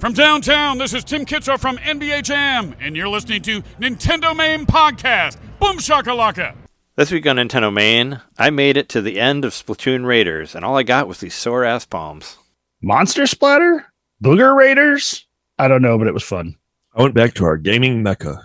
From downtown, this is Tim Kitzrow from NBA Jam, and you're listening to NintenDomain Podcast. Boom shakalaka! This week on NintenDomain, I made it to the end of Splatoon Raiders, and all I got was these sore-ass palms. Monster Splatter? Booger Raiders? I don't know, but it was fun. I went back to our gaming mecca.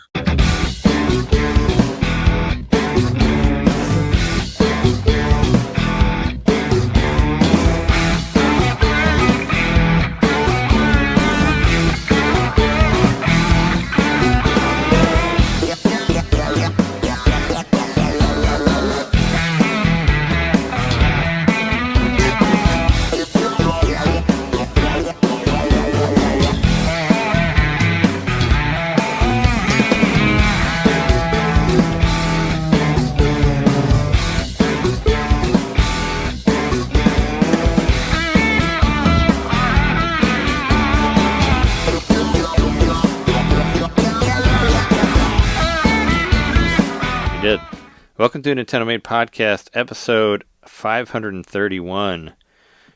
Welcome to NintenDomain Podcast, episode 531.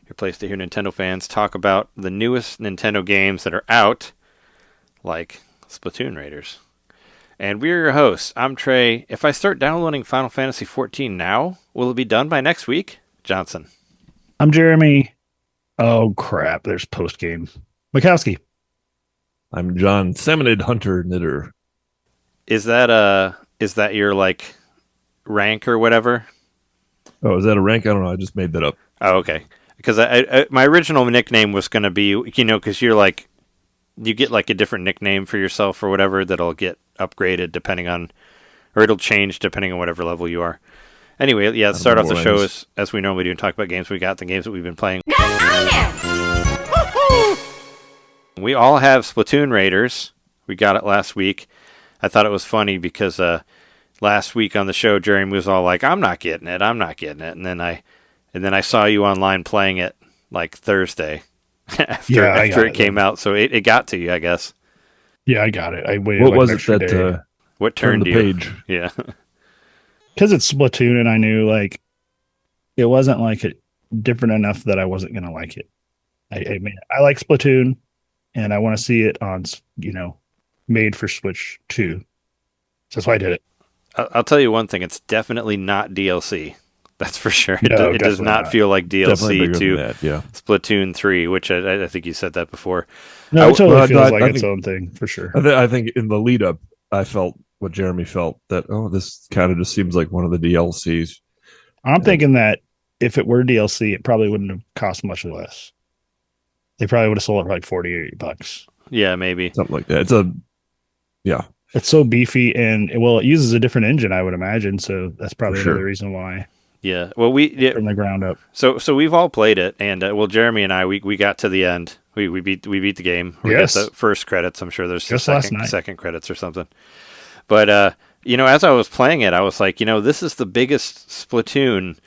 Your place to hear Nintendo fans talk about the newest Nintendo games that are out, like Splatoon Raiders. And we're your hosts. I'm Trey. If I start downloading Final Fantasy XIV now, will it be done by next week? Johnson. I'm Jeremy. Oh, crap. There's post-game. Mikowski. I'm John, Salmonid Hunter Knitter. Is that your, like, rank or whatever? Oh, is that a rank? I don't know. I just made that up. Oh, okay. Because my original nickname was going to be, because you're like, you get like a different nickname for yourself or whatever that'll get upgraded depending on, or it'll change depending on whatever level you are. Anyway, yeah, let's start off the show as we normally do and talk about games. We got the games that we've been playing. We all have Splatoon Raiders. We got it last week. I thought it was funny because last week on the show, Jeremy was all like, I'm not getting it. And then I saw you online playing it like Thursday after it came out. So it got to you, I guess. Yeah, I got it. I waited. What was it that what turned the you? Page? Yeah. Because it's Splatoon and I knew like it wasn't like it different enough that I wasn't going to like it. I like Splatoon and I want to see it on, made for Switch 2. So that's why I did it. I'll tell you one thing. It's definitely not DLC. That's for sure. No, it does not feel like DLC to yeah. Splatoon 3, which I think you said that before. No, it totally feels like its own thing, for sure. I think in the lead up, I felt what Jeremy felt, that, this kind of just seems like one of the DLCs. I'm thinking that if it were DLC, it probably wouldn't have cost much less. They probably would have sold it for like $40 or $80. Yeah, maybe. Something like that. It's so beefy and it uses a different engine, I would imagine. So that's probably another reason why. Yeah. Well, from the ground up. So we've all played it, and Jeremy and I, we got to the end. We beat the game. We got the first credits. I'm sure there's second credits or something. But as I was playing it, I was like, this is the biggest Splatoon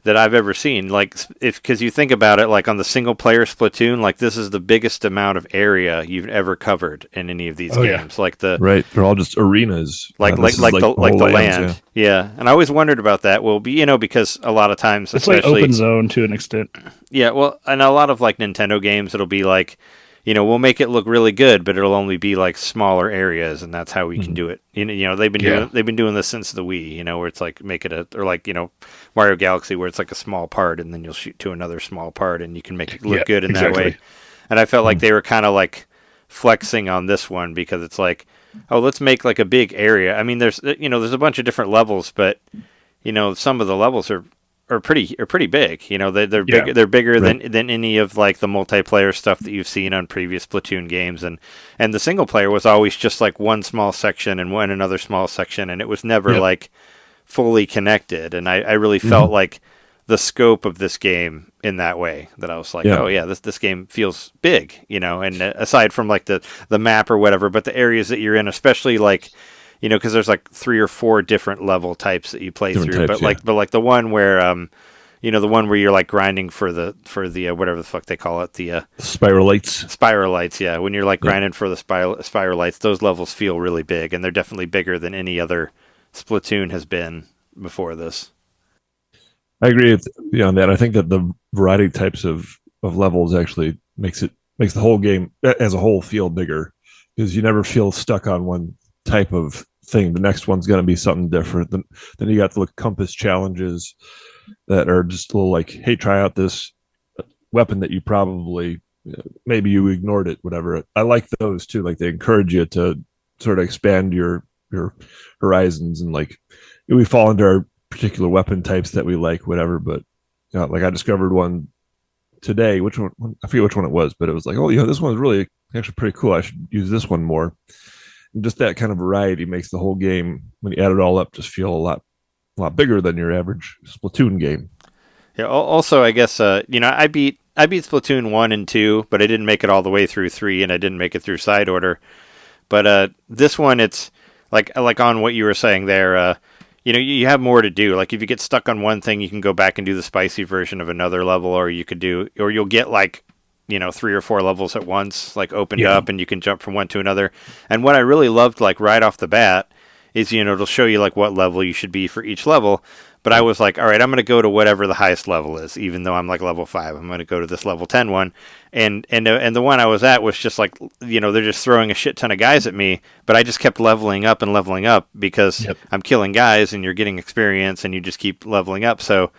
that I've ever seen. Like, because you think about it, like on the single player Splatoon, like this is the biggest amount of area you've ever covered in any of these games. Yeah. Like right, they're all just arenas, like the land. Yeah, and I always wondered about that. Well, because a lot of times it's like open zone to an extent. Yeah, well, and a lot of like Nintendo games, it'll be like, we'll make it look really good, but it'll only be like smaller areas, and that's how we can do it. They've been doing this since the Wii, where it's like make it Mario Galaxy, where it's like a small part, and then you'll shoot to another small part, and you can make it look good in that way. And I felt like they were kind of like flexing on this one because it's like, let's make like a big area. I mean, there's a bunch of different levels, but some of the levels are pretty big. They're bigger than any of like the multiplayer stuff that you've seen on previous Splatoon games, and the single player was always just like one small section and another small section, and it was never like fully connected. And I really felt like the scope of this game in that way, that I was like, this game feels big, and aside from like the map or whatever, but the areas that you're in, especially like, because there's like 3 or 4 different level types that you play through, but like the one where the one where you're like grinding for the whatever the fuck they call it, the spiralites. Yeah, when you're like grinding for the spiralites, those levels feel really big, and they're definitely bigger than any other Splatoon has been before this. I agree with you on that. I think that the variety of types of levels actually makes it makes the whole game as a whole feel bigger, because you never feel stuck on one type of thing. The next one's going to be something different. Then you got the compass challenges that are just a little like, hey, try out this weapon that you probably maybe you ignored it, whatever. I like those too. Like they encourage you to sort of expand your horizons, and like we fall into our particular weapon types that we like, whatever. But like I discovered one today, which one I forget which one it was, but it was like, oh, this one's really actually pretty cool. I should use this one more. And just that kind of variety makes the whole game, when you add it all up, just feel a lot bigger than your average Splatoon game. Yeah. Also, I guess I beat Splatoon 1 and 2, but I didn't make it all the way through 3, and I didn't make it through side order. But this one, it's like on what you were saying there. You have more to do. Like if you get stuck on one thing, you can go back and do the spicy version of another level, or you'll get like 3 or 4 levels at once, like opened up, and you can jump from one to another. And what I really loved, like right off the bat, is it'll show you like what level you should be for each level. But I was like, all right, I'm going to go to whatever the highest level is, even though I'm like level 5. I'm going to go to this level 10 one. And the one I was at was just like, they're just throwing a shit ton of guys at me, but I just kept leveling up because I'm killing guys and you're getting experience and you just keep leveling up. So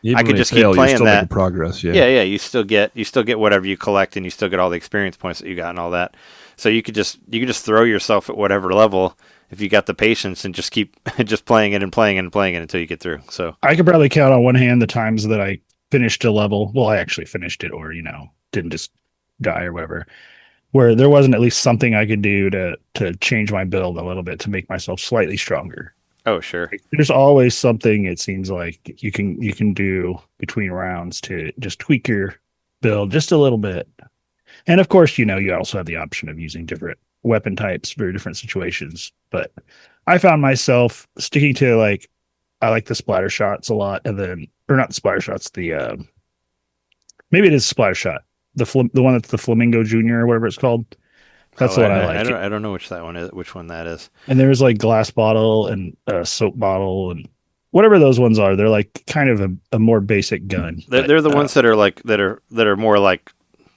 even I could just keep playing still that. Progress, yeah. Yeah, you still get whatever you collect, and you still get all the experience points that you got and all that. So you could just throw yourself at whatever level if you got the patience, and just keep just playing it and playing it and playing it until you get through. So I could probably count on one hand the times that I finished a level. Well, I actually finished it, or didn't just die or whatever, where there wasn't at least something I could do to change my build a little bit to make myself slightly stronger. Oh, sure. There's always something, it seems like, you can do between rounds to just tweak your build just a little bit. And of course, you also have the option of using different weapon types for different situations. But I found myself sticking to I like the splatter shots a lot, and then, or not the splatter shots, the maybe it is splatter shot, the one that's the Flamingo Junior or whatever it's called. That's what I like. I don't know which one that is. And there's like glass bottle and soap bottle and whatever those ones are. They're like kind of a more basic gun. They're the ones that are more like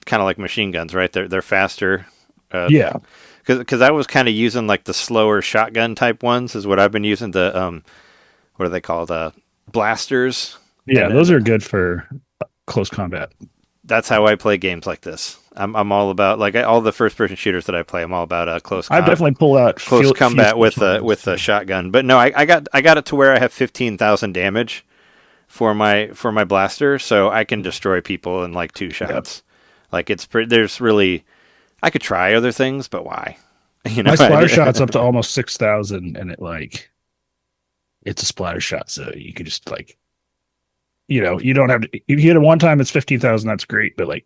kind of like machine guns, right? They're faster. Yeah. Because I was kind of using like the slower shotgun type ones is what I've been using. The what are they called? Blasters. Yeah, those are good for close combat. That's how I play games like this. I'm all about all the first person shooters that I play. I'm all about close. I definitely pull out close combat with a shotgun. But no, I got it to where I have 15,000 damage for my blaster, so I can destroy people in like 2 shots. Yep. Like there's really. I could try other things, but why? My splatter shot's up to almost 6,000, and it's a splatter shot, so you could just you don't have to. If you hit it one time, it's 15,000. That's great, but like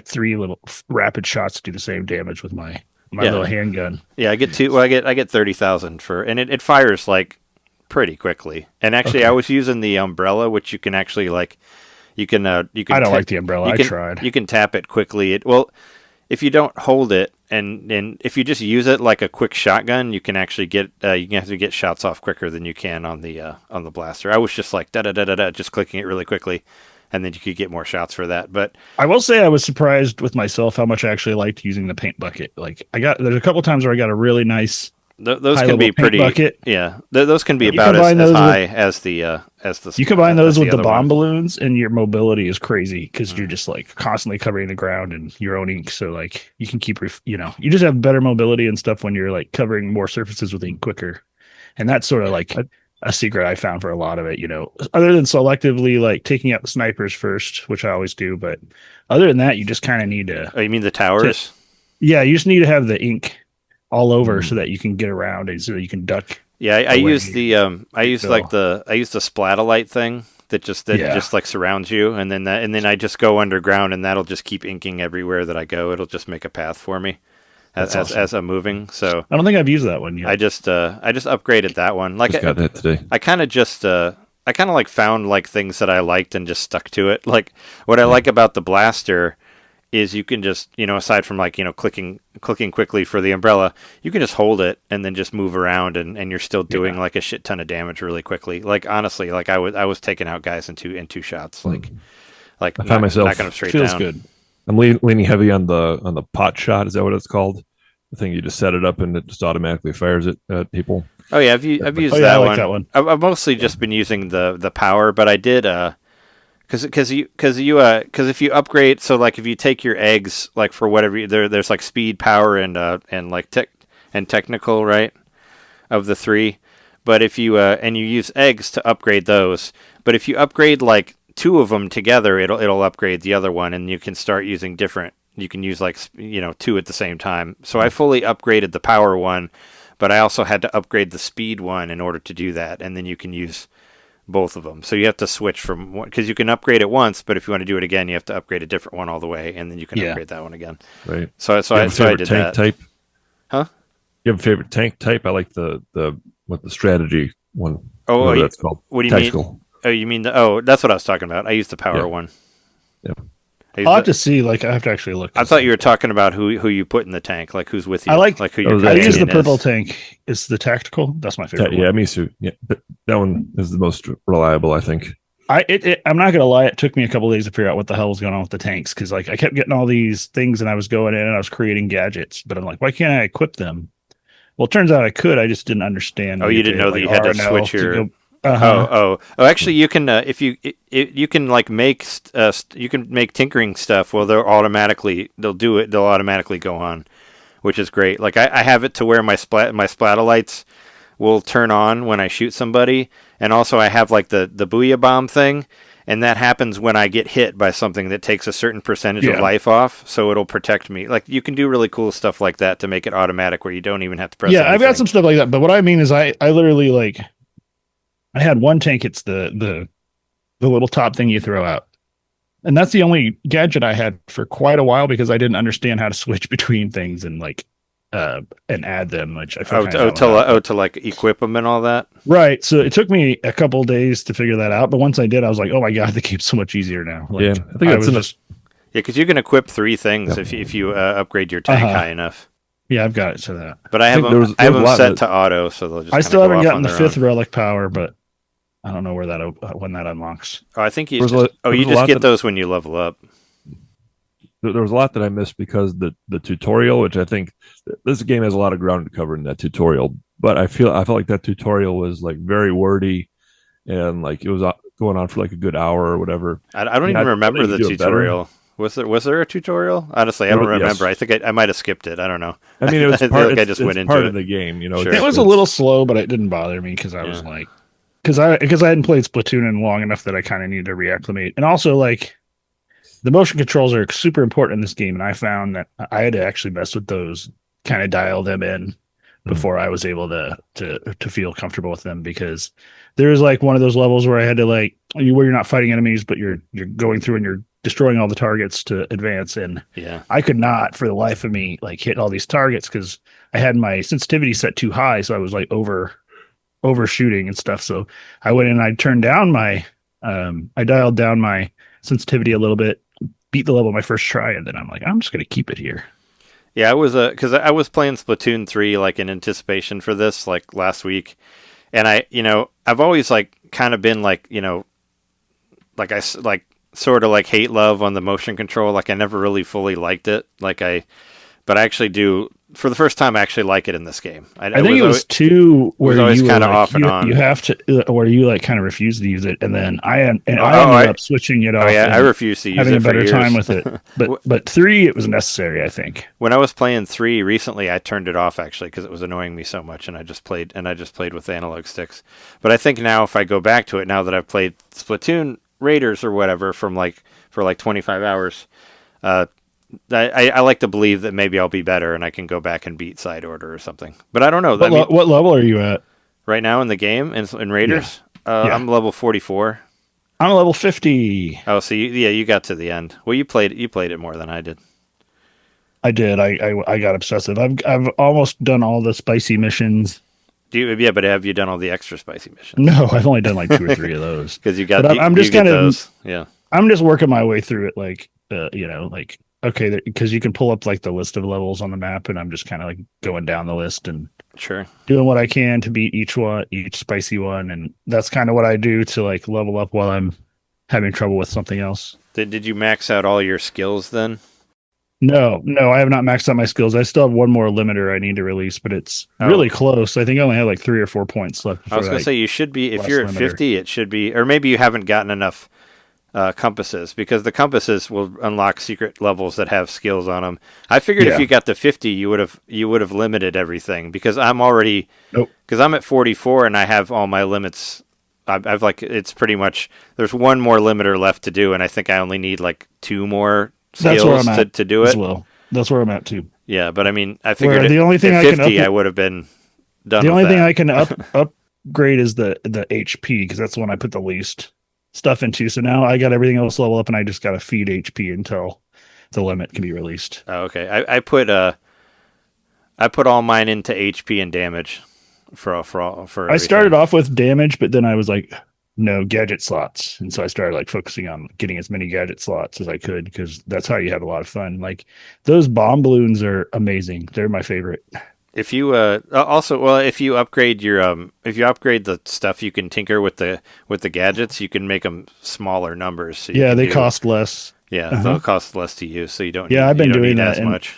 3 little rapid shots do the same damage with my little handgun. Yeah, I get 30,000 and it fires like pretty quickly. And actually, I was using the umbrella, which you can actually you can. I don't like the umbrella. I tried. You can tap it quickly. If you don't hold it, and if you just use it like a quick shotgun, you can actually get shots off quicker than you can on the blaster. I was just like just clicking it really quickly, and then you could get more shots for that. But I will say I was surprised with myself how much I actually liked using the paint bucket. There's a couple times where I got a really nice. Those can be pretty. Bucket. Yeah, those can be about as high as the. You combine those with the bomb balloons, and your mobility is crazy because you're just constantly covering the ground in your own ink. So you can keep you just have better mobility and stuff when you're covering more surfaces with ink quicker, and that's sort of a secret I found for a lot of it. Other than selectively taking out the snipers first, which I always do, but other than that, you just kind of need to. Oh, you mean the towers? Yeah, you just need to have the ink all over so that you can get around and so that you can duck. Yeah, I use the splatolite thing that just surrounds you, and then I just go underground, and that'll just keep inking everywhere that I go. It'll just make a path for me as I'm moving. So I don't think I've used that one yet. I just upgraded that one. Just got that today. I kind of found things that I liked and just stuck to it. Like what I like about the blaster is you can just, aside from clicking quickly for the umbrella, you can just hold it and then just move around and you're still doing a shit ton of damage really quickly. Honestly, I was taking out guys in two shots. I find myself knocking them straight feels down. good. I'm leaning heavy on the pot shot. Is that what it's called? The thing you just set it up and it just automatically fires it at people. Oh yeah, I've used I that like one. that one. I've mostly just been using the power, but I did because if you upgrade, so like if you take your eggs like for whatever there's like speed, power, and like technical, right, of the three. But if you and you use eggs to upgrade those, but if you upgrade like two of them together, it'll upgrade the other one, and you can start using different. You can use like two at the same time. So I fully upgraded the power one, but I also had to upgrade the speed one in order to do that, and then you can use both of them. So you have to switch from one because you can upgrade it once, but if you want to do it again, you have to upgrade a different one all the way, and then you can upgrade that one again. Right. So I did tank that. Type? Huh? You have a favorite tank type? I like the strategy one. Oh, that's called. What do you Tactical. mean? Oh, you mean that's what I was talking about. I used the power one. Yep. I'll have to see. Like, I have to actually look. I thought you were talking about who you put in the tank, like who's with you. I like who your I use the companion purple is. tank. It's the tactical. That's my favorite. Yeah, one. me too. Yeah, that one is the most reliable, I think. I'm not gonna lie. It took me a couple of days to figure out what the hell was going on with the tanks because like I kept getting all these things and I was going in and I was creating gadgets, but I'm like, why can't I equip them? Well, it turns out I could. I just didn't understand. Oh, you didn't know that you had to switch your. Actually, you can if you can like make you can make tinkering stuff. Well, they'll automatically go on, which is great. Like I have it to where my splatter lights will turn on when I shoot somebody, and also I have like the booyah bomb thing, and that happens when I get hit by something that takes a certain percentage of life off, so it'll protect me. Like you can do really cool stuff like that to make it automatic, where you don't even have to press. Yeah, anything. I've got some stuff like that, but what I mean is I literally like. I had one tank. It's the little top thing you throw out, and that's the only gadget I had for quite a while because I didn't understand how to switch between things and like and add them. Which I to like equip them and all that. Right. So it took me a couple days to figure that out, but once I did, I was like, oh my god, the game's so much easier now. Like, yeah, I think I was just because you can equip 3 things if you upgrade your tank high enough. Yeah, I've got it to that. But I have them set to auto, so they'll just. I still haven't gotten the 5th own. relic power, but. I don't know where when that unlocks. Oh, I think you just get those when you level up. There was a lot that I missed because the tutorial, which I think this game has a lot of ground to cover in that tutorial, but I felt like that tutorial was like very wordy and like it was going on for like a good hour or whatever. I don't even remember the tutorial. Was there a tutorial? Honestly, I don't remember. Yes. I think I might have skipped it. I don't know. I mean, it was part of the game. Sure. It was a little slow, but it didn't bother me because I was like. Because I hadn't played Splatoon in long enough that I kind of needed to reacclimate, and also like the motion controls are super important in this game, and I found that I had to actually mess with those, kind of dial them in before I was able to feel comfortable with them. Because there's like one of those levels where I had to where you're not fighting enemies, but you're going through and you're destroying all the targets to advance, and I could not for the life of me like hit all these targets because I had my sensitivity set too high, so I was like overshooting and stuff. So I went in and I turned down my I dialed down my sensitivity a little bit, beat the level my first try, and then I'm like, I'm just gonna keep it here. Yeah, I was because I was playing Splatoon 3 like in anticipation for this like last week, and I've always like kind of been like like I like sort of like hate love on the motion control. Like I never really fully liked it. But I actually do. For the first time, I actually like it in this game. I think it was two where you kind of off and on. You have to, or you like kind of refuse to use it, and then I ended up switching it off. Oh yeah, I refuse to use having it. Having a better years. Time with it, but 3 it was necessary. I think when I was playing 3 recently, I turned it off actually because it was annoying me so much, and I just played with the analog sticks. But I think now if I go back to it, now that I've played Splatoon Raiders or whatever for like 25 hours. I like to believe that maybe I'll be better and I can go back and beat side order or something. But I don't know. What level are you at? Right now in the game, in Raiders? Yeah. I'm level 44. I'm level 50. Oh, so you got to the end. Well, you played it more than I did. I did. I got obsessive. I've almost done all the spicy missions. But have you done all the extra spicy missions? No, I've only done like 2 or 3 of those. Because you got. I'm just kind of those. Yeah. I'm just working my way through it, like okay, because you can pull up like the list of levels on the map, and I'm just kind of like going down the list and doing what I can to beat each spicy one, and that's kind of what I do to like level up while I'm having trouble with something else. Did you max out all your skills then? No, I have not maxed out my skills. I still have one more limiter I need to release, but it's Oh. really close. I think I only have like 3 or 4 points left. I was going to say you should be, if you're at 50, it should be, or maybe you haven't gotten enough compasses, because the compasses will unlock secret levels that have skills on them. I figured if you got to 50, you would have limited everything, because I'm already, because I'm at 44 and I have all my limits. I've like, it's pretty much, there's one more limiter left to do, and I think I only need like 2 more skills to do it as well. That's where I'm at too. Yeah, but I mean, I figured the only thing at 50 I would have been done. The only thing that. I can upgrade is the HP, because that's the one I put the least stuff into. So now I got everything else level up, and I just got to feed HP until the limit can be released. Oh, okay, I put all mine into HP and damage for everything. I started off with damage, but then I was like, no gadget slots, and so I started like focusing on getting as many gadget slots as I could, because that's how you have a lot of fun. Like those bomb balloons are amazing; they're my favorite. If you if you upgrade the stuff you can tinker with the gadgets, you can make them smaller numbers. So they cost less. Yeah, they'll cost less to use, so you don't. I've been doing that as much.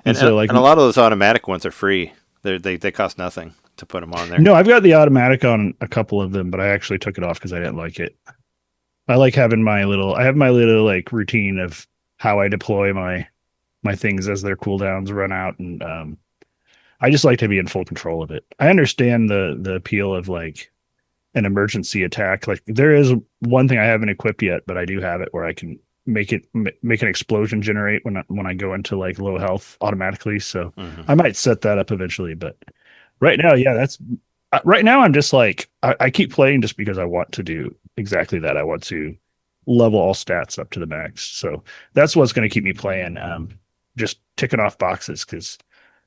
And so like, and a lot of those automatic ones are free. They cost nothing to put them on there. No, I've got the automatic on a couple of them, but I actually took it off because I didn't like it. I like having my little like routine of how I deploy my things as their cooldowns run out, and I just like to be in full control of it. I understand the appeal of like an emergency attack. Like there is one thing I haven't equipped yet, but I do have it where I can make an explosion generate when I go into like low health automatically. So I might set that up eventually, but right now, right now I'm just like, I keep playing just because I want to do exactly that. I want to level all stats up to the max. So that's what's going to keep me playing. Just ticking off boxes, because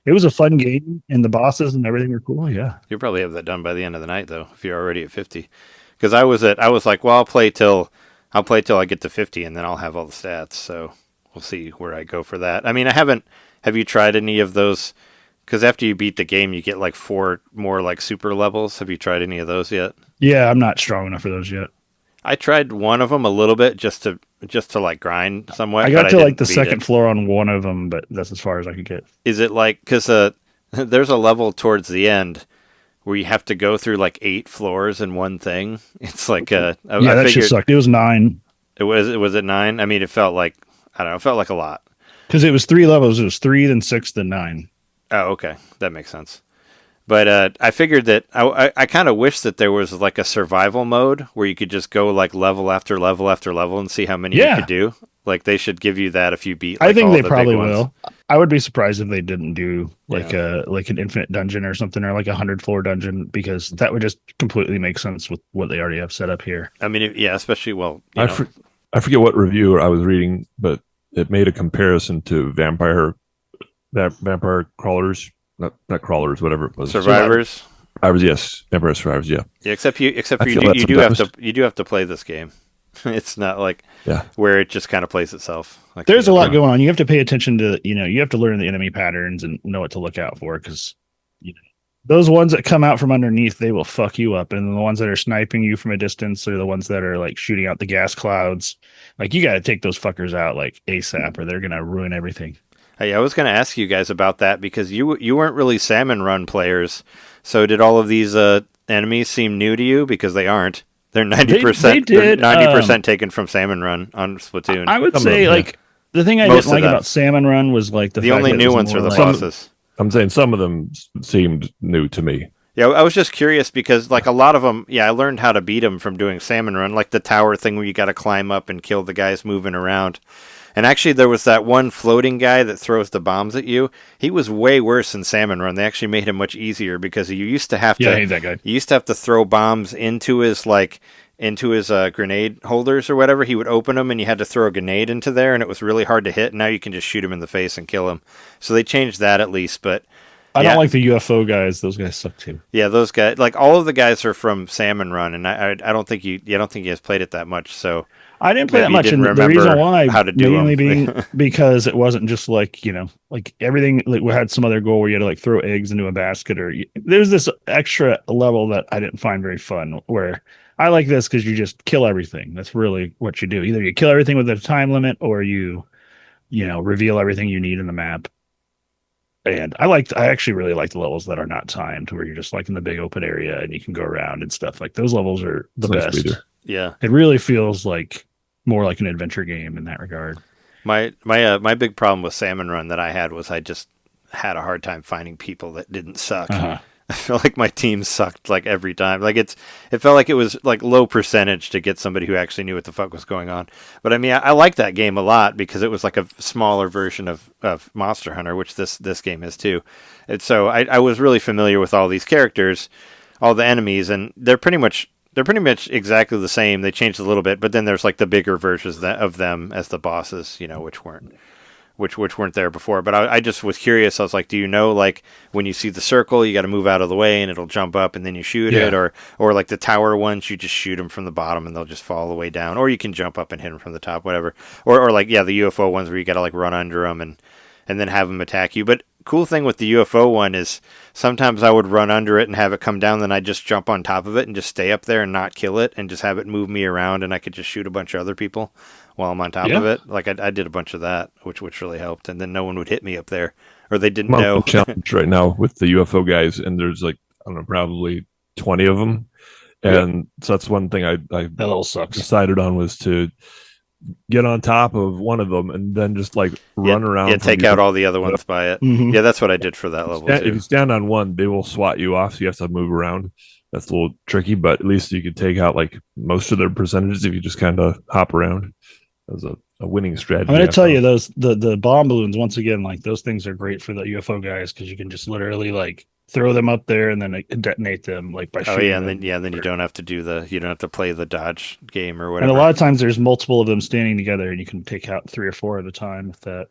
it was a fun game and the bosses and everything were cool. Yeah. You'll probably have that done by the end of the night though, if you're already at 50. Because I was like, well, I'll play till I get to 50, and then I'll have all the stats. So we'll see where I go for that. I mean, have you tried any of those? Because after you beat the game, you get like 4 more like super levels. Have you tried any of those yet? Yeah, I'm not strong enough for those yet. I tried one of them a little bit just to like grind somewhat. I got to like the second floor on one of them, but that's as far as I could get. Is it like, because there's a level towards the end where you have to go through like 8 floors in one thing? It's like that shit sucked. It was 9. Was it 9? I mean, it felt like, I don't know, it felt like a lot. Because it was 3 levels. It was 3, then 6, then 9. Oh, okay. That makes sense. But I figured that I kind of wish that there was like a survival mode where you could just go like level after level after level and see how many you could do. Like they should give you that if you beat. Like, I think all they the probably big ones. will. I would be surprised if they didn't do like an infinite dungeon or something, or like a 100-floor dungeon, because that would just completely make sense with what they already have set up here. I mean, especially I forget what review I was reading, but it made a comparison to vampire crawlers. Not crawlers, whatever it was. Survivors. Yes, Vampire Survivors. Yeah. Except for you do have to play this game. It's not like where it just kind of plays itself. Like, there's a lot going on. You have to pay attention to, you have to learn the enemy patterns and know what to look out for, because those ones that come out from underneath, they will fuck you up, and the ones that are sniping you from a distance are the ones that are like shooting out the gas clouds. Like you got to take those fuckers out like ASAP, or they're gonna ruin everything. Hey, I was going to ask you guys about that, because you weren't really Salmon Run players. So did all of these enemies seem new to you? Because they aren't. They're 90%. They did 90% taken from Salmon Run on Splatoon. I would say like the thing I didn't like about Salmon Run was like the only new ones are the bosses. I'm saying some of them seemed new to me. Yeah, I was just curious because like a lot of them, I learned how to beat them from doing Salmon Run, like the tower thing where you got to climb up and kill the guys moving around. And actually, there was that one floating guy that throws the bombs at you. He was way worse than Salmon Run. They actually made him much easier, because you used to have to. I hate that guy. You used to have to throw bombs into his grenade holders or whatever. He would open them, and you had to throw a grenade into there, and it was really hard to hit. Now you can just shoot him in the face and kill him. So they changed that at least, but. I don't like the UFO guys. Those guys suck too. Yeah, those guys, like all of the guys are from Salmon Run, and I don't think you guys played it that much. So I didn't play that much, and the reason why mainly being because it wasn't just like like everything. Like we had some other goal where you had to like throw eggs into a basket, or there's this extra level that I didn't find very fun. Where I like this because you just kill everything. That's really what you do. Either you kill everything with a time limit, or you reveal everything you need in the map. And I actually really like the levels that are not timed, where you're just like in the big open area and you can go around and stuff. Like those levels are the Nice best. breather. Yeah. It really feels like more like an adventure game in that regard. My big problem with Salmon Run that I had was I just had a hard time finding people that didn't suck. Uh-huh. I feel like my team sucked like every time. Like it felt like it was like low percentage to get somebody who actually knew what the fuck was going on. But I mean, I like that game a lot because it was like a smaller version of Monster Hunter, which this game is too. And so I was really familiar with all these characters, all the enemies, and they're pretty much exactly the same. They changed a little bit, but then there's like the bigger versions of them as the bosses, which weren't there before. But I just was curious. I was like, do you know, like when you see the circle, you got to move out of the way and it'll jump up and then you shoot it, or like the tower ones, you just shoot them from the bottom and they'll just fall all the way down, or you can jump up and hit them from the top, whatever. Or like the UFO ones where you got to like run under them and then have them attack you. But cool thing with the UFO one is sometimes I would run under it and have it come down, then I'd just jump on top of it and just stay up there and not kill it and just have it move me around, and I could just shoot a bunch of other people while I'm on top of it. Like I did a bunch of that, which really helped, and then no one would hit me up there, or they didn't know. Challenge right now with the UFO guys, and there's like, I don't know, probably 20 of them, and so that's one thing I That little sucks. decided on, was to get on top of one of them and then just like run around. Yeah, take out all the other ones by it. Mhm. Yeah, that's what I did for that level If too. you stand on one, they will swat you off, so you have to move around. That's a little tricky, but at least you could take out like most of their percentages if you just kind of hop around. As a winning strategy. I'm going to tell you, those the bomb balloons, once again, like those things are great for the UFO guys, because you can just literally like throw them up there and then detonate them like by shooting and them. then you don't have to play the dodge game or And whatever. a lot of times there's multiple of them standing together, and you can take out 3 or 4 at a time with that.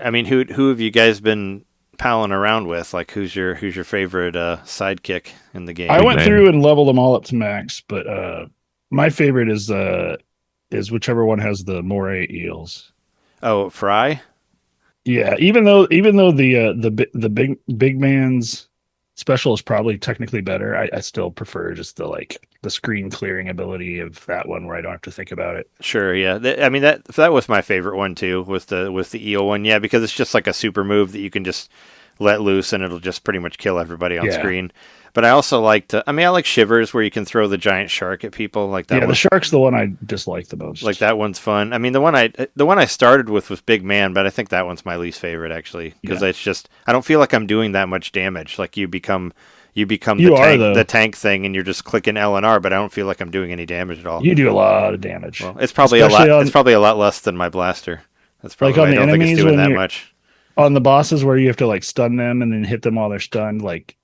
I mean, who have you guys been palling around with? Like, who's your favorite sidekick in the game? I went through and leveled them all up to max, but my favorite is whichever one has the moray eels. Oh, Fry. Yeah, even though the big man's special is probably technically better, I still prefer just the screen clearing ability of that one, where I don't have to think about it. Sure, yeah. I mean, that was my favorite one too. Was the eel one? Yeah, because it's just like a super move that you can just let loose and it'll just pretty much kill everybody on screen. But I also I like Shivers, where you can throw the giant shark at people like that. Yeah, the shark's the one I dislike the most. Like that one's fun. I mean, the one I started with was Big Man, but I think that one's my least favorite actually, because it's just, I don't feel like I'm doing that much damage. Like you become the tank thing, and you're just clicking L and R, but I don't feel like I'm doing any damage at all. You do a lot of damage. Well, it's probably it's probably a lot less than my blaster. That's probably why I don't think it's doing that much. On the bosses where you have to like stun them and then hit them while they're stunned, like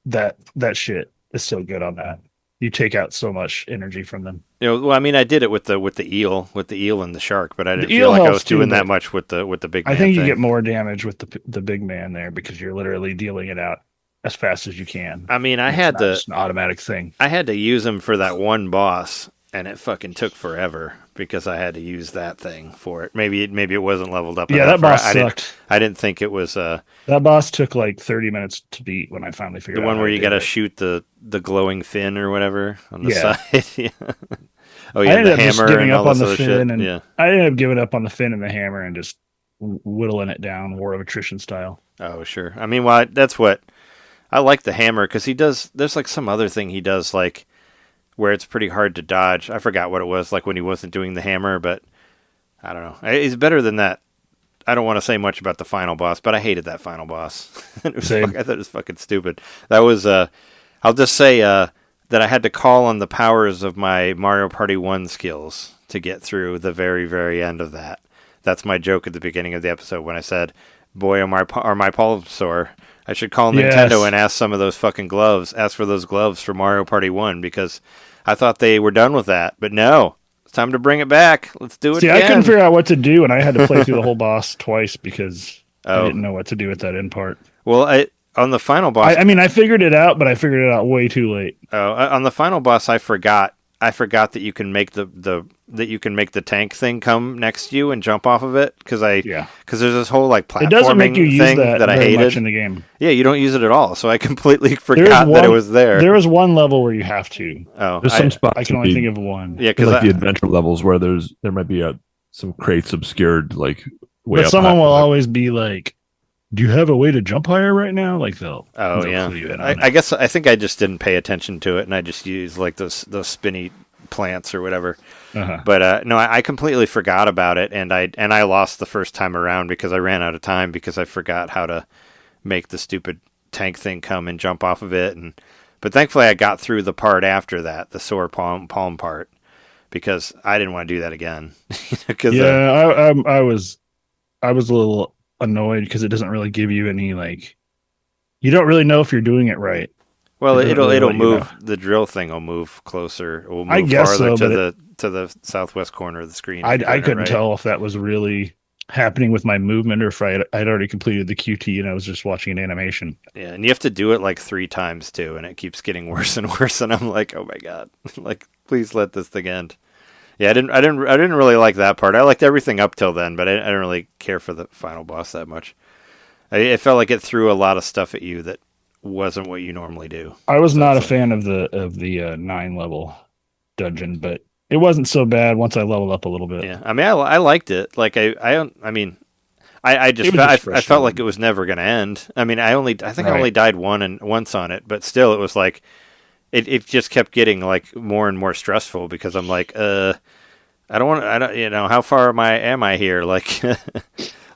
that shit is so good on that. You take out so much energy from them. Well, I mean, I did it with the eel and the shark, but I didn't feel like I was doing that much with the big man. I think you thing. get more damage with the big man there, because you're literally dealing it out as fast as you can. I mean, it's just an automatic thing. I had to use him for that one boss, and it fucking took forever because I had to use that thing for it. Maybe it wasn't leveled up. Yeah, that boss sucked. I didn't think it was. That boss took like 30 minutes to beat when I finally figured out. The one where you got to shoot the glowing fin or whatever on the side. Yeah. Oh yeah, I ended the up just hammer giving and up all on this the other fin, shit. and Yeah. I ended up giving up on the fin and the hammer and just whittling it down, war of attrition style. Oh sure. I mean, well, that's what I like the hammer, because he does. There's like some other thing he does, like where it's pretty hard to dodge. I forgot what it was, like when he wasn't doing the hammer, but I don't know. He's better than that. I don't want to say much about the final boss, but I hated that final boss. I thought it was fucking stupid. That was, I'll just say that I had to call on the powers of my Mario Party 1 skills to get through the very, very end of that. That's my joke at the beginning of the episode when I said, boy, are my palms sore. I should call Nintendo and ask for those gloves for Mario Party 1, because I thought they were done with that. But no, it's time to bring it back. Let's do it again. I couldn't figure out what to do, and I had to play through the whole boss twice because I didn't know what to do with that end part. Well, on the final boss... I mean, I figured it out, but I figured it out way too late. Oh, on the final boss, I forgot that you can make the tank thing come next to you and jump off of it, because there's this whole like platforming it doesn't make you use thing that I hated much in the game. Yeah, you don't use it at all, so I completely forgot that it was there. There was one level where you have to. Oh, there's some spots I can only think of one. Yeah, because like the adventure levels where there might be some crates obscured, like way But up someone high. will always be like, "Do you have a way to jump higher right now?" Like they'll yeah. clue you in on I it. think I just didn't pay attention to it, and I just used like those spinny plants or whatever. Uh-huh. But no, I completely forgot about it, and I lost the first time around because I ran out of time because I forgot how to make the stupid tank thing come and jump off of it. But thankfully I got through the part after that, the sore palm part, because I didn't want to do that again. I was a little annoyed because it doesn't really give you any like, you don't really know if you're doing it right. Well, It doesn't it'll really let you move. know. The drill thing will move closer. It will move I guess farther so, to the southwest corner of the screen. I couldn't tell if that was really happening with my movement or if I'd already completed the QT and I was just watching an animation. Yeah, and you have to do it like 3 times too, and it keeps getting worse and worse. And I'm like, oh my god, like please let this thing end. Yeah, I didn't really like that part. I liked everything up till then, but I didn't really care for the final boss that much. It felt like it threw a lot of stuff at you that wasn't what you normally do. I was not a fan of the 9 level dungeon, but it wasn't so bad once I leveled up a little bit. Yeah, I mean, I liked it. Like I felt like it was never going to end. I mean, I only died once on it, but still, it was like it just kept getting like more and more stressful because I'm like, how far am I here? Like,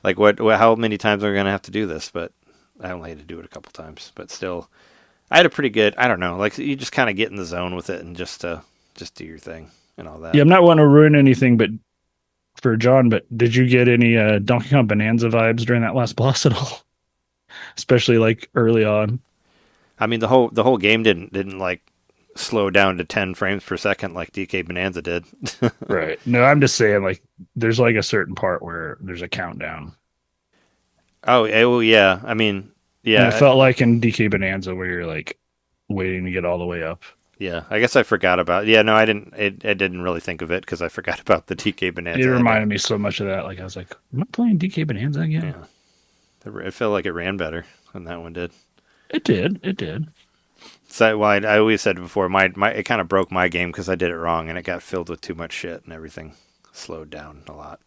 like how many times am I going to have to do this? But I only had to do it a couple times, but still, I had a pretty good. I don't know, like you just kind of get in the zone with it and just do your thing and all that. Yeah, I'm not wanting to ruin anything, but for John, but did you get any Donkey Kong Bonanza vibes during that last boss at all? Especially like early on. I mean, the whole game didn't like slow down to 10 frames per second like DK Bonanza did. Right. No, I'm just saying like there's like a certain part where there's a countdown. Oh, yeah. I mean, yeah. And it felt like in DK Bonanza where you're like waiting to get all the way up. Yeah, I guess I forgot about. Yeah, no, I didn't. I didn't really think of it because I forgot about the DK Bonanza. It reminded me so much of that. Like I was like, am I playing DK Bonanza again? Yeah, it felt like it ran better than that one did. It did. So, well, I always said before, it kind of broke my game because I did it wrong and it got filled with too much shit and everything slowed down a lot.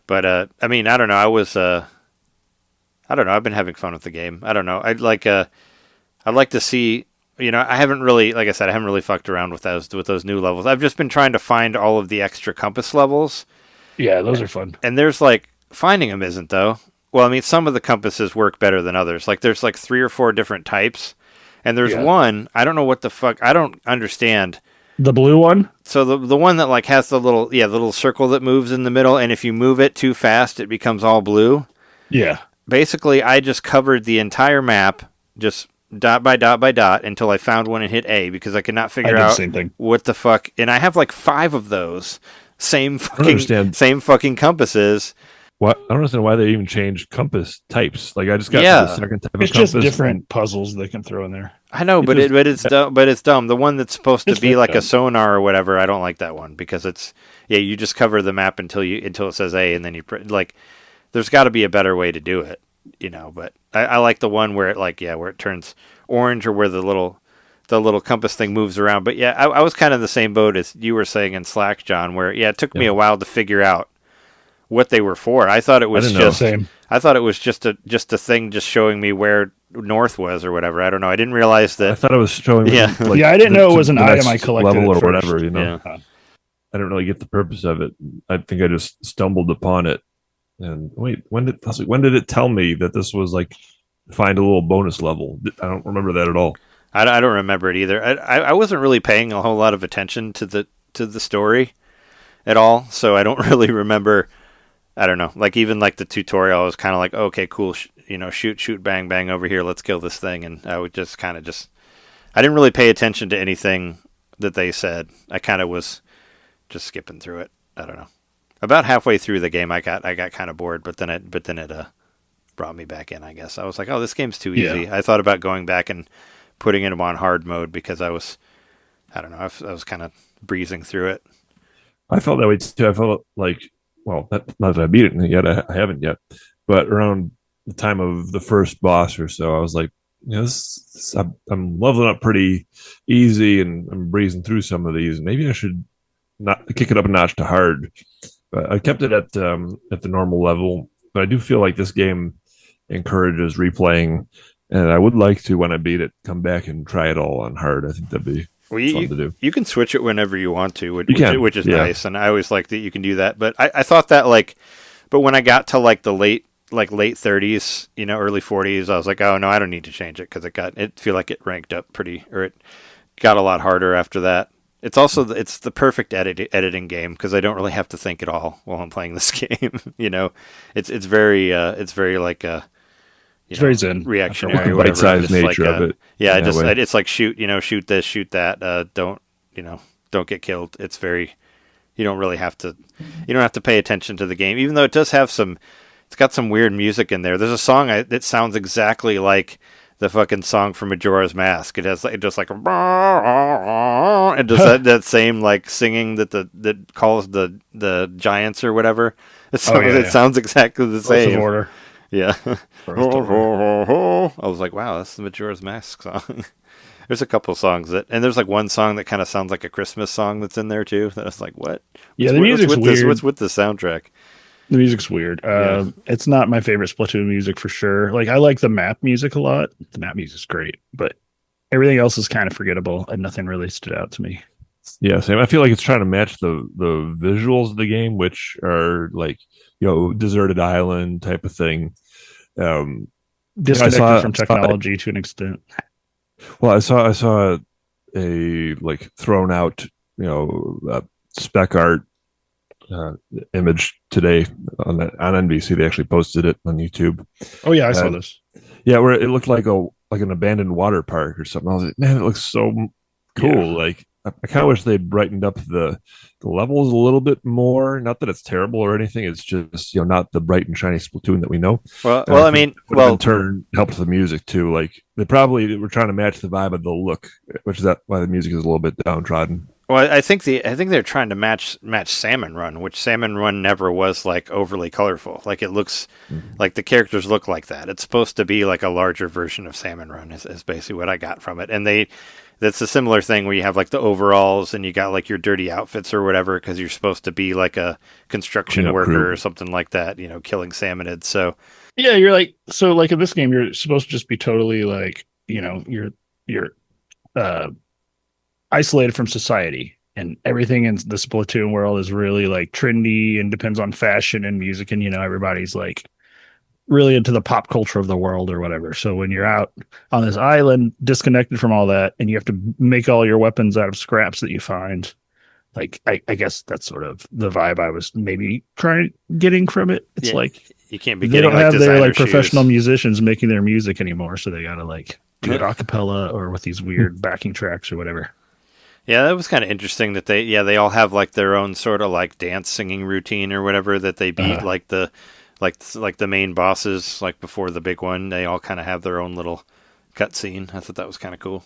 But I mean, I don't know. I don't know. I've been having fun with the game. I don't know. I'd like to see. You know, I haven't really, like I said, I haven't really fucked around with those new levels. I've just been trying to find all of the extra compass levels. Yeah, those are fun. And there's like finding them isn't though. Well, I mean, some of the compasses work better than others. Like there's like 3 or 4 different types, and there's one I don't know what the fuck. I don't understand. The blue one. So the one that like has the little circle that moves in the middle, and if you move it too fast, it becomes all blue. Yeah. Basically, I just covered the entire map, just dot by dot by dot until I found one and hit A because I could not figure out what the fuck. And I have like 5 of those same fucking compasses. What? I don't understand why they even changed compass types. Like I just got to the second type of compass. It's just different puzzles they can throw in there. I know, but it's dumb. But it's dumb. The one that's supposed to be like a sonar or whatever, I don't like that one because it's you just cover the map until it says A, and then you like. There's got to be a better way to do it, you know. But I like the one where where it turns orange or where the little compass thing moves around. But yeah, I was kind of in the same boat as you were saying in Slack, John, where it took me a while to figure out what they were for. I thought it was I thought it was just a thing just showing me where north was or whatever. I don't know. I didn't realize that. I thought it was showing me. I didn't know it was an item I collected level or first. whatever. You know, I didn't really get the purpose of it. I think I just stumbled upon it. And wait, when did it tell me that this was like find a little bonus level? I don't remember that at all. I don't remember it either. I wasn't really paying a whole lot of attention to the story at all, so I don't really remember. I don't know. Like even like the tutorial, I was kind of like, okay, cool, shoot, bang, bang over here, let's kill this thing, and I would just kind of I didn't really pay attention to anything that they said. I kind of was just skipping through it. I don't know. About halfway through the game, I got kind of bored, but then it brought me back in. I guess I was like, oh, this game's too easy. Yeah. I thought about going back and putting it on hard mode because I was kind of breezing through it. I felt that way too. I felt like, well, not that I beat it yet. I haven't yet, but around the time of the first boss or so, I was like, I'm leveling up pretty easy and I'm breezing through some of these. Maybe I should not kick it up a notch to hard. I kept it at the normal level, but I do feel like this game encourages replaying, and I would like to, when I beat it, come back and try it all on hard. I think that'd be fun to do. You can switch it whenever you want to, which is yeah. nice, and I always like that you can do that. But I thought that but when I got to like the late 30s, early 40s, I was like, oh no, I don't need to change it because it feel like it ranked up it got a lot harder after that. It's also it's the perfect editing game because I don't really have to think at all while I'm playing this game. It's very like it's very zen, reactionary, the bite-sized nature of it. Yeah, it's like shoot this, shoot that. Don't get killed. It's very you don't have to pay attention to the game, even though it does have it's got some weird music in there. There's a song that sounds exactly like the fucking song from Majora's Mask. It just like it does that same like singing that calls the giants or whatever. It sounds exactly the same. Order. Yeah. I was like, wow, that's the Majora's Mask song. There's a couple songs and there's like one song that kind of sounds like a Christmas song that's in there too. That I was like, what? Yeah, the music's weird. What's with the soundtrack? The music's weird. It's not my favorite Splatoon music for sure. Like I like the map music a lot. The map music's great, but everything else is kind of forgettable and nothing really stood out to me. Yeah, same. I feel like it's trying to match the visuals of the game, which are like, deserted island type of thing. Disconnected from technology to an extent. Well, I saw a like thrown out, spec art image today on NBC. They actually posted it on YouTube. Oh yeah, I saw this. Yeah, where it looked like an abandoned water park or something. I was like, man, it looks so cool. Yeah. Like I kind of wish they'd brightened up the levels a little bit more. Not that it's terrible or anything. It's just not the bright and shiny Splatoon that we know. Well, in turn helped the music too. Like they probably were trying to match the vibe of the look, which is why the music is a little bit downtrodden. Well, I think they're trying to match Salmon Run, which Salmon Run never was like overly colorful. Like it looks like the characters look like that. It's supposed to be like a larger version of Salmon Run is basically what I got from it. And that's a similar thing where you have like the overalls and you got like your dirty outfits or whatever because you're supposed to be like a construction worker or something like that, killing salmonids. So yeah, you're like in this game you're supposed to just be totally like you're isolated from society, and everything in the Splatoon world is really like trendy and depends on fashion and music, and everybody's like really into the pop culture of the world or whatever. So when you're out on this island disconnected from all that and you have to make all your weapons out of scraps that you find, like I guess that's sort of the vibe I was maybe getting from it. It's like you can't be they don't have their like shoes. Professional musicians making their music anymore, so they gotta like do it a cappella or with these weird backing tracks or whatever. Yeah, that was kind of interesting that they all have like their own sort of like dance singing routine or whatever that they beat like the main bosses like before the big one. They all kind of have their own little cutscene. I thought that was kind of cool.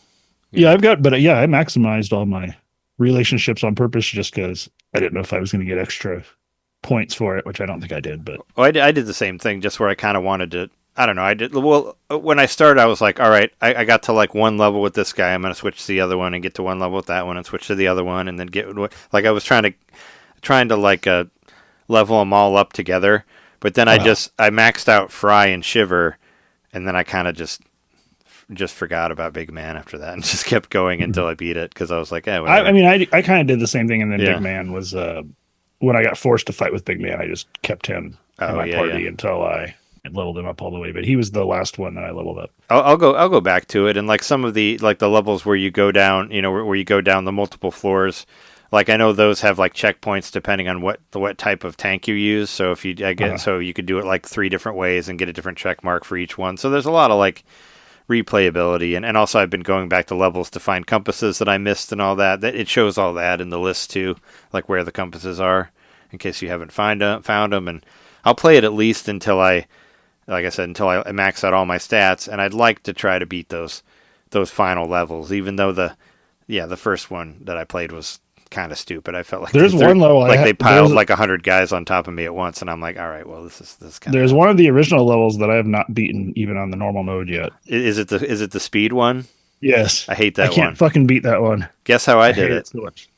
Yeah, I maximized all my relationships on purpose just because I didn't know if I was going to get extra points for it, which I don't think I did. But I did the same thing, just where I kind of wanted to. I don't know. I did well when I started. I was like, all right, I got to like one level with this guy. I'm going to switch to the other one and get to one level with that one and switch to the other one and then get like I was trying to like level them all up together. But then I maxed out Fry and Shiver, and then I kind of just forgot about Big Man after that and just kept going until I beat it because I was like, whatever. I kind of did the same thing, and then Big Man was when I got forced to fight with Big Man, I just kept him in my party until I leveled him up all the way. But he was the last one that I leveled up. I'll go back to it, and like some of the like the levels where you go down, where you go down the multiple floors. Like I know those have like checkpoints depending on what type of tank you use. So if so you could do it like 3 different ways and get a different check mark for each one. So there's a lot of like replayability, and also I've been going back to levels to find compasses that I missed and all that. That it shows all that in the list too, like where the compasses are, in case you haven't found them. And I'll play it at least until I max out all my stats, and I'd like to try to beat those final levels, even though the first one that I played was kind of stupid. I felt like there's one level like they piled like 100 guys on top of me at once, and I'm like, all right, well, this is kind there's one of the original levels that I have not beaten even on the normal mode yet. Is it the speed one? Yes, I hate that one. I can't fucking beat that one. Guess how I did it? So much.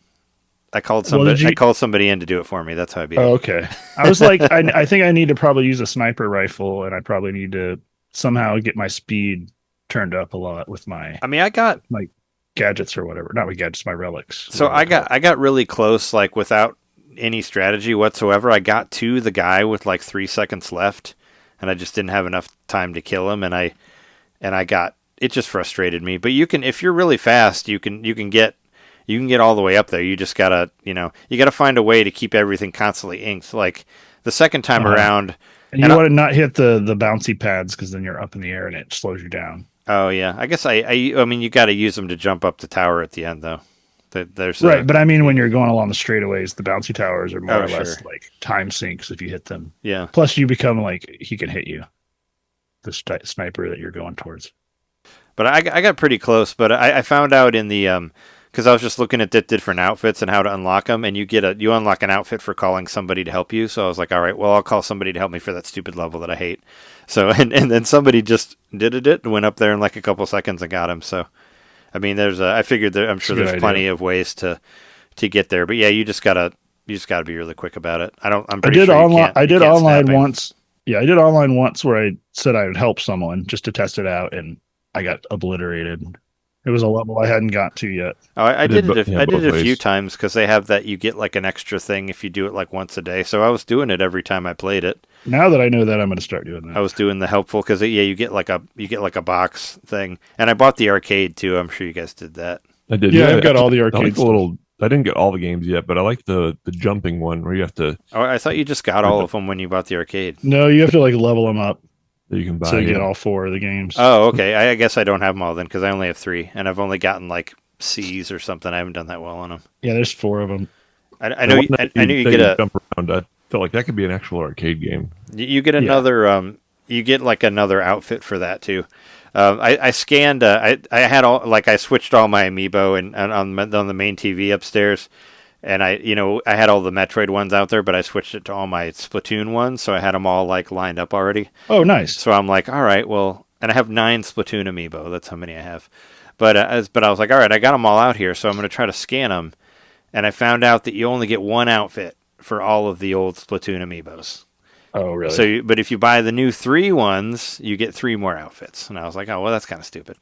I called Well, somebody. I called somebody in to do it for me. That's how I beat it. Oh, okay. I was like, I think I need to probably use a sniper rifle, and I probably need to somehow get my speed turned up a lot with my. I mean, I got my gadgets or whatever. Not my gadgets, my relics. So I got really close, like without any strategy whatsoever. I got to the guy with like 3 seconds left, and I just didn't have enough time to kill him, and I got it. Just frustrated me. But you can, if you're really fast, you can get all the way up there. You just gotta, you gotta find a way to keep everything constantly inked. Like the second time around, and you want to not hit the bouncy pads because then you're up in the air and it slows you down. Oh yeah, I guess I mean you got to use them to jump up the tower at the end though. There's right, but I mean when you're going along the straightaways, the bouncy towers are more or less like time sinks if you hit them. Yeah. Plus, you become like he can hit you, the sniper that you're going towards. But I got pretty close. But I found out in the because I was just looking at different outfits and how to unlock them, and you unlock an outfit for calling somebody to help you. So I was like, all right, well I'll call somebody to help me for that stupid level that I hate. So and then somebody just did it and went up there in like a couple seconds and got him. So I mean, I figured I'm sure there's plenty of ways to get there. But yeah, you just gotta be really quick about it. I did online once. Yeah, I did online once where I said I would help someone just to test it out, and I got obliterated. It was a level I hadn't got to yet. Oh, I did it a few times because they have that you get like an extra thing if you do it like once a day. So I was doing it every time I played it. Now that I know that, I'm going to start doing that. I was doing the helpful because you get like a box thing, and I bought the arcade too. I'm sure you guys did that. I did. Yeah, I've got all the arcades. I didn't get all the games yet, but I like the jumping one where you have to. Oh, I thought you just got all of them when you bought the arcade. No, you have to like level them up. That you can buy. So you get all 4 of the games. Oh, okay. I guess I don't have them all then because I only have 3, and I've only gotten like C's or something. I haven't done that well on them. Yeah, there's 4 of them. I know you get a jump around. I felt like that could be an actual arcade game. You get another. You get like another outfit for that too. I scanned. I had all like I switched all my amiibo and on the main TV upstairs. And I had all the Metroid ones out there, but I switched it to all my Splatoon ones, so I had them all like lined up already. Oh, nice. So I'm like, all right, well, and I have 9 Splatoon amiibo. That's how many I have. But I was like, all right, I got them all out here, so I'm going to try to scan them. And I found out that you only get 1 outfit for all of the old Splatoon amiibos. Oh, really? But if you buy the new 3 ones, you get 3 more outfits. And I was like, oh, well, that's kind of stupid.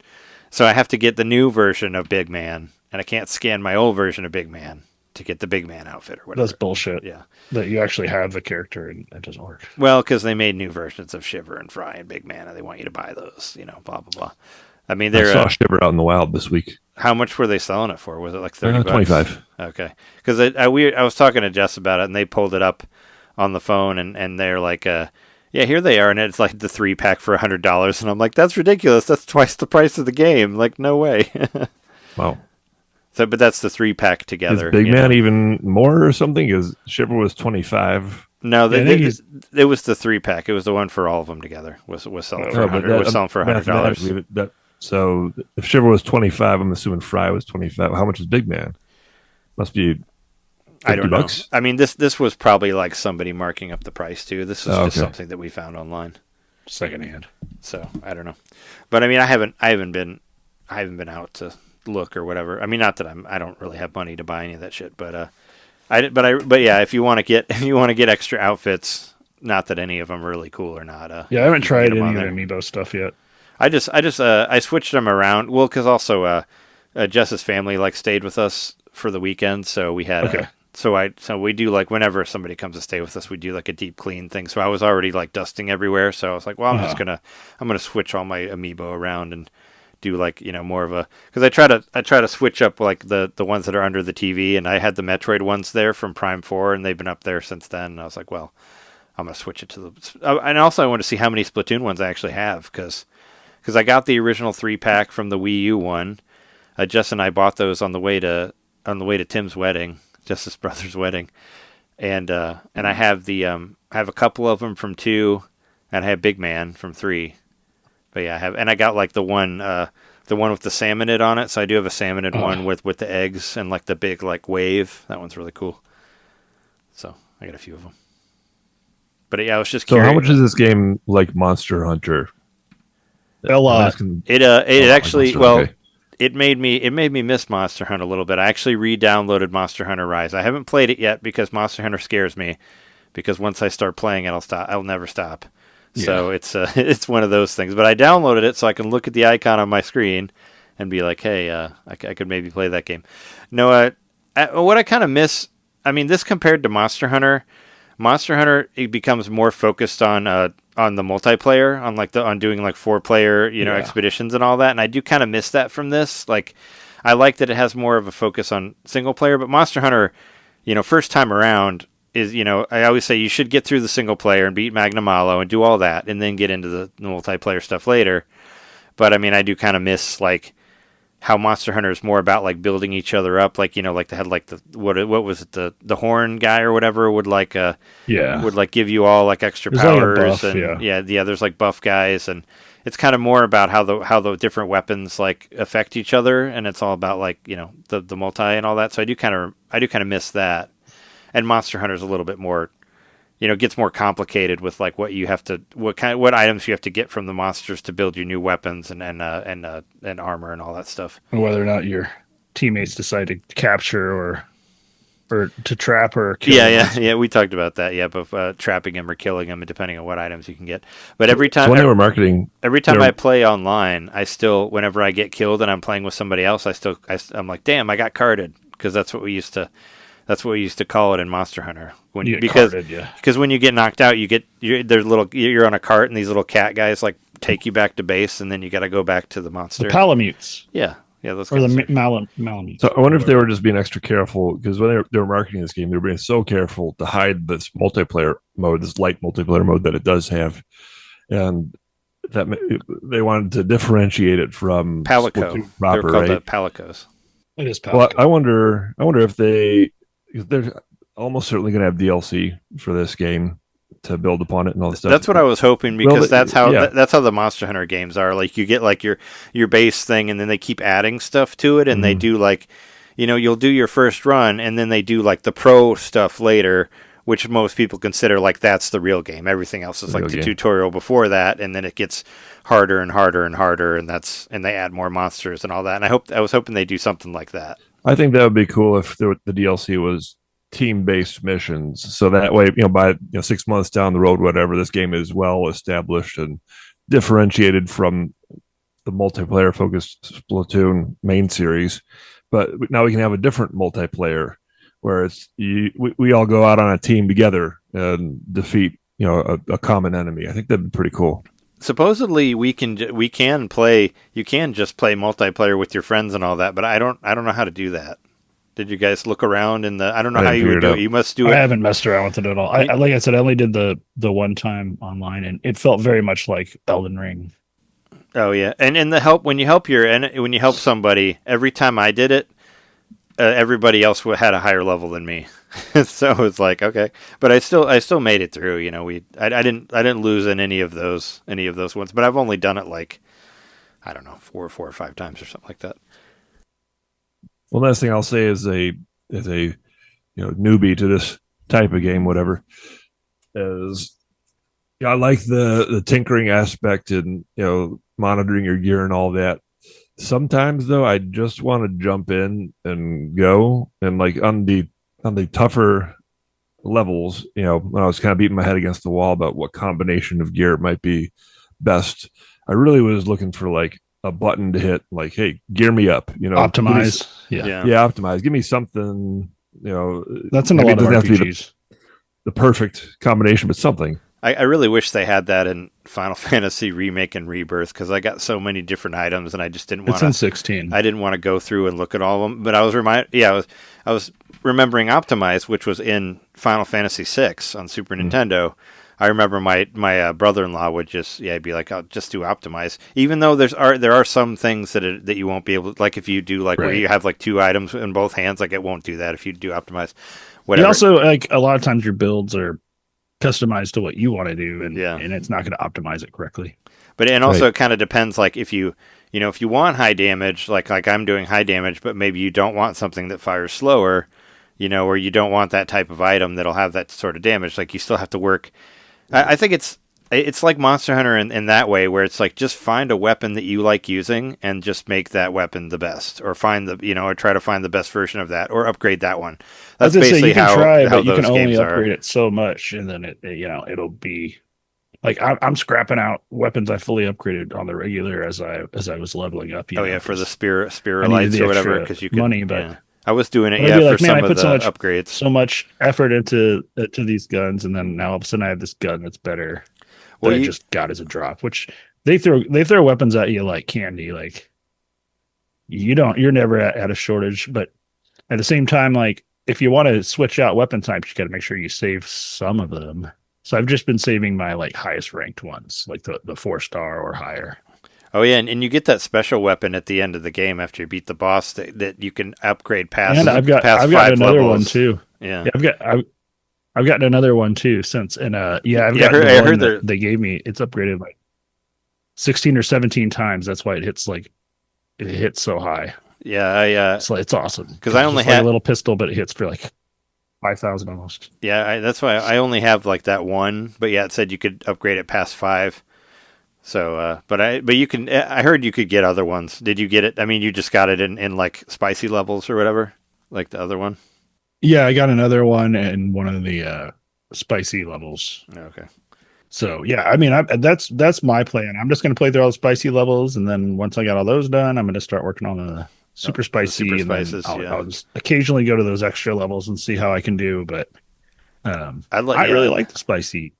So I have to get the new version of Big Man, and I can't scan my old version of Big Man to get the Big Man outfit or whatever. That's bullshit. Yeah. That you actually have the character and it doesn't work. Well, because they made new versions of Shiver and Fry and Big Man, and they want you to buy those, blah, blah, blah. I mean, I saw Shiver out in the wild this week. How much were they selling it for? Was it like $30? 25. Okay. Because I was talking to Jess about it, and they pulled it up on the phone, and they're like, yeah, here they are, and it's like the 3-pack for $100, and I'm like, that's ridiculous. That's twice the price of the game. Like, no way. Wow. So, but that's the 3-pack together. Is Big Man even more or something? Because Shiver was 25. No, it was the 3-pack. It was the one for all of them together. Was selling for $100. So if Shiver was 25, I'm assuming Fry was 25. How much is Big Man? Must be $50. I don't know. I mean, this was probably like somebody marking up the price too. This was just something that we found online, secondhand. So I don't know, but I mean, I haven't been out to look or whatever. I mean, not that I don't really have money to buy any of that shit, but yeah, if you want to get extra outfits, not that any of them are really cool or not. Yeah, I haven't tried any of the amiibo stuff yet. I switched them around. Well, because also Jess's family stayed with us for the weekend, so we had so we do whenever somebody comes to stay with us, we do a deep clean thing. So I was already dusting everywhere, so I was like, well, I'm gonna switch all my amiibo around and do more of a, because I try to switch up the ones that are under the TV, and I had the Metroid ones there from Prime 4, and they've been up there since then. And I was like, well, I'm gonna switch it to the, and also I want to see how many Splatoon ones I actually have, because I got the original 3-pack from the Wii U one. Jess and I bought those on the way to Tim's wedding, Jess's brother's wedding, and I have have a couple of them from 2, and I have Big Man from 3. But yeah, I got the one with the salmonid on it. So I do have a salmonid one with the eggs and the big wave. That one's really cool. So I got a few of them. But yeah, I was just curious. So how much is this game like Monster Hunter? A lot. It actually, well, it made me miss Monster Hunter a little bit. I actually re-downloaded Monster Hunter Rise. I haven't played it yet because Monster Hunter scares me. Because once I start playing it, I'll never stop. Yeah. So it's one of those things. But I downloaded it so I can look at the icon on my screen and be like, hey, I could maybe play that game. No, what I kind of miss. I mean, this compared to Monster Hunter, it becomes more focused on the multiplayer, on doing like 4-player, expeditions and all that. And I do kind of miss that from this. Like, I like that it has more of a focus on single player, but Monster Hunter, first time around is, I always say you should get through the single player and beat Magna Malo and do all that and then get into the multiplayer stuff later. But I mean, I do kind of miss like how Monster Hunter is more about like building each other up, like like they had like what was it, the horn guy or whatever would like would like give you all like extra powers, like buff, and there's like buff guys, and it's kind of more about how the different weapons like affect each other, and it's all about like the multi and all that. So I do kind of miss that, and Monster Hunter is a little bit more. Gets more complicated with like what items you have to get from the monsters to build your new weapons and armor and all that stuff. And whether or not your teammates decide to capture or to trap or kill. Yeah. We talked about that. Yeah, but trapping them or killing them, depending on what items you can get. But every time they were marketing, I play online, I still, whenever I get killed and I'm playing with somebody else, I'm like, damn, I got carded, because that's what we used to call it in Monster Hunter. Because when you get knocked out, you're on a cart and these little cat guys like take you back to base, and then you got to go back to the monster. The Palamutes. Yeah, those. Or the Malamutes. So I wonder if they were just being extra careful, because when they were marketing this game, they were being so careful to hide this multiplayer mode, this light multiplayer mode that it does have, and that they wanted to differentiate it from Palico. Proper, they're called right? the Palicos. It is Palico. Well, I wonder if they're almost certainly going to have DLC for this game to build upon it and all this stuff. That's what I was hoping, because that's how the Monster Hunter games are. Like, you get like your base thing, and then they keep adding stuff to it, and they do like, you'll do your first run, and then they do like the pro stuff later, which most people consider like that's the real game. Everything else is like the tutorial before that, and then it gets harder and harder and harder, and they add more monsters and all that. And I was hoping they do something like that. I think that would be cool if the DLC was team-based missions, so that way, by 6 months down the road, whatever, this game is well established and differentiated from the multiplayer-focused Splatoon main series. But now we can have a different multiplayer where it's we all go out on a team together and defeat a common enemy. I think that'd be pretty cool. Supposedly you can just play multiplayer with your friends and all that, but I don't know how to do that. Did you guys look around I don't know how you would do it. You must do it. I haven't messed around with it at all. Like I said, I only did the one time online, and it felt very much like Elden Ring. Oh yeah, and in the help, when you help somebody, every time I did it, everybody else had a higher level than me. So it's like, okay, but I still made it through. I didn't lose in any of those ones, but I've only done it like, I don't know, four or five times or something like that. Well, last thing I'll say is a newbie to this type of game, whatever, is I like the tinkering aspect and monitoring your gear and all that. Sometimes though, I just want to jump in and go, and like on the tougher levels, when I was kind of beating my head against the wall about what combination of gear might be best, I really was looking for like a button to hit, like, hey, gear me up, optimize. Optimize. Give me something, that's in a lot of RPGs. The perfect combination, but something. I really wish they had that in Final Fantasy Remake and Rebirth, because I got so many different items, and I just didn't want to. It's in 16. I didn't want to go through and look at all of them, but I was I was remembering Optimize, which was in Final Fantasy VI on Super Nintendo. I remember my brother-in-law would just be like, "I'll just do Optimize," even though there are some things that you won't be able to, like if you do where you have like two items in both hands, like it won't do that if you do Optimize. Whatever. You also, like, a lot of times your builds are customized to what you want to do, and it's not going to optimize it correctly. But it kind of depends, like if you want high damage, like I'm doing high damage, but maybe you don't want something that fires slower, or you don't want that type of item that'll have that sort of damage. Like, you still have to work. I think it's It's like Monster Hunter in that way, where it's like just find a weapon that you like using and just make that weapon the best, or or try to find the best version of that, or upgrade that one. That's basically you can how try, how but you those can only games upgrade are. it so much, and then it'll be like I'm scrapping out weapons I fully upgraded on the regular as I was leveling up. Oh yeah, for the spirit I needed lights the or whatever, extra because you can money, but yeah. I was doing it I'd be like, for man, some I of put the upgrades. so much effort into to these guns, and then now all of a sudden I have this gun that's better that Well, I just got as a drop. Which they throw weapons at you like candy. Like you're never at a shortage, but at the same time, like if you want to switch out weapon types, you got to make sure you save some of them. So I've just been saving my like highest ranked ones, like the 4-star or higher. Oh yeah, and you get that special weapon at the end of the game after you beat the boss that you can upgrade past. And I've got past another levels. one too. Yeah, I've gotten another one too since, and I've got I the heard one that they gave me. It's upgraded like 16 or 17 times. That's why it hits so high. Yeah, It's awesome because I only had had a little pistol, but it hits for like 5,000 almost. Yeah, that's why I only have like that one. But yeah, it said you could upgrade it past 5. So, but you can. I heard you could get other ones. Did you get it? I mean, you just got it in like spicy levels or whatever, like the other one. Yeah, I got another one and one of the spicy levels. Okay. So yeah, I mean, that's my plan. I'm just going to play through all the spicy levels, and then once I got all those done, I'm going to start working on the super spicy. Super and spices. I'll just occasionally go to those extra levels and see how I can do. But I really like the spicy,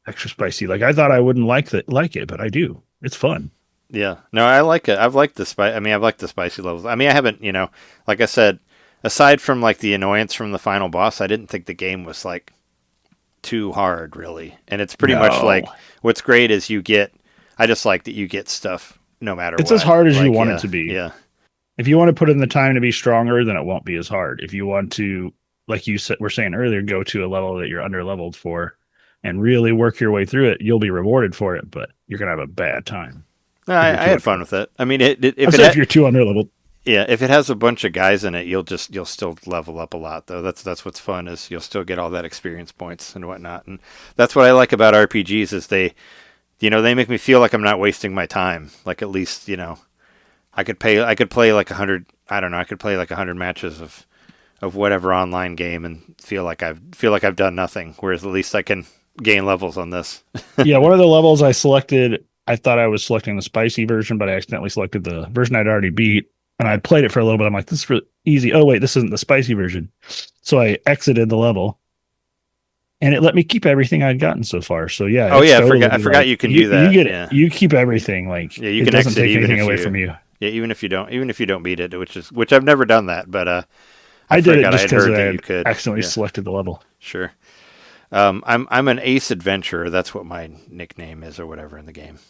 extra spicy. Like I thought I wouldn't like it, but I do. It's fun. Yeah. No, I like it. I've liked the I've liked the spicy levels. I mean, I haven't. Like I said, aside from like the annoyance from the final boss, I didn't think the game was like too hard really. And it's pretty much like what's great is I just like that you get stuff no matter what. It's as hard as you want it to be. Yeah. If you want to put in the time to be stronger, then it won't be as hard. If you want to, like you said, we're saying earlier, go to a level that you're under leveled for and really work your way through it, you'll be rewarded for it, but you're going to have a bad time. No, I had fun with it. I mean, if you're too under leveled. Yeah, if it has a bunch of guys in it, you'll still level up a lot though. That's what's fun is you'll still get all that experience points and whatnot. And that's what I like about RPGs is they make me feel like I'm not wasting my time. Like at least, I could play like 100, I don't know, I could play like 100 matches of whatever online game and feel like I've done nothing. Whereas at least I can gain levels on this. Yeah, one of the levels I selected, I thought I was selecting the spicy version, but I accidentally selected the version I'd already beat. And I played it for a little bit. I'm like, this is really easy. Oh, wait, this isn't the spicy version. So I exited the level. And it let me keep everything I'd gotten so far. So yeah. Oh yeah, I forgot you can do that. You get it. You keep everything. Like you can doesn't take anything away from you. Yeah, even if you don't beat it, which I've never done that, but I did it just because I could accidentally selected the level. Sure. I'm an ace adventurer. That's what my nickname is or whatever in the game.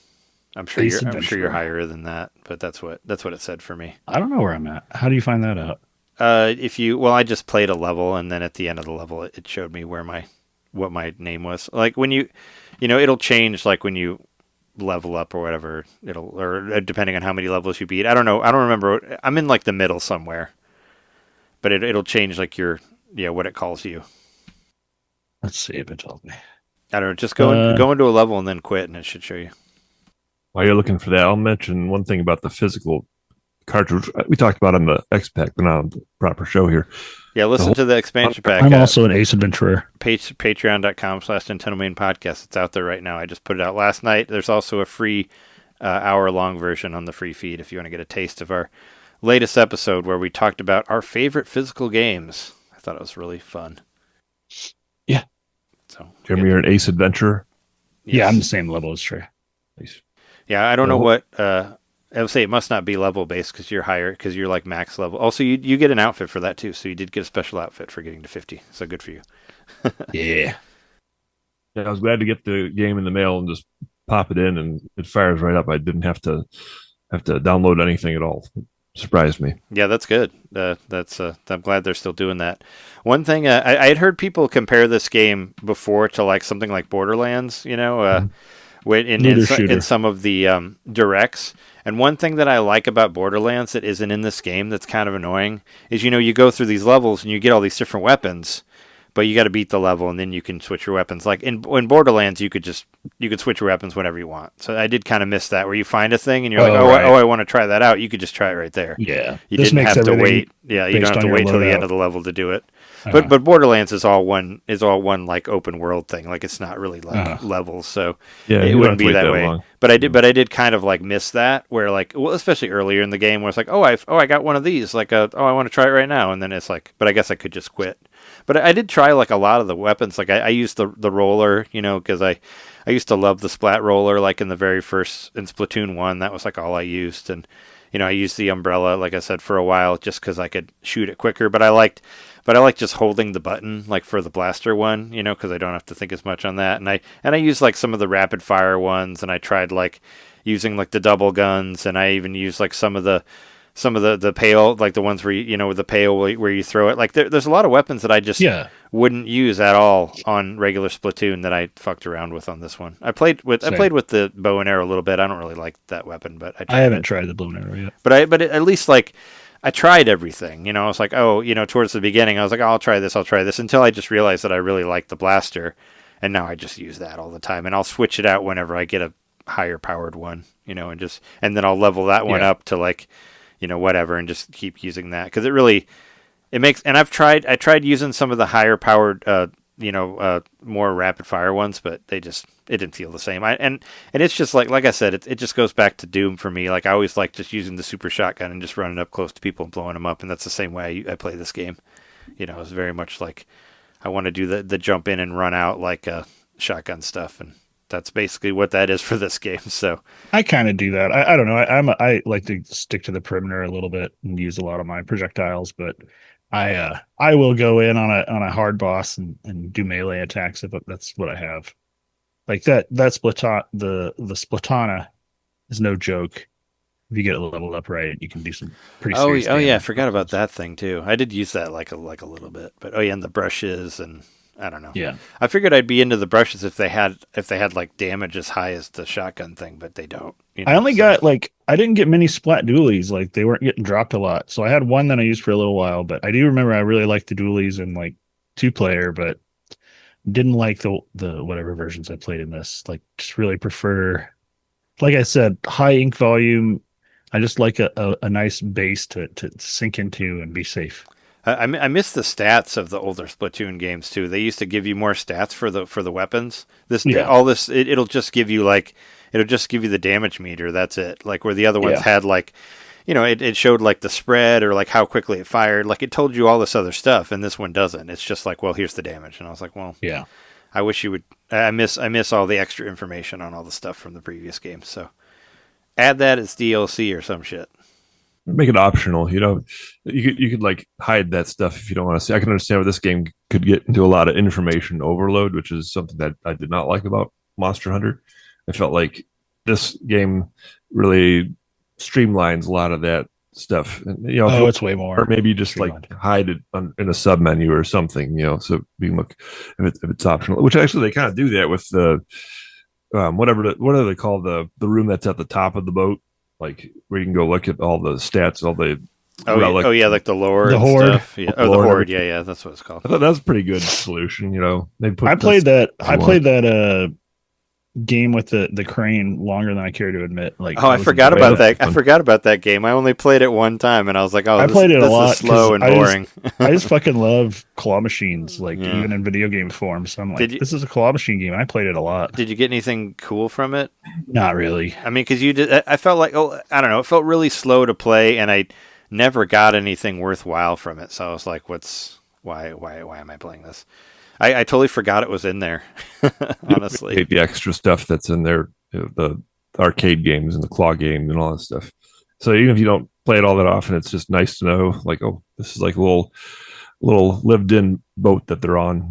I'm sure you're higher than that, but that's what it said for me. I don't know where I'm at. How do you find that out? I just played a level and then at the end of the level it showed me what my name was. Like when it'll change like when you level up or whatever, or depending on how many levels you beat. I don't know. I don't remember. I'm in like the middle somewhere. But it'll change like what it calls you. Let's see if it tells me. I don't know, just go into a level and then quit and it should show you. While you're looking for that, I'll mention one thing about the physical cartridge we talked about on the X Pack, but not on the proper show here. Yeah, listen to the expansion pack. I'm also an ace adventurer. Patreon.com/NintenDomain podcast. It's out there right now. I just put it out last night. There's also a free hour-long version on the free feed if you want to get a taste of our latest episode where we talked about our favorite physical games. I thought it was really fun. Yeah. So, Jeremy, you're an ace adventurer? Yes. Yeah, I'm the same level as Trey. Nice. Yeah, I don't know what... I would say it must not be level-based because you're higher, because you're like max level. Also, you get an outfit for that, too. So you did get a special outfit for getting to 50. So good for you. Yeah. Yeah, I was glad to get the game in the mail and just pop it in, and it fires right up. I didn't have to download anything at all. It surprised me. Yeah, that's good. I'm glad they're still doing that. One thing, I had heard people compare this game before to like something like Borderlands, in some of the directs. And one thing that I like about Borderlands that isn't in this game that's kind of annoying is, you go through these levels and you get all these different weapons, but you got to beat the level, and then you can switch your weapons. Like in Borderlands, you could switch your weapons whenever you want. So I did kind of miss that, where you find a thing and you're like, right. I want to try that out. You could just try it right there. Yeah, you didn't have to wait. Yeah, you don't have to wait till the end of the level to do it. But Borderlands is all one like open world thing. Like it's not really like levels, so it wouldn't be that way. Long. But I did kind of like miss that, where like, well, especially earlier in the game, where it's like, I got one of these, like I want to try it right now, and then it's like, but I guess I could just quit. But I did try like a lot of the weapons. Like I used the roller, because I used to love the splat roller. Like in the very first in Splatoon 1, that was like all I used, and I used the umbrella, like I said, for a while just because I could shoot it quicker. But I liked just holding the button, like for the blaster one, because I don't have to think as much on that. And I used like some of the rapid fire ones, and I tried like using like the double guns, and I even used like some of the pail, like the ones where with the pail where you throw it. Like there's a lot of weapons that I just wouldn't use at all on regular Splatoon that I fucked around with on this one. I played with the bow and arrow a little bit. I don't really like that weapon, but I haven't tried the bow and arrow yet. But at least like I tried everything. I was like, towards the beginning, I was like, I'll try this, until I just realized that I really liked the blaster, and now I just use that all the time, and I'll switch it out whenever I get a higher powered one, and then I'll level that one up to like, whatever, and just keep using that, because it makes. And I tried using some of the higher powered, more rapid fire ones, but it didn't feel the same. And it's just like I said, it just goes back to Doom for me. Like I always like just using the super shotgun and just running up close to people and blowing them up, and that's the same way I play this game. It's very much like I want to do the jump in and run out like shotgun stuff, and that's basically what that is for this game. So I kind of do that. I don't know. I like to stick to the perimeter a little bit and use a lot of my projectiles, but I will go in on a hard boss and do melee attacks if that's what I have. Like that the Splatana is no joke. If you get it leveled up right, you can do some pretty serious damage. I forgot about that thing too. I did use that like a little bit, but and the brushes, and I don't know. Yeah, I figured I'd be into the brushes if they had like damage as high as the shotgun thing, but they don't. I only got I didn't get many splat dualies. Like they weren't getting dropped a lot, so I had one that I used for a little while. But I do remember I really liked the dualies in like 2-player, but didn't like the whatever versions I played in this. Like just really prefer, like I said, high ink volume. I just like a nice base to sink into and be safe. I miss the stats of the older Splatoon games too. They used to give you more stats for the weapons. It'll just give you the damage meter. That's it. Like where the other ones had like, it showed like the spread or like how quickly it fired. Like it told you all this other stuff, and this one doesn't. It's just like, well, here's the damage, and I was like, well, yeah. I wish you would. I miss all the extra information on all the stuff from the previous games. So add that as DLC or some shit. Make it optional. You could like hide that stuff if you don't want to see. I can understand where this game could get into a lot of information overload, which is something that I did not like about Monster Hunter. I felt like this game really streamlines a lot of that stuff. And, it's way more. Or maybe just like hide it in a sub menu or something. So you can look if it's optional. Which actually they kind of do that with the what do they call the room that's at the top of the boat, like where you can go look at all the stats, all the like the lore, the horde stuff. Yeah. The horde, yeah, that's what it's called. I thought that was a pretty good solution. I played that game with the crane longer than I care to admit. Like, I forgot about that. I forgot about that game. I only played it one time, and I was like, I played it a lot. Slow and boring. I just fucking love claw machines, like even in video game form. So I'm like, this is a claw machine game. I played it a lot. Did you get anything cool from it? Not really. I mean, because you did. I felt like, I don't know. It felt really slow to play, and I never got anything worthwhile from it. So I was like, why am I playing this? I totally forgot it was in there, honestly. The extra stuff that's in there, the arcade games and the claw game and all that stuff. So even if you don't play it all that often, it's just nice to know, like, this is like a little lived-in boat that they're on.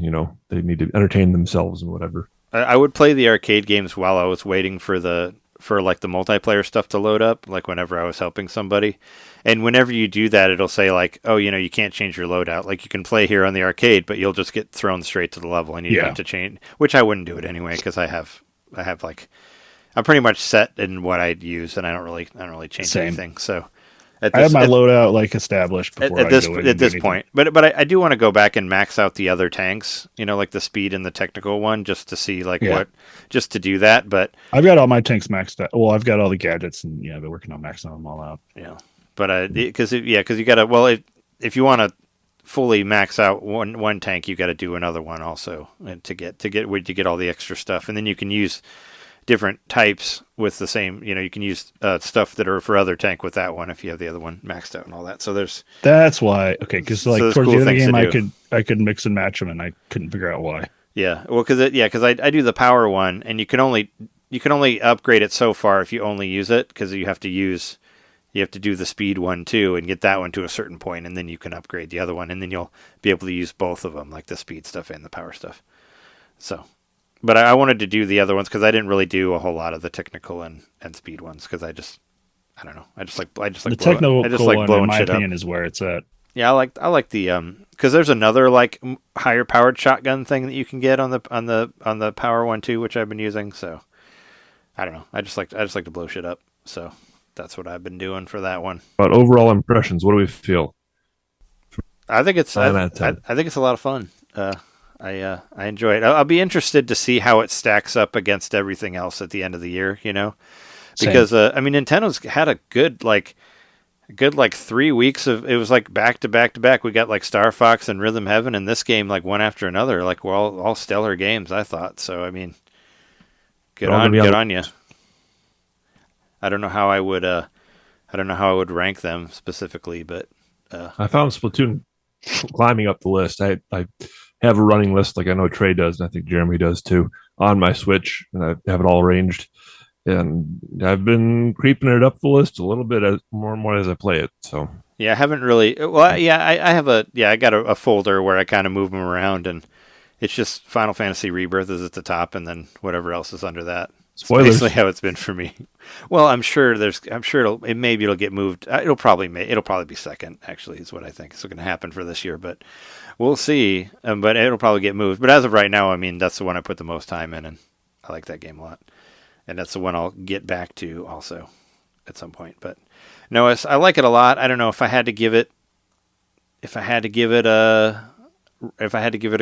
They need to entertain themselves and whatever. I would play the arcade games while I was waiting for the multiplayer stuff to load up, like whenever I was helping somebody. And whenever you do that, it'll say like, you can't change your loadout. Like you can play here on the arcade, but you'll just get thrown straight to the level and you don't have to change, which I wouldn't do it anyway. Cause I have like, I'm pretty much set in what I'd use and I don't really change anything. So I have my loadout like established before at I this go in at this anything. point. But I do want to go back and max out the other tanks, like the speed and the technical one, just to see just to do that. But I've got all my tanks maxed out. Well, I've got all the gadgets, and I've been working on maxing them all out. Yeah, but because you gotta if you want to fully max out one tank, you got to do another one also to get all the extra stuff, and then you can use different types with the same, you can use stuff that are for other tank with that one if you have the other one maxed out and all that. So that's why. Okay, because like towards cool the end of the game, to I could mix and match them, and I couldn't figure out why. Yeah, well, because I do the power one, and you can only upgrade it so far if you only use it, because you have to do the speed one too and get that one to a certain point, and then you can upgrade the other one, and then you'll be able to use both of them, like the speed stuff and the power stuff. So. But I wanted to do the other ones because I didn't really do a whole lot of the technical and speed ones because I don't know. I just like the technical one, blowing in my shit opinion, up. is where it's at. Yeah, I like the because there's another like higher powered shotgun thing that you can get on the power one too, which I've been using. So I don't know. I just like to blow shit up. So that's what I've been doing for that one. But overall impressions, what do we feel? I think it's I think it's a lot of fun. I enjoy it. I'll be interested to see how it stacks up against everything else at the end of the year, because Nintendo's had a good 3 weeks of, it was like back to back to back. We got like Star Fox and Rhythm Heaven, and this game like one after another, like were all stellar games, I thought. So I mean, good on you. I don't know how I would rank them specifically, but I found Splatoon climbing up the list. I have a running list like I know Trey does, and I think Jeremy does too, on my Switch, and I have it all arranged. And I've been creeping it up the list a little bit more and more as I play it. So yeah, I haven't really. Well, yeah, I got a folder where I kind of move them around, and it's just Final Fantasy Rebirth is at the top, and then whatever else is under that. Spoilers. It's basically how it's been for me. Well, I'm sure it'll get moved. It'll probably be second. Actually, is what I think is going to happen for this year, but we'll see. But it'll probably get moved. But as of right now, that's the one I put the most time in, and I like that game a lot. And that's the one I'll get back to also at some point. But no, I like it a lot. I don't know if I had to give it a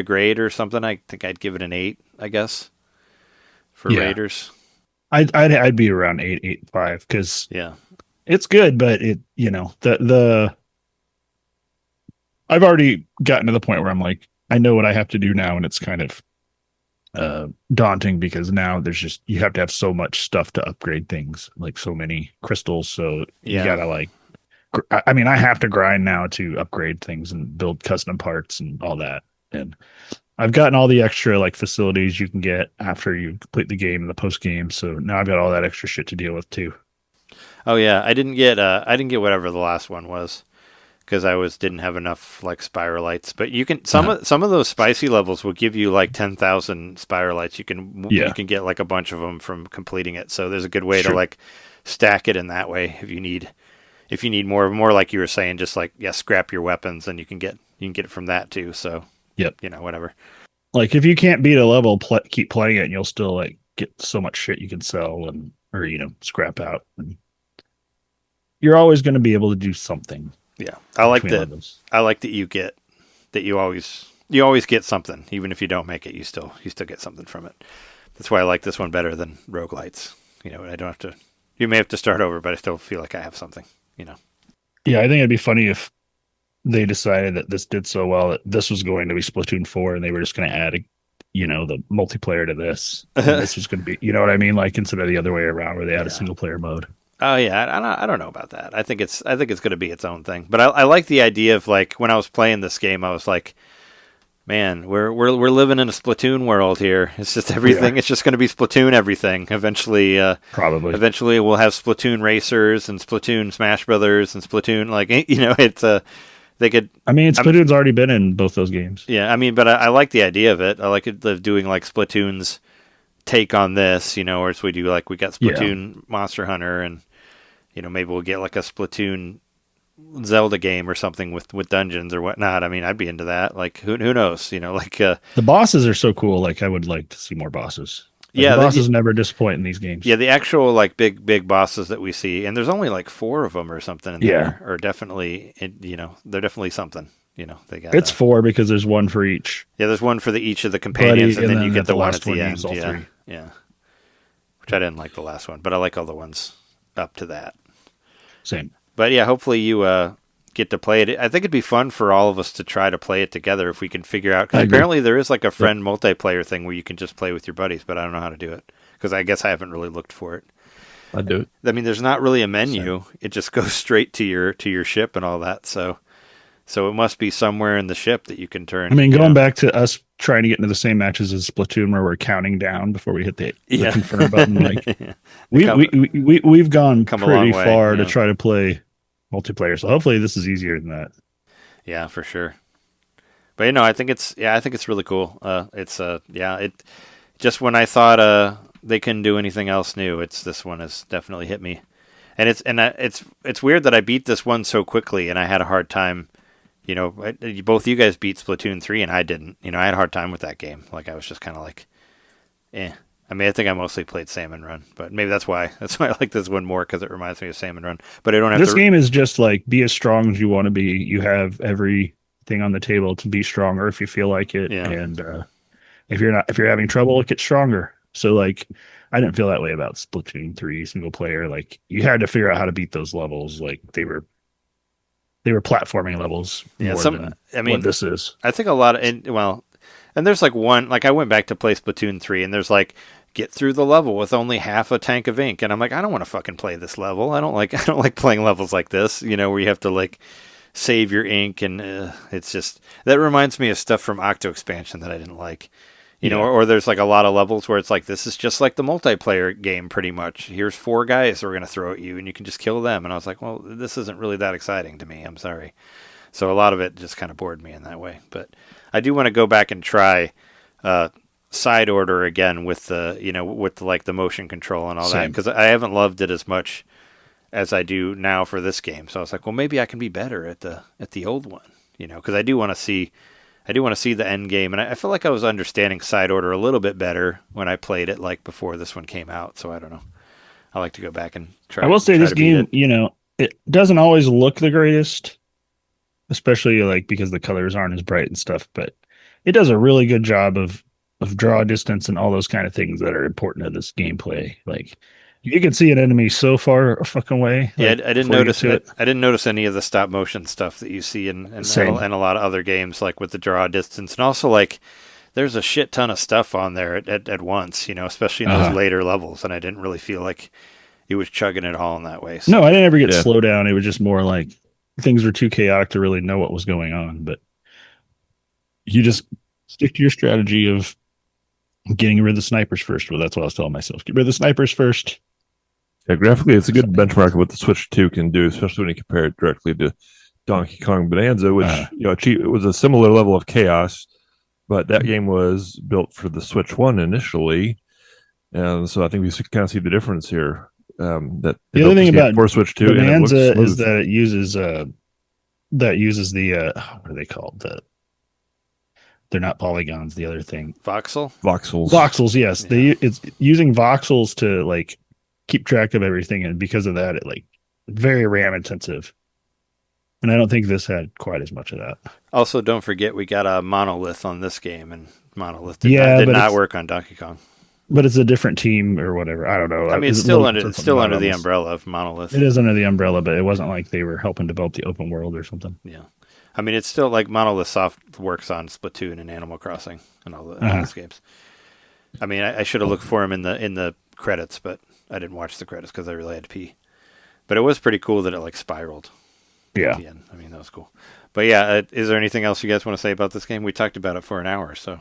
grade or something. I think I'd give it an 8, I guess, for Raiders. I'd be around 8.5 because it's good, but it I've already gotten to the point where I'm like, I know what I have to do now, and it's kind of daunting because now there's you have to have so much stuff to upgrade things, like so many crystals. So you gotta I have to grind now to upgrade things and build custom parts and all that. And I've gotten all the extra facilities you can get after you complete the game and the post game. So now I've got all that extra shit to deal with too. Oh yeah, I didn't get whatever the last one was, because I didn't have enough spiralites. But you can some of those spicy levels will give you 10,000 spiralites. You can get a bunch of them from completing it. So there's a good way to stack it in that way if you need more like you were saying, just scrap your weapons, and you can get it from that too. So whatever. If you can't beat a level, keep playing it, and you'll still get so much shit you can sell or scrap out. And you're always going to be able to do something. Yeah, I like that you always get something, even if you don't make it, you still get something from it. That's why I like this one better than roguelites. I don't have to. You may have to start over, but I still feel like I have something. Yeah, I think it'd be funny if they decided that this did so well that this was going to be Splatoon 4, and they were just going to add the multiplayer to this. And this was going to be, you know what I mean? Instead of the other way around where they had a single player mode. Oh yeah, I don't know about that. I think it's going to be its own thing. But I like the idea of when I was playing this game, I was like, man, we're living in a Splatoon world here. It's just everything. Yeah. It's just going to be Splatoon everything. Eventually, probably. Eventually, we'll have Splatoon Racers and Splatoon Smash Brothers and Splatoon. It's they could. Splatoon's already been in both those games. Yeah, but I like the idea of it. I like it of doing Splatoon's take on this. Or as we do, we got Splatoon Monster Hunter, and maybe we'll get a Splatoon Zelda game or something with dungeons or whatnot. I'd be into that. Who knows? The bosses are so cool. I would like to see more bosses. The bosses never disappoint in these games. Yeah, the actual like big bosses that we see, and there's only like 4 of them or something in there, are definitely, they're definitely something. They got. It's 4 because there's one for each. Yeah, there's one for each of the companions, and then you get the one at the end. Yeah. Which I didn't like the last one, but I like all the ones up to that. Same. But yeah, hopefully you get to play it. I think it'd be fun for all of us to try to play it together if we can figure out. Because apparently there is like a friend multiplayer thing where you can just play with your buddies, but I don't know how to do it because I guess I haven't really looked for it. I'd do it. I mean, there's not really a menu. It just goes straight to your ship and all that. So it must be somewhere in the ship that you can turn. I mean, going back to us trying to get into the same matches as Splatoon, where we're counting down before we hit the confirm button. Like we've gone pretty far to try to play multiplayer. So hopefully this is easier than that. Yeah, for sure. But I think it's really cool. It just when I thought they couldn't do anything else new, this one has definitely hit me. And it's weird that I beat this one so quickly, and I had a hard time. Both you guys beat Splatoon 3 and I didn't. I had a hard time with that game. Like I was just kind of like, eh. I mean, I think I mostly played Salmon Run, but maybe that's why I like this one more because it reminds me of Salmon Run. But I don't have this game is just like be as strong as you want to be. You have everything on the table to be stronger if you feel like it, and if you're having trouble, get stronger. So like, I didn't feel that way about Splatoon 3 single player. Like you had to figure out how to beat those levels. Like they were platforming levels. What this is. I think a lot of, and there's like one, like I went back to play Splatoon 3 and there's like, get through the level with only half a tank of ink. And I'm like, I don't want to fucking play this level. I don't like playing levels like this, where you have to like save your ink. And it's just, that reminds me of stuff from Octo Expansion that I didn't like. Or there's like a lot of levels where it's like, this is just like the multiplayer game pretty much. Here's 4 guys we're going to throw at you and you can just kill them. And I was like, well, this isn't really that exciting to me. I'm sorry. So a lot of it just kind of bored me in that way. But I do want to go back and try side order again with the, with like the motion control and all that. Because I haven't loved it as much as I do now for this game. So I was like, well, maybe I can be better at the old one, because I do want to see the end game, and I feel like I was understanding side order a little bit better when I played it, like before this one came out. So I don't know. I like to go back and try. I will say this game, it doesn't always look the greatest, especially like because the colors aren't as bright and stuff. But it does a really good job of draw distance and all those kind of things that are important to this gameplay. Like you can see an enemy so far a fucking way. Yeah, I didn't notice it. I didn't notice any of the stop motion stuff that you see in a lot of other games, like with the draw distance, and also like there's a shit ton of stuff on there at once, especially in those later levels, and I didn't really feel like it was chugging it all in that way. So. No, I didn't ever get slowed down. It was just more like things were too chaotic to really know what was going on. But you just stick to your strategy of getting rid of the snipers first. Well, that's what I was telling myself. Get rid of the snipers first. Yeah, graphically, it's a good benchmark of what the Switch 2 can do, especially when you compare it directly to Donkey Kong Bonanza, which it was a similar level of chaos, but that game was built for the Switch 1 initially, and so I think we kind of see the difference here. That the other thing about for Switch 2 Bonanza is that it uses the what are they called? They're not polygons. The other thing, voxels. Yes, it's using voxels to like keep track of everything, and because of that, it like very RAM intensive. And I don't think this had quite as much of that. Also, don't forget we got a Monolith on this game, and Monolith did not work on Donkey Kong. But it's a different team or whatever. I don't know. I mean, it's still under the umbrella of Monolith. It is under the umbrella, but it wasn't like they were helping develop the open world or something. Yeah. I mean, it's still like Monolith Soft works on Splatoon and Animal Crossing and all those games. I mean, I should have looked for him in the credits, but I didn't watch the credits because I really had to pee. But it was pretty cool that it like spiraled. Yeah. At the end. I mean, that was cool. But yeah, is there anything else you guys want to say about this game? We talked about it for an hour, so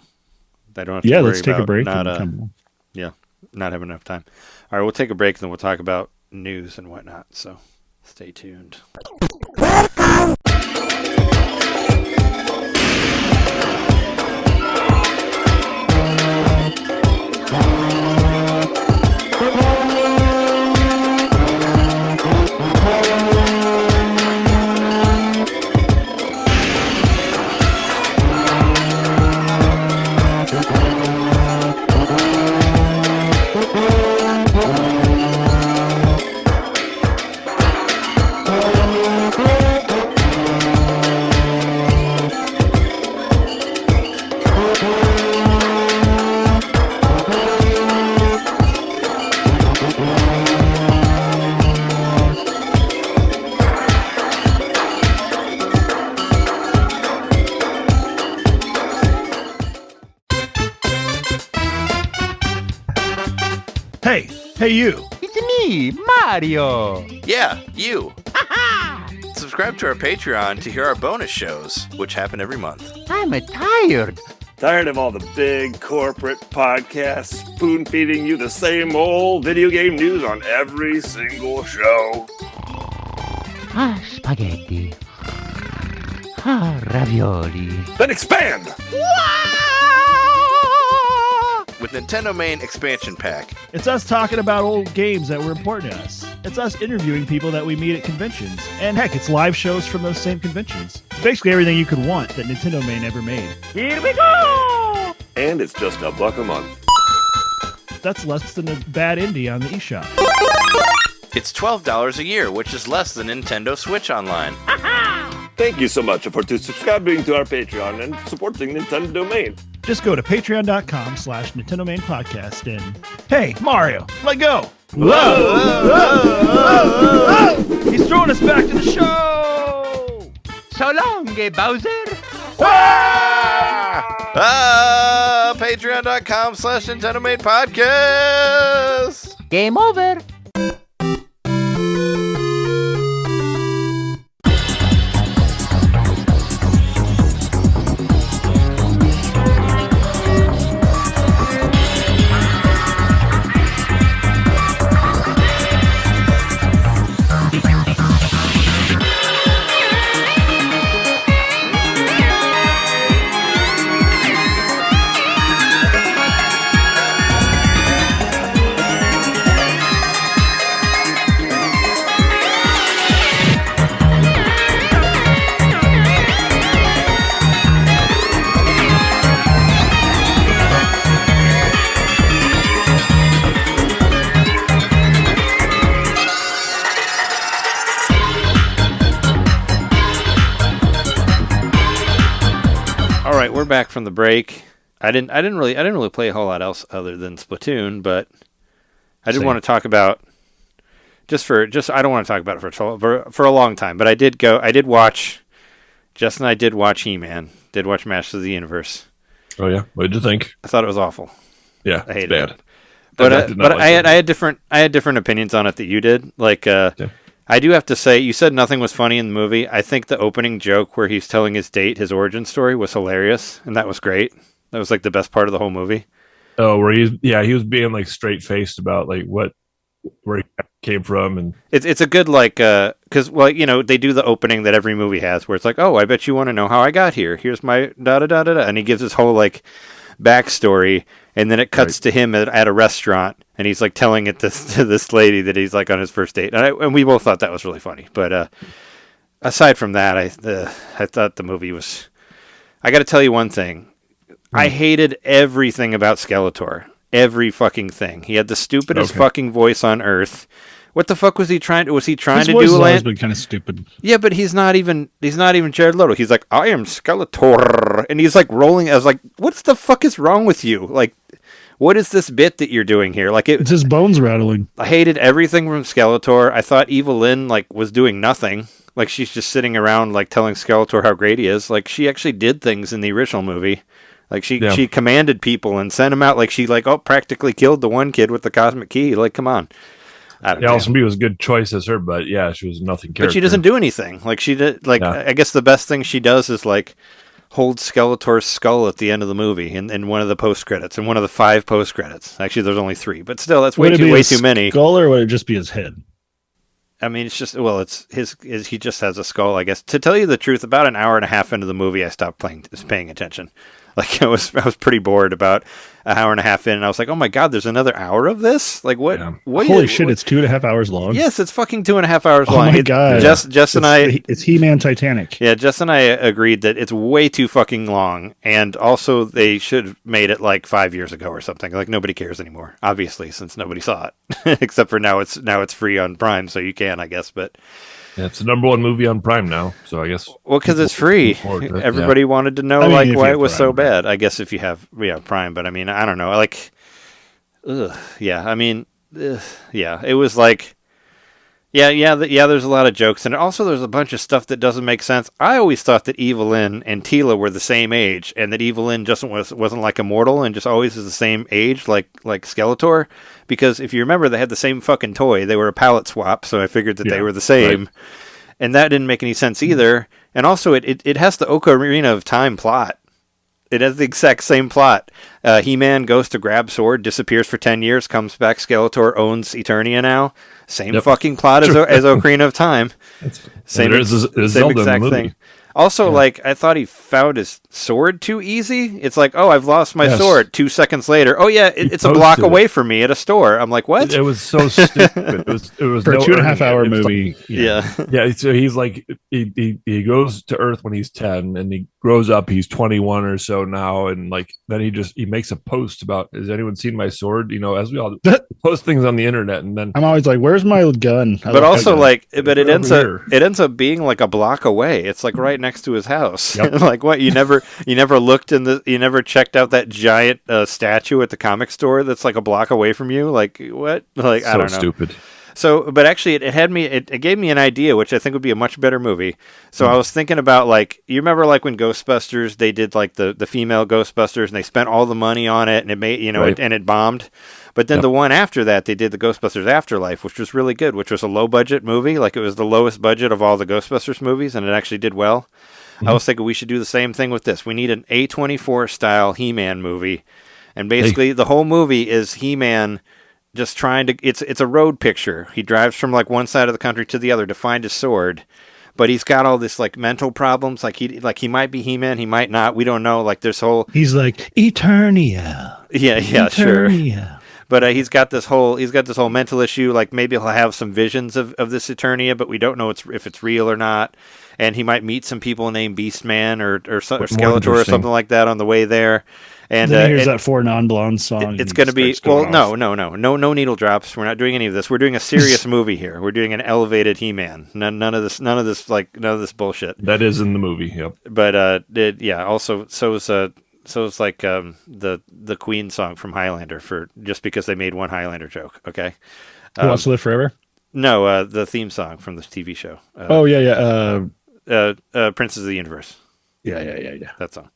I don't have to worry about let's take a break. Not having enough time. All right, we'll take a break, and then we'll talk about news and whatnot. So stay tuned. Hey, you. It's me, Mario. Yeah, you. Subscribe to our Patreon to hear our bonus shows, which happen every month. I'm tired. Tired of all the big corporate podcasts spoon-feeding you the same old video game news on every single show? Spaghetti. Ravioli. Then expand! With NintenDomain Expansion Pack. It's us talking about old games that were important to us. It's us interviewing people that we meet at conventions. And heck, it's live shows from those same conventions. It's basically everything you could want that NintenDomain ever made. Here we go! And it's just $1 a month. That's less than a bad indie on the eShop. It's $12 a year, which is less than Nintendo Switch Online. Thank you so much for subscribing to our Patreon and supporting NintenDomain. Just go to patreon.com/NintenDomain podcast and hey, Mario, let go. Whoa! He's throwing us back to the show. So long, Bowser. Patreon.com/NintenDomain podcast. Game over. We're back from the break. I didn't really play a whole lot else other than Splatoon, but I did want to talk about I don't want to talk about it for a long time, but I did watch He-Man, did watch Masters of the Universe. Oh yeah, what did you think? I thought it was awful. Yeah, I hated bad. it. But I had different opinions on it that you did. Like I do have to say, you said nothing was funny in the movie. I think the opening joke where he's telling his his origin story was hilarious, and that was great. That was like the best part of the whole movie. Oh, where he was being like straight faced about like where he came from, and it's a good like because they do the opening that every movie has where it's like, oh, I bet you want to know how I got here. Here's my da da da da da, and he gives his whole like backstory, and then it cuts to him at a restaurant, and he's like telling it to this lady that he's like on his first date, and we both thought that was really funny. But aside from that, I thought the movie was. I got to tell you one thing. I hated everything about Skeletor. Every fucking thing. He had the stupidest fucking voice on Earth. What the fuck was he trying to? Was he trying to do? His voice has always been kind of stupid. Yeah, but he's not even Jared Leto. He's like, I am Skeletor, and he's like rolling. I was like, what the fuck is wrong with you? Like, what is this bit that you're doing here? Like, it's his bones rattling. I hated everything from Skeletor. I thought Evelyn like was doing nothing. Like she's just sitting around like telling Skeletor how great he is. Like she actually did things in the original movie. Like she commanded people and sent them out. Like she practically killed the one kid with the cosmic key. Like come on. Alison Brie was a good choice as her, but yeah, she was nothing character. But she doesn't do anything. Like she did. Like I guess the best thing she does is like hold Skeletor's skull at the end of the movie in one of the post credits, in one of the 5 post credits. Actually, there's only 3, but still, that's way too many. Skull, or would it just be his head? I mean, it's just it's his. He just has a skull, I guess. To tell you the truth, about an hour and a half into the movie, I stopped paying attention. Like I was pretty bored about an hour and a half in, and I was like, "Oh my god, there's another hour of this! Like what? Yeah. Holy shit! It's 2.5 hours long." Yes, it's fucking 2.5 hours long. Oh my god! Jess and I, it's He-Man Titanic. Yeah, Jess and I agreed that it's way too fucking long, and also they should have made it like 5 years ago or something. Like nobody cares anymore, obviously, since nobody saw it, except for now it's free on Prime, so you can, I guess. But Yeah, it's the number one movie on Prime now, so I guess. Well, because it's free. Everybody wanted to know I mean, why if it you was have so Prime, bad. I guess if you have Prime, but I mean, I don't know. Like, yeah. I mean, yeah. It was like, yeah. There's a lot of jokes, and also there's a bunch of stuff that doesn't make sense. I always thought that Evelyn and Tila were the same age, and that Evelyn just wasn't like immortal and just always is the same age, like Skeletor. Because if you remember, they had the same fucking toy. They were a palette swap, so I figured that they were the same. Right. And that didn't make any sense either. And also, it has the Ocarina of Time plot. It has the exact same plot. He-Man goes to grab sword, disappears for 10 years, comes back. Skeletor owns Eternia now. Same fucking plot as Ocarina of Time. Same exact thing. Also, like, I thought he found his sword too easy. It's like, oh, I've lost my sword. 2 seconds later, oh yeah, it's a block away from me at a store. I'm like, what? It was so stupid. It was for a 2.5 hour movie. Like, yeah. So he's like, he goes to Earth when he's 10, and he grows up. He's 21 or so now, and like then he makes a post about, has anyone seen my sword? You know, as we all post things on the internet, and then I'm always like, where's my gun? But also like, but it ends up being like a block away. It's like right next to his house. Yep. Like what? You never looked you never checked out that giant statue at the comic store that's like a block away from you. Like what? Like I don't know. Stupid. So, but actually, it gave me an idea, which I think would be a much better movie. So I was thinking about like, you remember like when Ghostbusters, they did like the female Ghostbusters, and they spent all the money on it, and it made and it bombed. But then the one after that, they did the Ghostbusters Afterlife, which was really good, which was a low budget movie. Like it was the lowest budget of all the Ghostbusters movies, and it actually did well. I was thinking we should do the same thing with this. We need an A24 style He-Man movie, and basically the whole movie is He-Man just trying to. It's a road picture. He drives from like one side of the country to the other to find his sword, but he's got all this like mental problems. Like he might be He-Man, he might not. We don't know. Like this whole. He's like Eternia. Yeah, Eternia. Sure. But he's got this whole mental issue. Like maybe he'll have some visions of this Eternia, but we don't know if it's real or not. And he might meet some people named Beastman or Skeletor or something like that on the way there. And then here's that Four Non-Blondes song. It's going to be no needle drops. We're not doing any of this. We're doing a serious movie here. We're doing an elevated He-Man. None of this bullshit. That is in the movie. Yep. But also so it's like the Queen song from Highlander just because they made one Highlander joke. Okay. Who Wants to Live Forever? No, the theme song from the TV show. Princes of the Universe. Yeah. That song.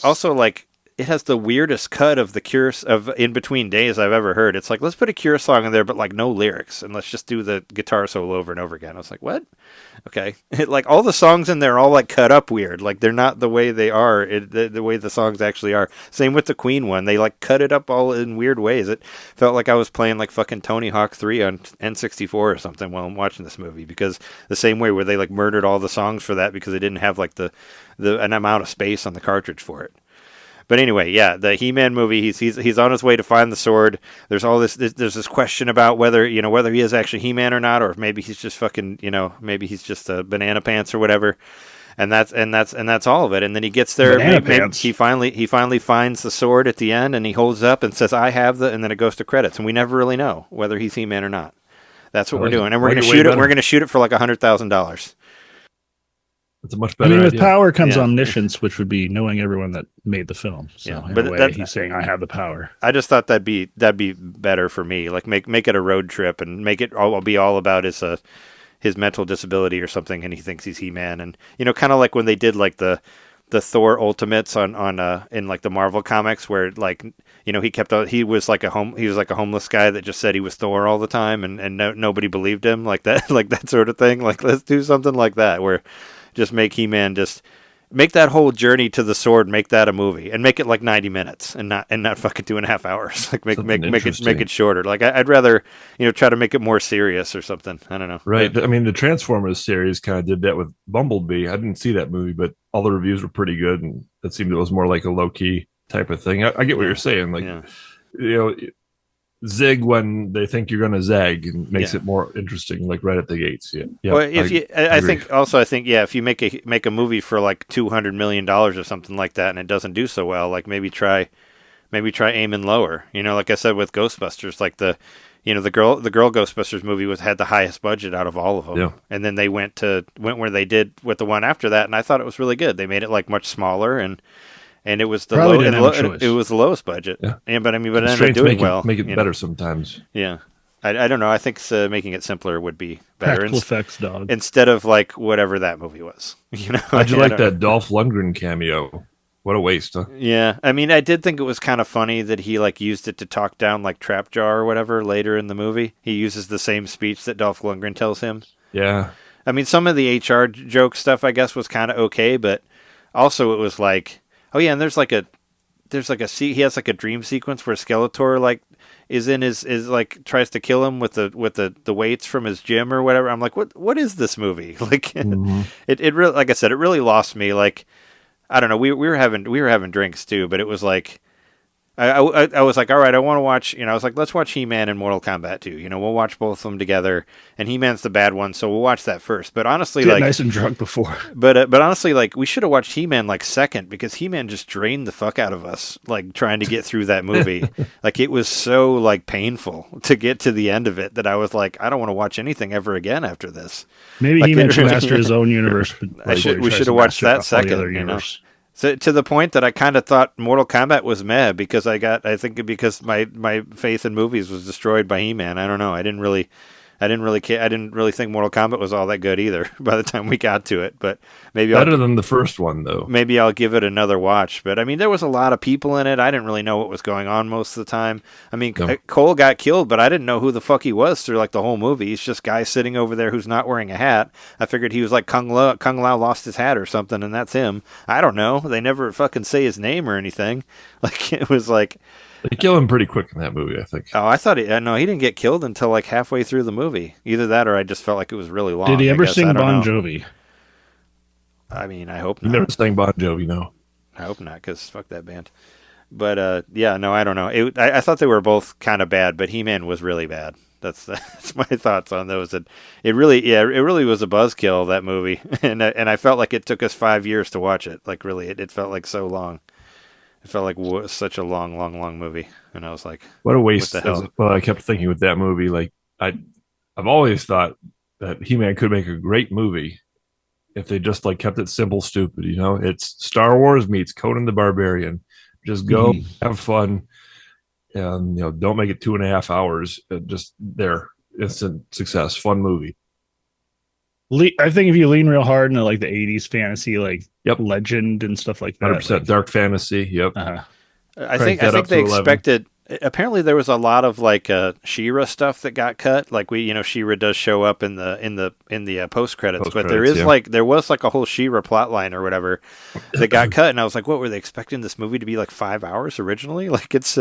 Also, like it has the weirdest cut of the Cure of In Between Days I've ever heard. It's like, let's put a Cure song in there, but like no lyrics, and let's just do the guitar solo over and over again. I was like, what? Okay. Like all the songs in there are all like cut up weird. Like they're not the way they are, the way the songs actually are. Same with the Queen one. They like cut it up all in weird ways. It felt like I was playing like fucking Tony Hawk 3 on N64 or something while I'm watching this movie, because the same way where they like murdered all the songs for that because they didn't have like an amount of space on the cartridge for it. But anyway, yeah, the He-Man movie, he's on his way to find the sword. There's all there's this question about whether he is actually He-Man or not, or if maybe he's just fucking, maybe he's just a banana pants or whatever. And that's all of it. And then he gets there, maybe he finally finds the sword at the end, and he holds it up and says, "I have and then it goes to credits, and we never really know whether he's He-Man or not. That's what we're doing, and we're going to shoot it. We're going to shoot it for like $100,000. It's a much better idea. With power comes omniscience, which would be knowing everyone that made the film. So in a way, he's saying, "I have the power." I just thought that'd be better for me. Like make it a road trip and make it all about his mental disability or something, and he thinks he's He-Man, and kind of like when they did like the Thor Ultimates on in like the Marvel comics, where like he was like a homeless guy that just said he was Thor all the time, and nobody believed him, like that sort of thing. Like let's do something like that where. Just make He-Man, just make that whole journey to the sword, make that a movie, and make it like 90 minutes and not fucking 2.5 hours. Like make it shorter. Like I'd rather try to make it more serious or something. I don't know. Right. I mean, the Transformers series kind of did that with Bumblebee. I didn't see that movie, but all the reviews were pretty good, and it seemed it was more like a low key type of thing. I get what you're saying. Like zig when they think you're going to zag, and makes it more interesting, like right at the gates. Well, I think if you make a movie for like $200 million or something like that, and it doesn't do so well, like maybe try maybe try aiming lower. You know, like I said with Ghostbusters, like the girl Ghostbusters movie had the highest budget out of all of them. Yeah. And then they went where they did with the one after that, and I thought it was really good. They made it like much smaller, and it was the it was the lowest budget. Yeah. But it ended up doing well. Make it better sometimes. Yeah. I don't know. I think making it simpler would be better. Practical effects, dog. Instead of like whatever that movie was. You know. How'd you like that Dolph Lundgren cameo? What a waste, huh? Yeah, I mean, I did think it was kind of funny that he like used it to talk down like Trapjaw or whatever later in the movie. He uses the same speech that Dolph Lundgren tells him. Yeah. I mean, some of the HR joke stuff I guess was kind of okay, but also it was like, oh yeah, and he has like a dream sequence where Skeletor like is in his like tries to kill him with the weights from his gym or whatever. I'm like, what is this movie? Like it really, like I said, it really lost me. Like, I don't know. We were having drinks too, but it was like I was like, all right, I want to watch. You know, I was like, let's watch He-Man and Mortal Kombat 2. You know, we'll watch both of them together. And He-Man's the bad one, so we'll watch that first. But honestly, Get like nice and drunk before. But honestly, like we should have watched He-Man like second because He-Man just drained the fuck out of us, like trying to get through that movie. Like it was so like painful to get to the end of it that I was like, I don't want to watch anything ever again after this. Maybe like, He-Man should master his own universe. We should have watched that second. You know? So to the point that I kind of thought Mortal Kombat was meh because because my faith in movies was destroyed by He-Man. I don't know. I didn't really care. I didn't really think Mortal Kombat was all that good either by the time we got to it. But maybe better than the first one though. Maybe I'll give it another watch. But I mean, there was a lot of people in it. I didn't really know what was going on most of the time. I mean, Cole got killed, but I didn't know who the fuck he was through like the whole movie. He's just a guy sitting over there who's not wearing a hat. I figured he was like Kung Lao lost his hat or something, and that's him. I don't know. They never fucking say his name or anything. Like it was like. They kill him pretty quick in that movie, I think. Oh, I thought he didn't get killed until like halfway through the movie. Either that or I just felt like it was really long. Did he ever sing Bon Jovi? I mean, I hope not. He never sang Bon Jovi, no. I hope not, because fuck that band. But yeah, no, I don't know. I thought they were both kind of bad, but He-Man was really bad. That's my thoughts on those. It really was a buzzkill, that movie, and I felt like it took us 5 years to watch it. Like really, it felt like so long. It felt like such a long movie, and I was like, "What a waste!" What the hell? Well, I kept thinking with that movie, like I've always thought that He-Man could make a great movie if they just like kept it simple, stupid. You know, it's Star Wars meets Conan the Barbarian. Just go have fun, and don't make it 2.5 hours. Just there, instant success, fun movie. I think if you lean real hard into like the 80s fantasy, like legend and stuff like that, 100% like, dark fantasy. Yep. I think they expected. Apparently, there was a lot of like She-Ra stuff that got cut. Like She-Ra does show up in the post credits, but there was like a whole She-Ra plot line or whatever that got cut, and I was like, what were they expecting this movie to be like 5 hours originally? Like it's.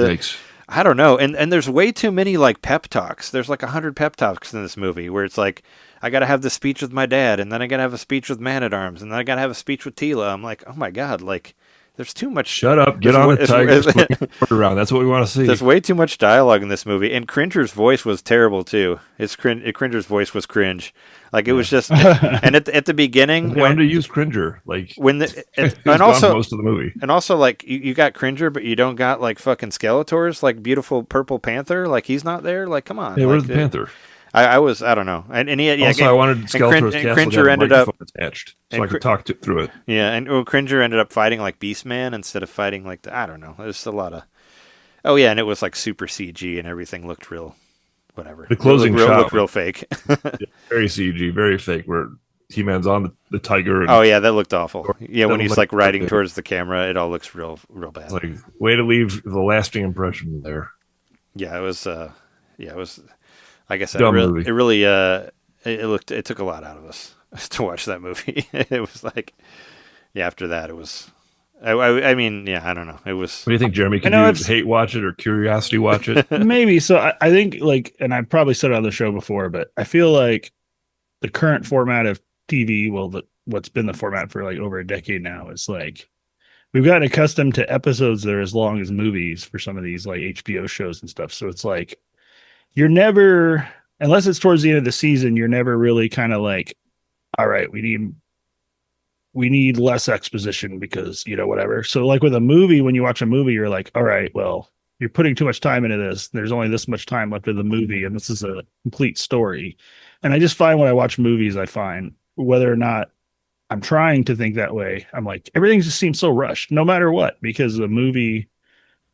I don't know, and there's way too many like pep talks. There's like 100 pep talks in this movie where it's like, I gotta have this speech with my dad, and then I gotta have a speech with Man-at-Arms, and then I gotta have a speech with Tila. I'm like, oh my god, like there's too much. Shut up, get on the tiger around. That's what we want to see. There's way too much dialogue in this movie, and Cringer's voice was terrible too. Cringer's voice was cringe. Like it was just, and at the beginning, when to use Cringer, like when and also most of the movie, and also like you got Cringer, but you don't got like fucking Skeletor's like beautiful purple panther. Like he's not there. Like come on, yeah, where's the panther? I don't know, and he had, also I wanted Skeletor's castle Cringer ended up attached, so I could talk through it. Yeah, and Cringer ended up fighting like Beastman instead of fighting like I don't know. There's a lot of and it was like super CG and everything looked real. Whatever. The closing shot looked real fake. Very CG, very fake. Where He-Man's on the tiger. And, that looked awful. Yeah, when he's like riding towards the camera, it all looks real bad. It's like way to leave the lasting impression there. Yeah, it was. It was. Like I said, it took a lot out of us to watch that movie. It was like, after that, it was. I mean, I don't know. It was. What do you think, Jeremy? Can you hate watch it or curiosity watch it? Maybe. So I think like, and I've probably said it on the show before, but I feel like the current format of TV, what's been the format for like over a decade now, is like we've gotten accustomed to episodes that are as long as movies for some of these like HBO shows and stuff. So it's like you're never, unless it's towards the end of the season, you're never really kind of like, all right, we need we need less exposition because, whatever. So like with a movie, when you watch a movie, you're like, all right, well, you're putting too much time into this. There's only this much time left of the movie, and this is a complete story. And I just find when I watch movies, I find whether or not I'm trying to think that way, I'm like, everything just seems so rushed, no matter what, because the movie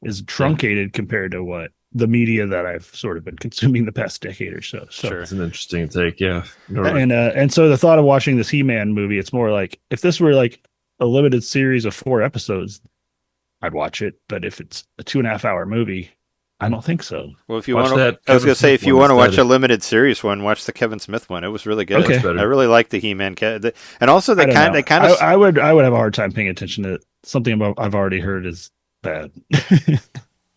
is truncated compared to what the media that I've sort of been consuming the past decade or so. So Sure. It's an interesting take. Yeah. and so the thought of watching this He-Man movie, it's more like if this were like a limited series of 4 episodes, I'd watch it. But if it's a 2.5 hour movie, I don't think so. Well, if you Watch want to, that I was going Kevin to say, Smith if you one want to watch instead. a limited series one, watch the Kevin Smith one. It was really good. Okay. Better. I really liked the He-Man, and also I don't know. they kind of. I would have a hard time paying attention to something about I've already heard is bad.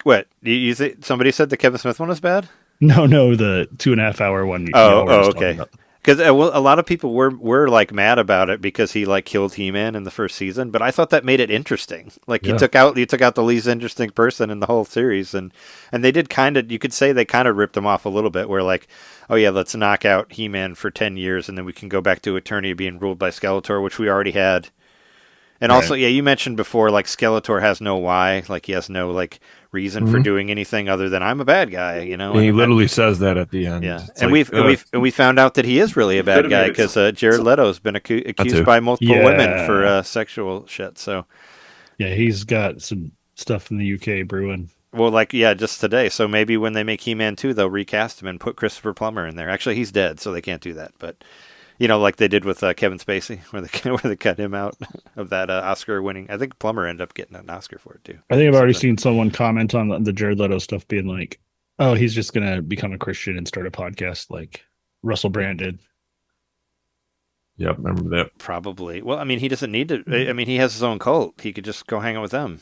What you think? Somebody said the Kevin Smith one was bad. No, the 2.5 hour one. Oh, y'all were just okay. talking about. Because a lot of people were like mad about it because he like killed He-Man in the first season, but I thought that made it interesting. Like you took out the least interesting person in the whole series, and they did kind of, you could say they kind of ripped him off a little bit. Where like, oh yeah, let's knock out He-Man for 10 years, and then we can go back to Eternia being ruled by Skeletor, which we already had. And also, yeah, you mentioned before, like Skeletor has no why, like he has no like reason for doing anything other than I'm a bad guy, And he literally says that at the end. Yeah, It's and like, we found out that he is really a bad guy because Jared Leto's been accused by multiple women for sexual shit. So Yeah, he's got some stuff in the UK brewing. well, like just today. So maybe when they make He-Man 2, they'll recast him and put Christopher Plummer in there. Actually, he's dead, so they can't do that. But like they did with Kevin Spacey, where they cut him out of that Oscar-winning. I think Plummer ended up getting an Oscar for it too. I think I've already seen someone comment on the Jared Leto stuff being like, oh, he's just going to become a Christian and start a podcast like Russell Brand did. Yep, remember that. Probably. Well, I mean, he doesn't need to. I mean, he has his own cult. He could just go hang out with them.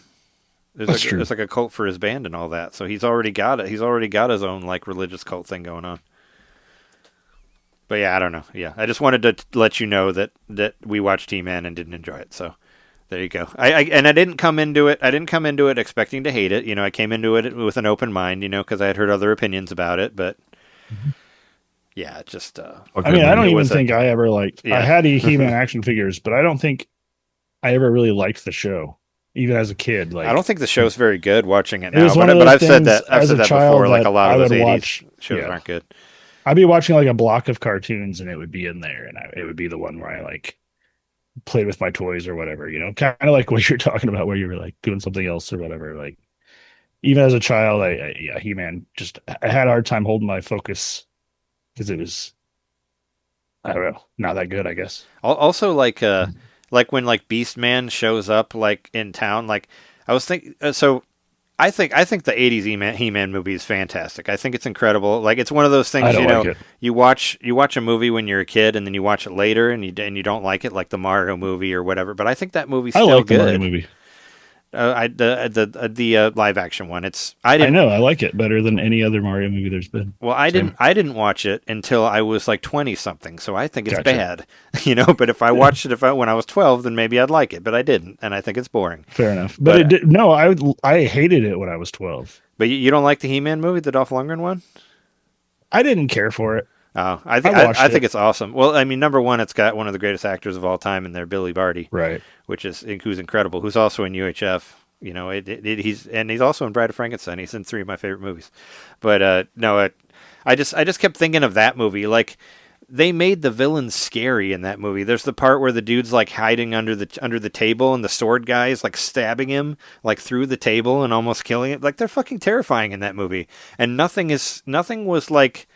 That's true. There's like a cult for his band and all that. So he's already got it. He's already got his own like religious cult thing going on. But yeah, I don't know. Yeah, I just wanted to let you know that we watched He-Man and didn't enjoy it. So there you go. I didn't come into it. I didn't come into it expecting to hate it. I came into it with an open mind. Because I had heard other opinions about it. But yeah, just. I mean, I don't even think I ever liked. Yeah. I had He-Man action figures, but I don't think I ever really liked the show, even as a kid. Like, I don't think the show's very good. Watching it It now, was one of but those I've said things that. I've as said a that child before. Like a that lot of I those would 80s watch- shows yeah. aren't good. I'd be watching like a block of cartoons, and it would be in there, and it would be the one where I like played with my toys or whatever. Kind of like what you're talking about, where you were like doing something else or whatever. Like even as a child, He-Man I had a hard time holding my focus because it was, I don't know, not that good, I guess. Also, like when like Beast Man shows up like in town, like I was thinking. So I think the '80s He-Man movie is fantastic. I think it's incredible. Like it's one of those things, I don't like it. you watch a movie when you're a kid and then you watch it later and you don't like it, like the Mario movie or whatever. But I think that movie's I still like the good. Mario movie. The live action one. I know I like it better than any other Mario movie there's been. Well, I didn't watch it until I was like 20 something, so I think it's Gotcha. bad. But if I watched it when I was 12, then maybe I'd like it, but I didn't, and I think it's boring. Fair enough, but it did, no, I hated it when I was 12. But you don't like the He-Man movie, the Dolph Lundgren one? I didn't care for it. Oh, I I think it's awesome. Well, I mean, number one, it's got one of the greatest actors of all time in there, Billy Barty, Right. who's incredible, who's also in UHF. He's also in Bride of Frankenstein. He's in 3 of my favorite movies. But I just kept thinking of that movie. Like they made the villains scary in that movie. There's the part where the dude's like hiding under the table, and the sword guy is like stabbing him like through the table and almost killing it. Like they're fucking terrifying in that movie. And nothing was like.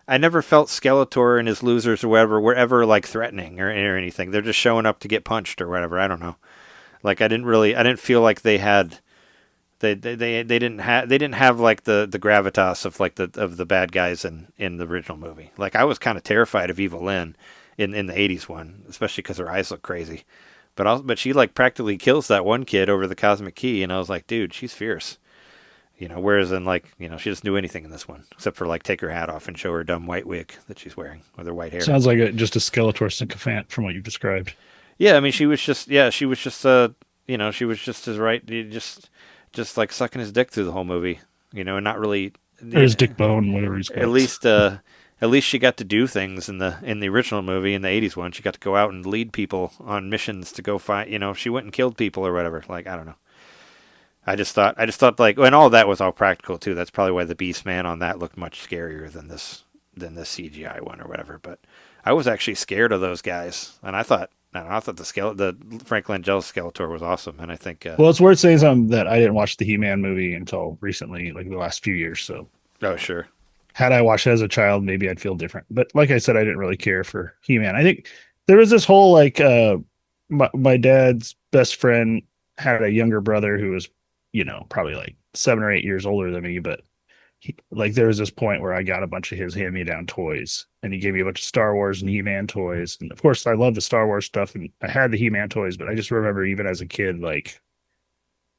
I never felt Skeletor and his losers or whatever were ever like threatening or anything. They're just showing up to get punched or whatever. I don't know. Like I didn't feel like they had, they didn't have like the gravitas of like of the bad guys in the original movie. Like I was kind of terrified of Evil Lynn in the '80s one, especially because her eyes look crazy. But she like practically kills that one kid over the cosmic key, and I was like, dude, she's fierce. Whereas in like, she doesn't do anything in this one except for like take her hat off and show her dumb white wig that she's wearing with her white hair. Sounds like just a Skeletor sycophant from what you've described. Yeah, I mean, she was just she was just as right, just like sucking his dick through the whole movie, and not really. Or his dick bone, whatever he's called. At At least she got to do things in the original movie, in the 80s one. She got to go out and lead people on missions to go find, she went and killed people or whatever. Like, I don't know. I just thought like, and all that was all practical too. That's probably why the Beast Man on that looked much scarier than this CGI one or whatever. But I was actually scared of those guys, and I thought the Frank Langella Skeletor was awesome, and I think. Well, it's worth saying something that I didn't watch the He-Man movie until recently, like the last few years. So. Oh sure. Had I watched it as a child, maybe I'd feel different. But like I said, I didn't really care for He-Man. I think there was this whole like my dad's best friend had a younger brother who was, probably like 7 or 8 years older than me. But there was this point where I got a bunch of his hand-me-down toys, and he gave me a bunch of Star Wars and He-Man toys. And of course, I love the Star Wars stuff, and I had the He-Man toys. But I just remember even as a kid, like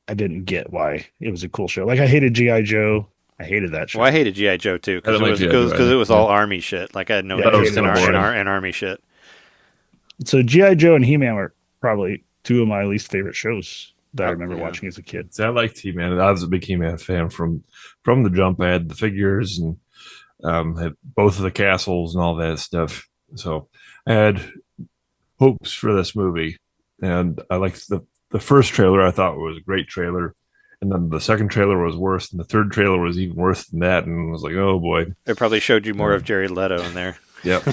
I didn't get why it was a cool show. Like I hated G.I. Joe. I hated that show. Well, I hated G.I. Joe too because it was all army shit. Like I had no interest in army shit. So G.I. Joe and He-Man were probably two of my least favorite shows that I remember watching as a kid. See, I liked He-Man. I was a big He-Man fan from the jump. I had the figures and had both of the castles and all that stuff. So I had hopes for this movie, and I liked the first trailer. I thought was a great trailer. And then the second trailer was worse, and the third trailer was even worse than that. And I was like, "Oh boy!" It probably showed you more of Jared Leto in there. Yep.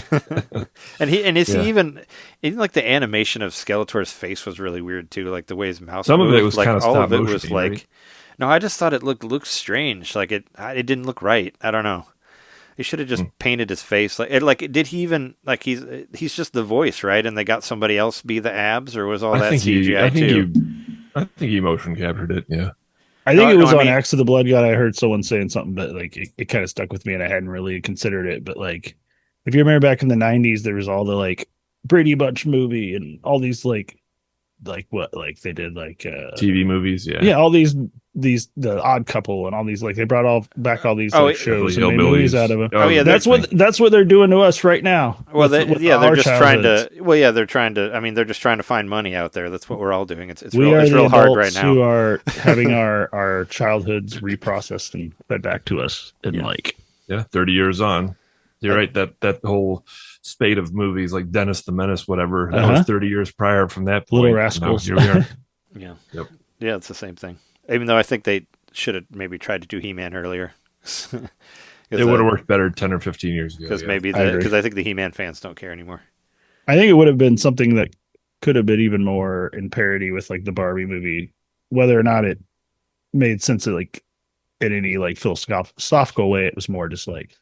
and he even like the animation of Skeletor's face was really weird too. Like the way his mouth. Some moved, of it was like kind of all stop of it motion, was like. right? No, I just thought it looked strange. Like it didn't look right. I don't know. He should have just painted his face did he even like he's just the voice, right? And they got somebody else be the abs, or was all that CGI too? I think he motion captured it. Yeah. I think it was on Axe of the Blood God. I heard someone saying something, but like it kind of stuck with me, and I hadn't really considered it. But like, if you remember back in the '90s, there was all the like Brady Bunch movie and all these like what like they did like TV movies, all these the Odd Couple and all these like they brought back all these shows and made movies out of them. That's what they're doing to us right now. Well, they're just trying to. Well, yeah, they're trying to. I mean, they're just trying to find money out there. That's what we're all doing. It's real hard right now. Who are having our childhoods reprocessed and fed back to us in 30 years on. You're right. That whole spate of movies like Dennis the Menace, whatever, that was 30 years prior from that point. Little Rascals. Here we are. Yeah. Yep. Yeah, it's the same thing. Even though I think they should have maybe tried to do He-Man earlier. It would have worked better 10 or 15 years ago. Because I think the He-Man fans don't care anymore. I think it would have been something that could have been even more in parody with like the Barbie movie, whether or not it made sense of, like in any like philosophical way. It was more just like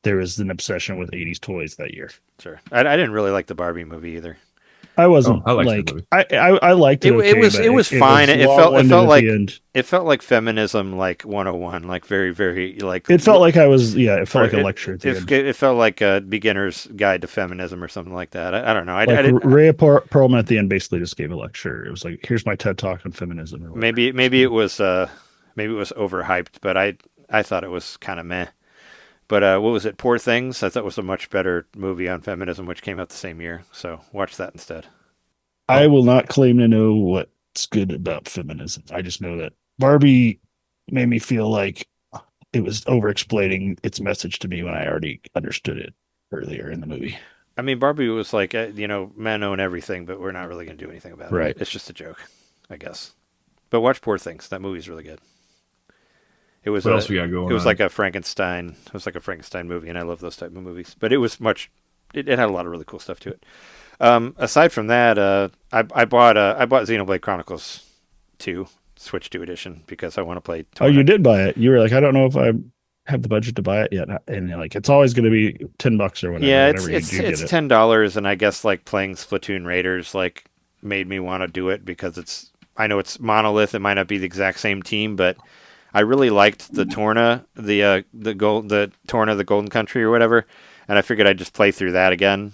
there was an obsession with 80s toys that year. Sure. I didn't really like the Barbie movie either. I wasn't I liked I liked it. It was fine. It felt like feminism, like 101, like very, very like. It felt like it felt like a lecture. It felt like a beginner's guide to feminism or something like that. I don't know. Rhea Perlman at the end basically just gave a lecture. It was like, here's my TED talk on feminism. Or maybe it was overhyped, but I thought it was kind of meh. But what was it? Poor Things? I thought it was a much better movie on feminism, which came out the same year. So watch that instead. I will not claim to know what's good about feminism. I just know that Barbie made me feel like it was over-explaining its message to me when I already understood it earlier in the movie. I mean, Barbie was like, men own everything, but we're not really going to do anything about it. Right. It's just a joke, I guess. But watch Poor Things. That movie's really good. It was what else we got going on? It was like a Frankenstein. It was like a Frankenstein movie, and I love those type of movies. But it was much. It had a lot of really cool stuff to it. Aside from that, I bought Xenoblade Chronicles 2 Switch 2 edition because I want to play. Oh, you did buy it. You were like, I don't know if I have the budget to buy it yet, and like it's always going to be $10 or whatever. Yeah, it's $10, and I guess like playing Splatoon Raiders like made me want to do it because I know it's Monolith. It might not be the exact same team, but I really liked the Torna, the Torna, the Golden Country or whatever, and I figured I'd just play through that again.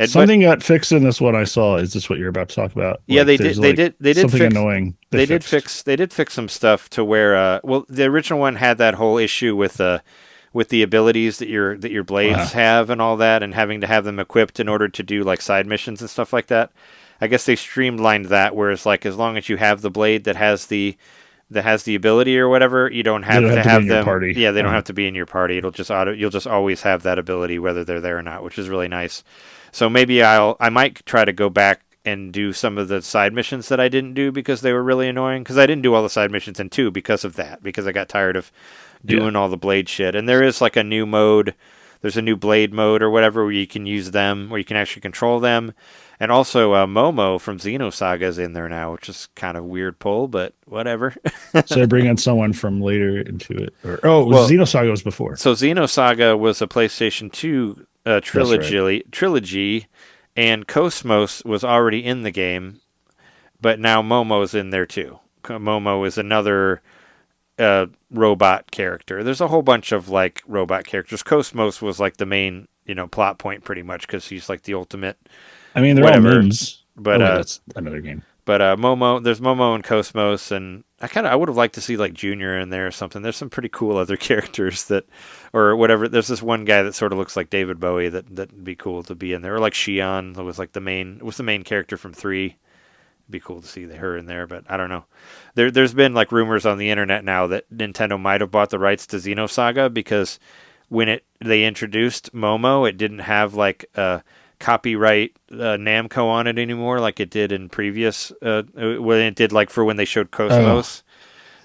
Something got fixed in this one I saw. Is this what you're about to talk about? Yeah, they did. They did something fix, annoying. They did fix some stuff to where. Well, the original one had that whole issue with the abilities that your blades have and all that, and having to have them equipped in order to do like side missions and stuff like that. I guess they streamlined that, whereas like as long as you have the blade that has the that has the ability or whatever, you don't have to have be in your them. party. Yeah, they don't have to be in your party. It'll just you'll just always have that ability whether they're there or not, which is really nice. So maybe I might try to go back and do some of the side missions that I didn't do because they were really annoying. Because I didn't do all the side missions in 2 because of that. Because I got tired of doing all the blade shit. And there is like a new mode. There's a new blade mode or whatever where you can use them, where you can actually control them. And also Momo from Xenosaga is in there now, which is kind of weird pull, but whatever. So they're bringing someone from later into it. Xenosaga was before. So Xenosaga was a PlayStation 2 trilogy, and Cosmos was already in the game, but now Momo's in there too. Momo is another robot character. There's a whole bunch of like robot characters. Cosmos was like the main, plot point pretty much because he's like the ultimate. I mean, they're all moons, but that's another game. But Momo, there's Momo and Cosmos, and I would have liked to see like Junior in there or something. There's some pretty cool other characters or whatever. There's this one guy that sort of looks like David Bowie that'd be cool to be in there, or like Shion, that was like the main character from 3. It'd be cool to see her in there, but I don't know. There's been like rumors on the internet now that Nintendo might have bought the rights to Xenosaga because when they introduced Momo, it didn't have like copyright Namco on it anymore like it did in previous when it did like for when they showed Cosmos.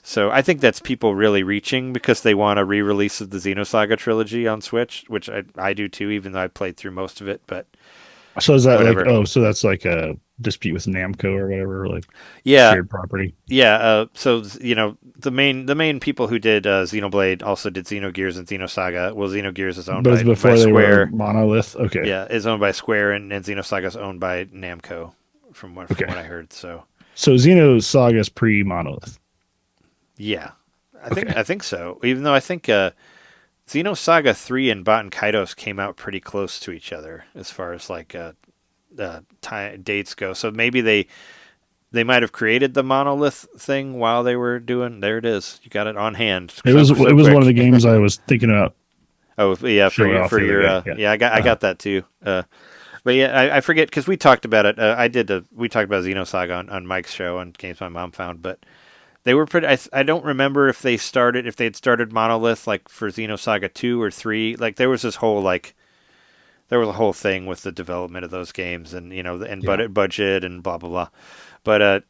So I think that's people really reaching because they want a re-release of the Xenosaga trilogy on Switch, which I do too, even though I played through most of it. But so is that whatever. So that's like a dispute with Namco or whatever, like shared property. Yeah. So the main people who did Xenoblade also did Xenogears and Xenosaga. Well, Xenogears is owned by Square. Were Monolith. Okay. Yeah, is owned by Square, and Xenosaga is owned by Namco, from what I heard. So Xenosaga is pre-Monolith. Yeah, I think so. Even though I think Xenosaga 3 and Baten Kaitos came out pretty close to each other as far as like dates go. So maybe they might have created the Monolith thing while they were doing. There it is. You got it on hand. It was one of the games I was thinking about. Oh yeah, for your I got that too. But yeah, I forget because we talked about it. We talked about Xenosaga on Mike's show on Games My Mom Found, but they were pretty. I don't remember if they had started Monolith like for Xenosaga 2 or 3. Like there was this whole there was a whole thing with the development of those games and budget and blah blah blah. But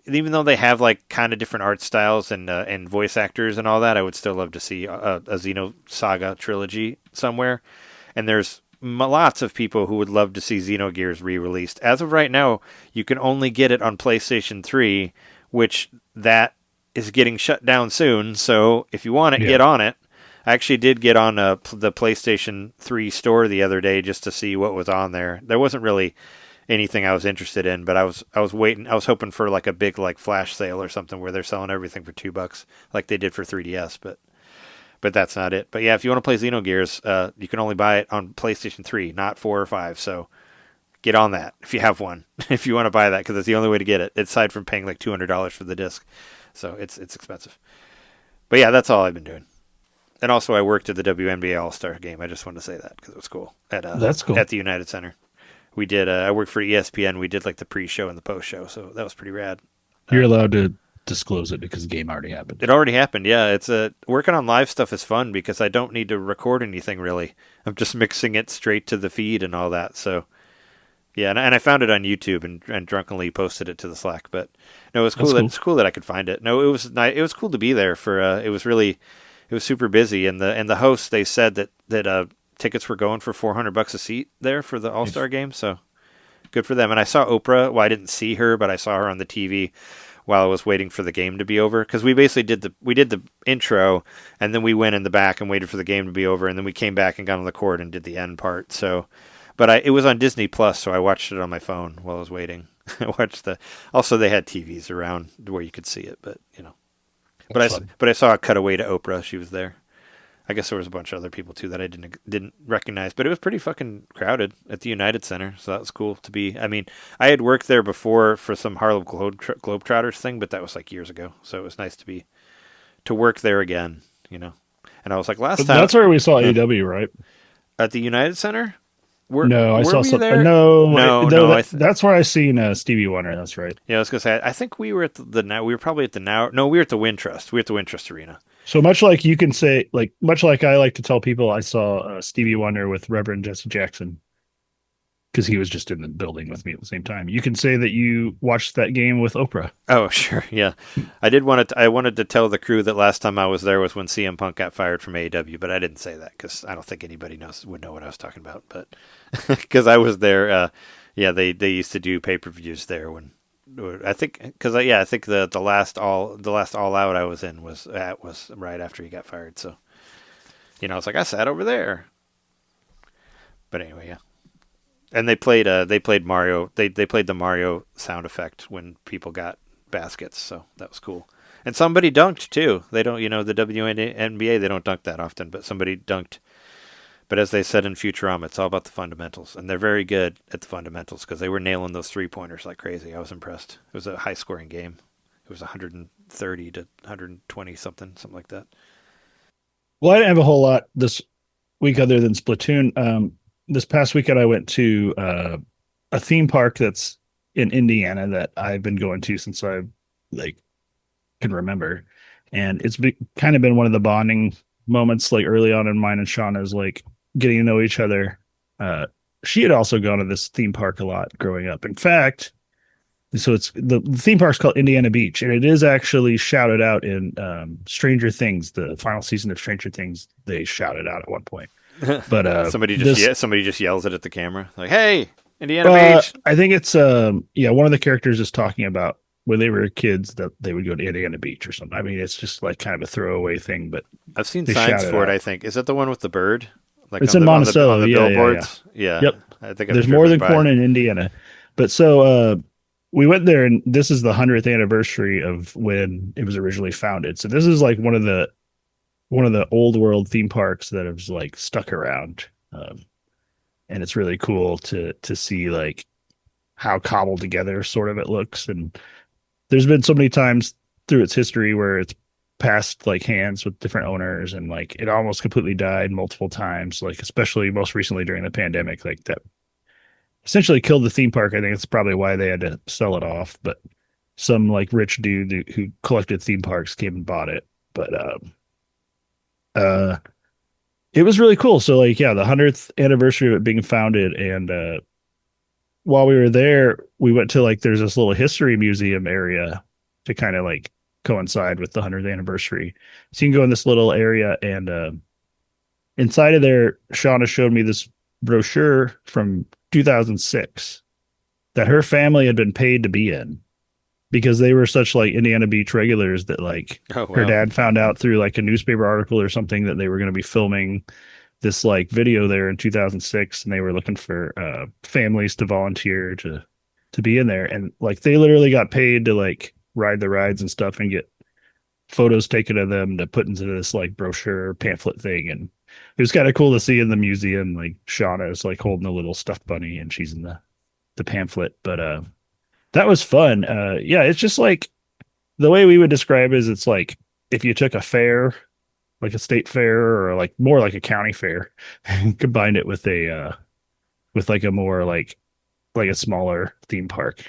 even though they have like kind of different art styles and voice actors and all that, I would still love to see a Xenosaga trilogy somewhere. And there's lots of people who would love to see Xenogears re-released. As of right now, you can only get it on PlayStation 3, which that is getting shut down soon. So if you want it, get on it. I actually did get on the PlayStation 3 store the other day just to see what was on there. There wasn't really anything I was interested in, but I was waiting. I was hoping for like a big like flash sale or something where they're selling everything for $2 like they did for 3DS, but that's not it. But yeah, if you want to play Xenogears, you can only buy it on PlayStation 3, not 4 or 5. So get on that if you have one. If you want to buy that, because it's the only way to get it, aside from paying like $200 for the disc. So it's expensive. But yeah, that's all I've been doing. And also, I worked at the WNBA All-Star game. I just wanted to say that because it was cool. That's cool. At the United Center. We did. I worked for ESPN. We did like the pre-show and the post-show, so that was pretty rad. You're allowed to disclose it because the game already happened. It already happened. Yeah, it's working on live stuff is fun because I don't need to record anything really. I'm just mixing it straight to the feed and all that. So yeah, and I found it on YouTube and drunkenly posted it to the Slack. But no, it was cool. It's cool that I could find it. No, it was nice. It was cool to be there for. It was super busy, and the hosts, they said that tickets were going for $400 a seat there for the All-Star game, so good for them. And I saw Oprah. Well, I didn't see her, but I saw her on the TV while I was waiting for the game to be over, because we basically did the intro, and then we went in the back and waited for the game to be over, and then we came back and got on the court and did the end part. So, but it was on Disney Plus, so I watched it on my phone while I was waiting. Also they had TVs around where you could see it, but But I saw a cutaway to Oprah. She was there. I guess there was a bunch of other people too that I didn't recognize, but it was pretty fucking crowded at the United Center, so that was cool to be. I mean, I had worked there before for some Harlem Globetrotters thing, but that was like years ago, so it was nice to work there again, And I was like, last time that's where we saw AEW, right? At the United Center. No, I were saw we something. there? No, that's where I seen Stevie Wonder. That's right. Yeah, I was gonna say. I think we were at the now. We were probably at the now. No, we were at the Wintrust. We were at the Wintrust Arena. So much like you can say, like much like I like to tell people, I saw Stevie Wonder with Reverend Jesse Jackson because he was just in the building with me at the same time. You can say that you watched that game with Oprah. Oh, sure, yeah. I wanted to tell the crew that last time I was there was when CM Punk got fired from AEW, but I didn't say that because I don't think anybody would know what I was talking about. But because I was there, they used to do pay-per-views there when. I think because I think the last all out I was in was right after he got fired. So, it's like I sat over there. But anyway, yeah. And they played Mario. They played the Mario sound effect when people got baskets. So that was cool. And somebody dunked too. They don't, the WNBA they don't dunk that often, but somebody dunked. But as they said in Futurama, it's all about the fundamentals. And they're very good at the fundamentals because they were nailing those three-pointers like crazy. I was impressed. It was a high-scoring game. It was 130 to 120 something like that. Well, I didn't have a whole lot this week other than Splatoon. This past weekend, I went to a theme park that's in Indiana that I've been going to since I can remember. And it's kind of been one of the bonding moments early on in mine and Shauna's getting to know each other. She had also gone to this theme park a lot growing up. In fact, so it's the theme park's called Indiana Beach, and it is actually shouted out in Stranger Things, the final season of Stranger Things. They shouted out at one point, but somebody just yells it at the camera like, "Hey, Indiana Beach!" I think it's one of the characters is talking about when they were kids that they would go to Indiana Beach or something. I mean, it's just kind of a throwaway thing, but I've seen signs for it. I think is that the one with the bird? It's in Monticello. On the billboards. Yeah. Yep. I think there's more than corn in Indiana, but so we went there, and this is the 100th anniversary of when it was originally founded. So this is one of the old world theme parks that have stuck around, and it's really cool to see how cobbled together sort of it looks. And there's been so many times through its history where it's passed hands with different owners, and it almost completely died multiple times, especially most recently during the pandemic, that essentially killed the theme park. I think it's probably why they had to sell it off, but some rich dude who collected theme parks came and bought it. But it was really cool. So the 100th anniversary of it being founded, and while we were there, we went to there's this little history museum area to kind of coincide with the 100th anniversary. So you can go in this little area, and inside of there, Shauna showed me this brochure from 2006 that her family had been paid to be in because they were such Indiana Beach regulars that her dad found out through a newspaper article or something that they were going to be filming this video there in 2006, and they were looking for families to volunteer to be in there, and they literally got paid to ride the rides and stuff and get photos taken of them to put into this brochure pamphlet thing. And it was kind of cool to see in the museum Shauna is holding a little stuffed bunny and she's in the pamphlet. But that was fun. It's just the way we would describe it is it's if you took a fair, a state fair, or more like a county fair, and combined it with a more a smaller theme park.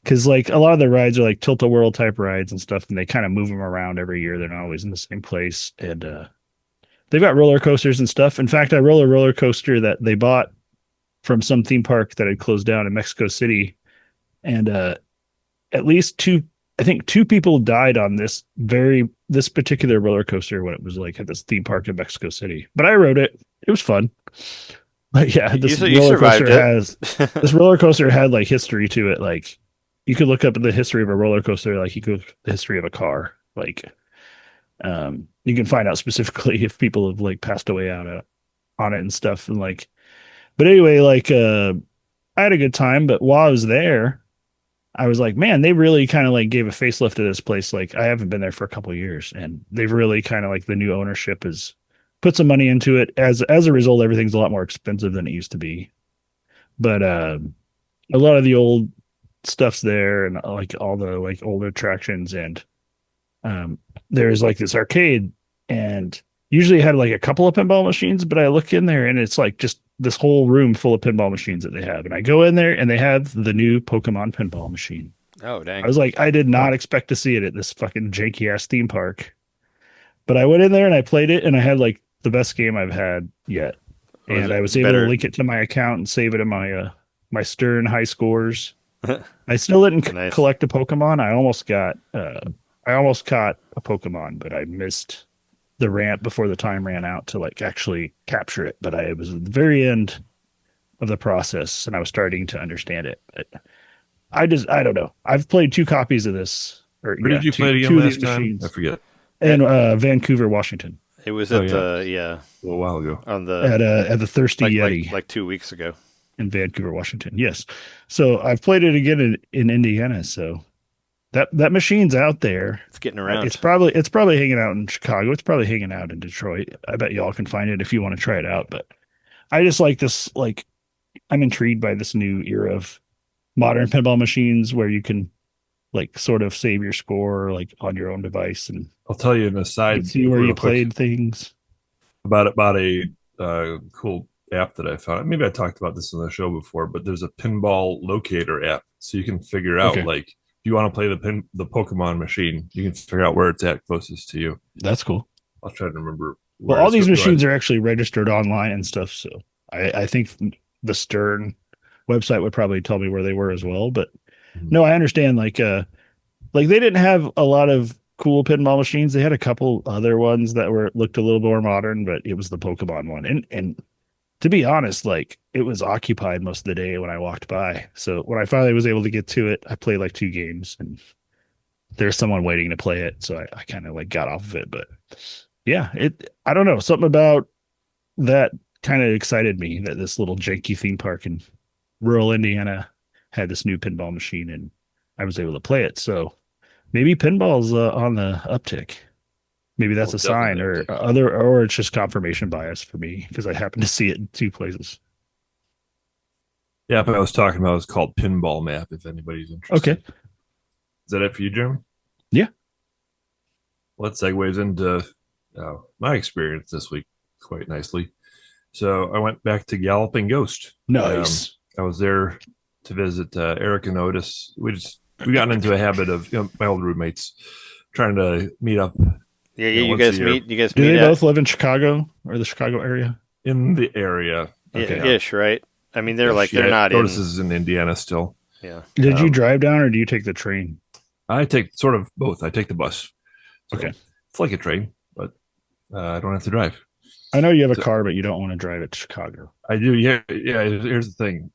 Because a lot of the rides are tilt-a-whirl type rides and stuff, and they kind of move them around every year. They're not always in the same place, and they've got roller coasters and stuff. In fact, I rode a roller coaster that they bought from some theme park that had closed down in Mexico City, and at least two people died on this particular roller coaster when it was at this theme park in Mexico City. But I rode it; it was fun. But yeah, this roller coaster had history to it, you could look up the history of a roller coaster, you could the history of a car. You can find out specifically if people have passed away on it and stuff. And but anyway, I had a good time. But while I was there, I was man, they really kind of gave a facelift to this place. I haven't been there for a couple of years, and they've really kind of the new ownership has put some money into it. As a result, everything's a lot more expensive than it used to be. But a lot of the old stuff's there, and all the older attractions, and there's this arcade, and usually it had a couple of pinball machines, but I look in there and it's just this whole room full of pinball machines that they have, and I go in there and they have the new Pokemon pinball machine. Oh, dang. I was like, I did not expect to see it at this fucking janky ass theme park, but I went in there and I played it, and I had like the best game I've had yet, Was and it I was able better? to link it to my account and save it in my Stern high scores. I still didn't Nice. collect a Pokemon. I almost caught a Pokemon, but I missed the ramp before the time ran out to like actually capture it. But I was at the very end of the process, and I was starting to understand it. But I don't know. I've played 2 copies of this. Or, Where did you play it again two of last these time? machines I forget. in Vancouver, Washington, It was Oh, at yeah. the A little while ago. on the at the Thirsty Yeti like 2 weeks ago. in Vancouver, Washington. Yes. So I've played it again in Indiana. So that machine's out there. It's getting around. It's probably hanging out in Chicago. It's probably hanging out in Detroit. I bet y'all can find it if you want to try it out. But I just like this. Like, I'm intrigued by this new era of modern pinball machines where you can like sort of save your score like on your own device and I'll tell you an you aside can see where real you quick played things. about a cool app that I found. Maybe I talked about this on the show before, but there's a pinball locator app, so you can figure out Okay. like if you want to play the Pokemon machine, you can figure out where it's at closest to you. That's cool. I'll try to remember. Well, all these machines are actually registered online and stuff. So I think the Stern website would probably tell me where they were as well. But no, I understand. Like they didn't have a lot of cool pinball machines. They had a couple other ones that looked a little more modern, but it was the Pokemon one. And to be honest, like it was occupied most of the day when I walked by. So when I finally was able to get to it, I played like 2 games and there's someone waiting to play it. So I kind of like got off of it. But yeah, I don't know. Something about that kind of excited me that this little janky theme park in rural Indiana had this new pinball machine and I was able to play it. So maybe pinball's on the uptick. Maybe that's Well, a sign definitely or it's just confirmation bias for me because I happened to see it in 2 places. The app I was talking about is called Pinball Map. If anybody's interested. Okay. Is that it for you, Jim? Yeah. Well, that segues into my experience this week quite nicely. So I went back to Galloping Ghost. Nice. I was there to visit Eric and Otis. We got into a habit of my old roommates trying to meet up. Yeah, Yeah, you once guys a year. meet. You guys Do meet they at both live in Chicago or the Chicago area? In the area. ish, right? I mean, they're like they're Yeah, not in. Otis is in Indiana still. Yeah. Did you Um, drive down or do you take the train? I take sort of both. I take the bus. So Okay. It's like a train, but I don't have to drive. I know you have a So- car, but you don't want to drive it to Chicago. I do. Yeah. Yeah. Here's the thing.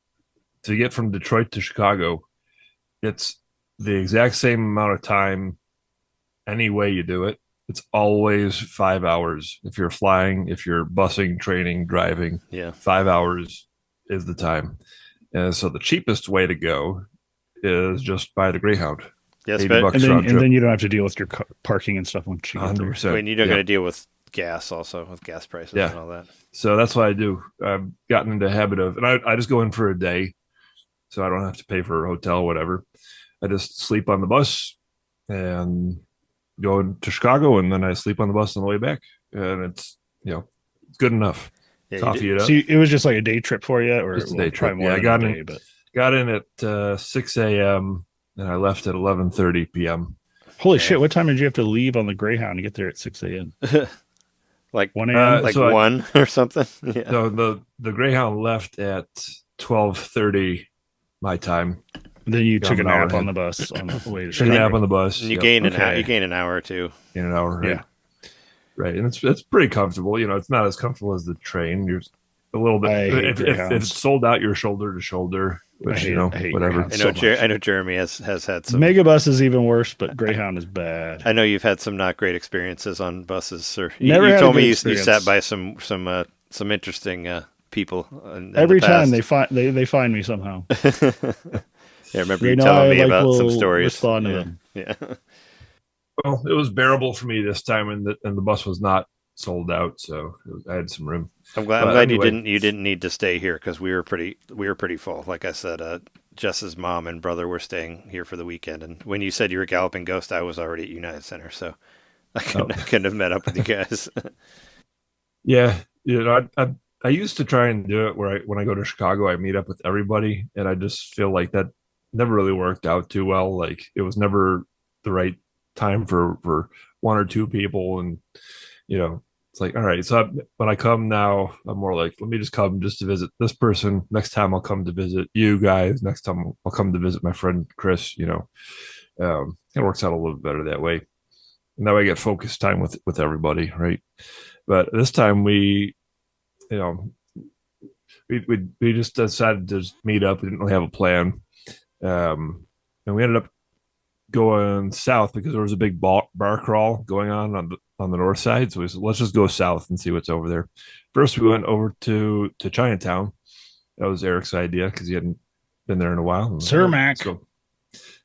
To get from Detroit to Chicago, it's the exact same amount of time any way you do it. It's always 5 hours. If you're flying, if you're busing, training, driving, Yeah. 5 hours is the time. And so the cheapest way to go is just buy the Greyhound. Yes, 80 but bucks And then, round trip. and then you don't have to deal with your parking and stuff once you get there. 100%. when you don't Yeah. got to deal with gas also with gas prices Yeah. and all that. So that's what I do. I've gotten into a habit of, and I just go in for a day, so I don't have to pay for a hotel, whatever. I just sleep on the bus and go to Chicago, and then I sleep on the bus on the way back, and it's good enough. Yeah, you Coffee did- it up. So it was just like a day trip for you, or Just a day trip. probably more Yeah, I than got a in- day, but Got in at 6 a.m. and I left at 11:30 p.m. holy Okay. shit! What time did you have to leave on the Greyhound to get there at 6 a.m.? like 1 a.m. like so I- one or something. Yeah. So the Greyhound left at 12:30 my time. Then you Yeah, took a I'm an hour nap on ahead. the bus on the way to Took a Chicago. nap on the bus. And you Yep, gain Okay. you gain an hour or two. in an hour. Right? Yeah. Right, and it's pretty comfortable. It's not as comfortable as the train. You're a little bit. I hate If Greyhounds. it's sold out, you're shoulder to shoulder, which I hate whatever. Greyhounds. I So know. much. I know. Jeremy has had some. Megabus is even worse, but Greyhound is bad. I know you've had some not great experiences on buses, or Never you had a told good me you experience. sat by some interesting people. In Every the time past. they find me somehow. Yeah, I remember They you know telling I, me like, about some will stories. respond to yeah. them. Yeah. Well, it was bearable for me this time, and the bus was not sold out, so I had some room. I'm glad. But I'm glad anyway. you didn't need to stay here because we were pretty full. Like I said, Jess's mom and brother were staying here for the weekend, and when you said you were Galloping Ghost, I was already at United Center, so I couldn't have met up with you guys. Yeah, I used to try and do it where when I go to Chicago, I meet up with everybody, and I just feel like that never really worked out too well. Like it was never the right time for one or two people, and it's like, all right. So when I come now, I'm more like, let me just come just to visit this person. Next time I'll come to visit you guys. Next time I'll come to visit my friend Chris. It works out a little bit better that way. And that way I get focused time with everybody, right? But this time you know, we just decided to just meet up. We didn't really have a plan, and we ended up going south because there was a big bar crawl going on the north side. So we said, let's just go south and see what's over there. First, we went over to Chinatown. That was Eric's idea because he hadn't been there in a while. Cermak. So,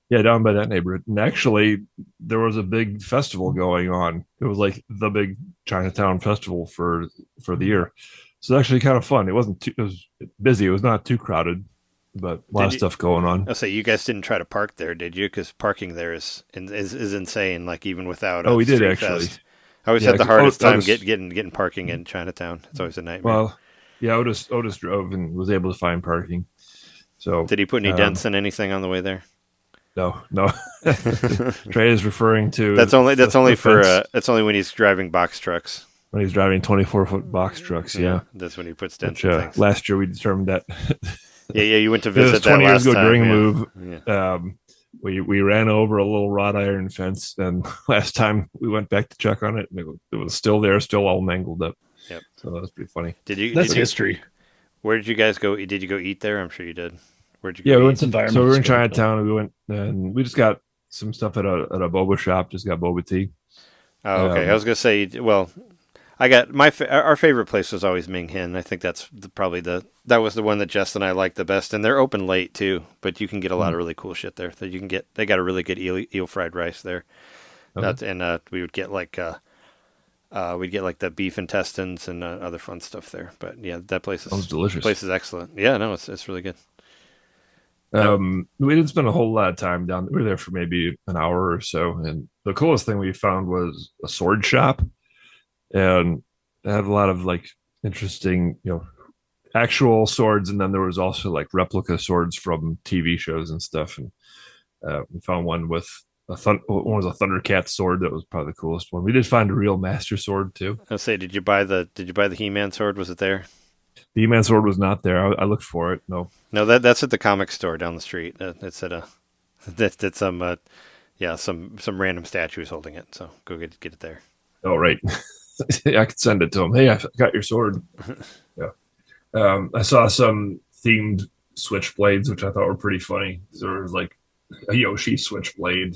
yeah, down by that neighborhood. And actually, there was a big festival going on. It was like the big Chinatown festival for the year. So it's actually kind of fun. It was busy. It was not too crowded, but a lot of stuff going on. I'll say you guys didn't try to park there, did you? Because parking there is insane. Like even without. We did actually. Fest. I always had the hardest time getting parking in Chinatown. It's always a nightmare. Well, yeah, Otis drove and was able to find parking. So did he put any dents in anything on the way there? No. Trey is referring to that's only when he's driving box trucks. When he's driving 24-foot box trucks, yeah. That's when he puts dents in things. Last year we determined that. Yeah, you went to visit that 20 years ago time, during a move. Yeah. We ran over a little wrought iron fence, and last time we went back to check on it, and it was still there, still all mangled up. Yep. So that was pretty funny. That's history. Where did you guys go? Did you go eat there? I'm sure you did. Where'd you go? Yeah, we went to environment. So we were in Chinatown, and we went and we just got some stuff at a boba shop. Just got boba tea. Oh, okay. I was gonna say, well, I got our favorite place was always Ming Hin. I think that's probably that was the one that Jess and I liked the best, and they're open late too. But you can get a lot of really cool shit there. That you can get. They got a really good eel fried rice there. Okay. And we would get like we'd get like the beef intestines and other fun stuff there. But yeah, that place sounds delicious. Place is excellent. Yeah, no, it's really good. We didn't spend a whole lot of time down. We were there for maybe an hour or so, and the coolest thing we found was a sword shop, and it had a lot of like interesting, actual swords, and then there was also like replica swords from TV shows and stuff. And we found one with one was a Thundercat sword that was probably the coolest one. We did find a real master sword too. I'll say, did you buy the He-Man sword? Was it there? The He-Man sword was not there. I looked for it. No, that's at the comic store down the street. It's at that's some random statues holding it. So go get it there. Oh, right. I could send it to him. Hey, I got your sword. Yeah. I saw some themed switchblades, which I thought were pretty funny. There was like a Yoshi switchblade.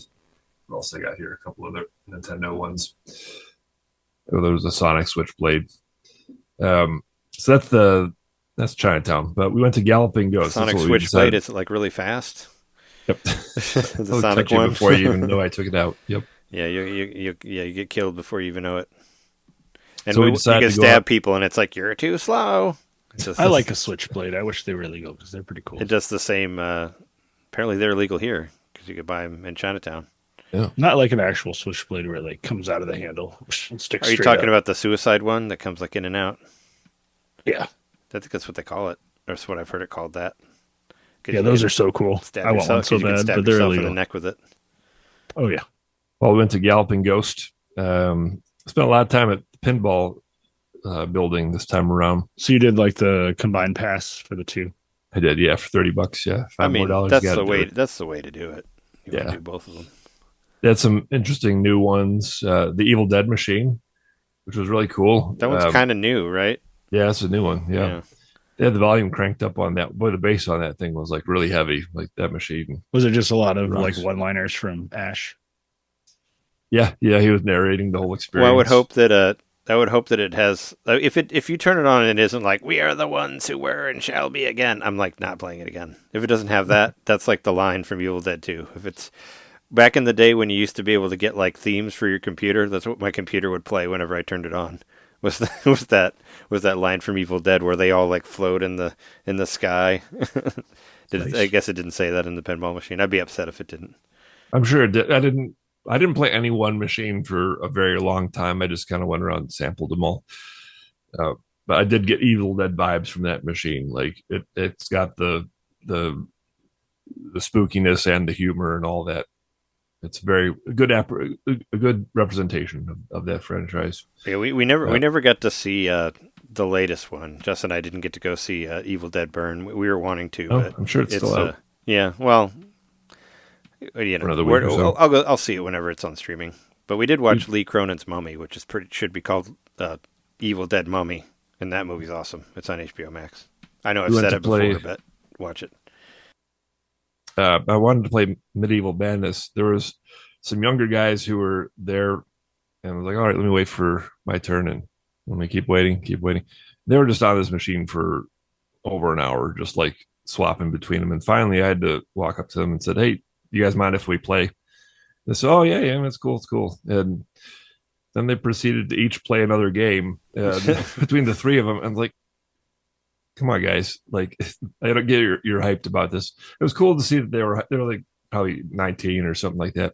What else I got here? A couple other Nintendo ones. Oh, there was a Sonic switchblade. So that's Chinatown. But we went to Galloping Ghost. Sonic switchblade. Is it like really fast? Yep. The Sonic one before you even know I took it out. Yep. Yeah, you get killed before you even know it. And so you can stab people, and it's like you're too slow. I like a switchblade. I wish they were illegal because they're pretty cool. It does the same. Apparently, they're illegal here because you could buy them in Chinatown. Yeah, not like an actual switchblade where it like comes out of the handle and sticks. Are you talking about the suicide one that comes like in and out? Yeah, I think that's what they call it. That's what I've heard it called. That. Yeah, those are so cool. I want one so bad, but they're illegal. In the neck with it. Oh yeah. Well, we went to Galloping Ghost. Spent a lot of time at the Pinball building this time around. So you did like the combined pass for the two? I did, yeah, for $30. Yeah, $5 more. That's the way. That's the way to do it. You want to do both of them. They had some interesting new ones. The Evil Dead machine, which was really cool. That one's kind of new, right? Yeah, it's a new one. Yeah. They had the volume cranked up on that. Boy, the bass on that thing was like really heavy, like that machine. Was it just a lot of like one-liners from Ash? Yeah, he was narrating the whole experience. Well, I would hope that it has. If you turn it on and it isn't like "We are the ones who were and shall be again," I'm like not playing it again. If it doesn't have that, that's like the line from Evil Dead 2. If it's back in the day when you used to be able to get like themes for your computer, that's what my computer would play whenever I turned it on. Was that line from Evil Dead where they all like float in the sky? Nice. I guess it didn't say that in the pinball machine. I'd be upset if it didn't. I'm sure it did. I didn't play any one machine for a very long time. I just kind of went around and sampled them all. but I did get Evil Dead vibes from that machine. Like it's got the spookiness and the humor and all that. It's very good a good representation of that franchise. Yeah, we never got to see the latest one. Justin and I didn't get to go see Evil Dead Burn. We were wanting to. Oh, but I'm sure it's still out. Yeah, well, you know, another week or so. I'll see it whenever it's on streaming. But we did watch Lee Cronin's Mummy, which is should be called Evil Dead Mummy, and that movie's awesome. It's on HBO Max. I know I've said it before, but watch it. I wanted to play Medieval Madness. There was some younger guys who were there, and I was like, all right, let me wait for my turn, and let me keep waiting. They were just on this machine for over an hour, just like swapping between them. And finally, I had to walk up to them and said, hey, you guys mind if we play? They said, oh, yeah, it's cool. And then they proceeded to each play another game between the three of them. And like, come on, guys. Like, I don't get you're hyped about this. It was cool to see that they were like probably 19 or something like that.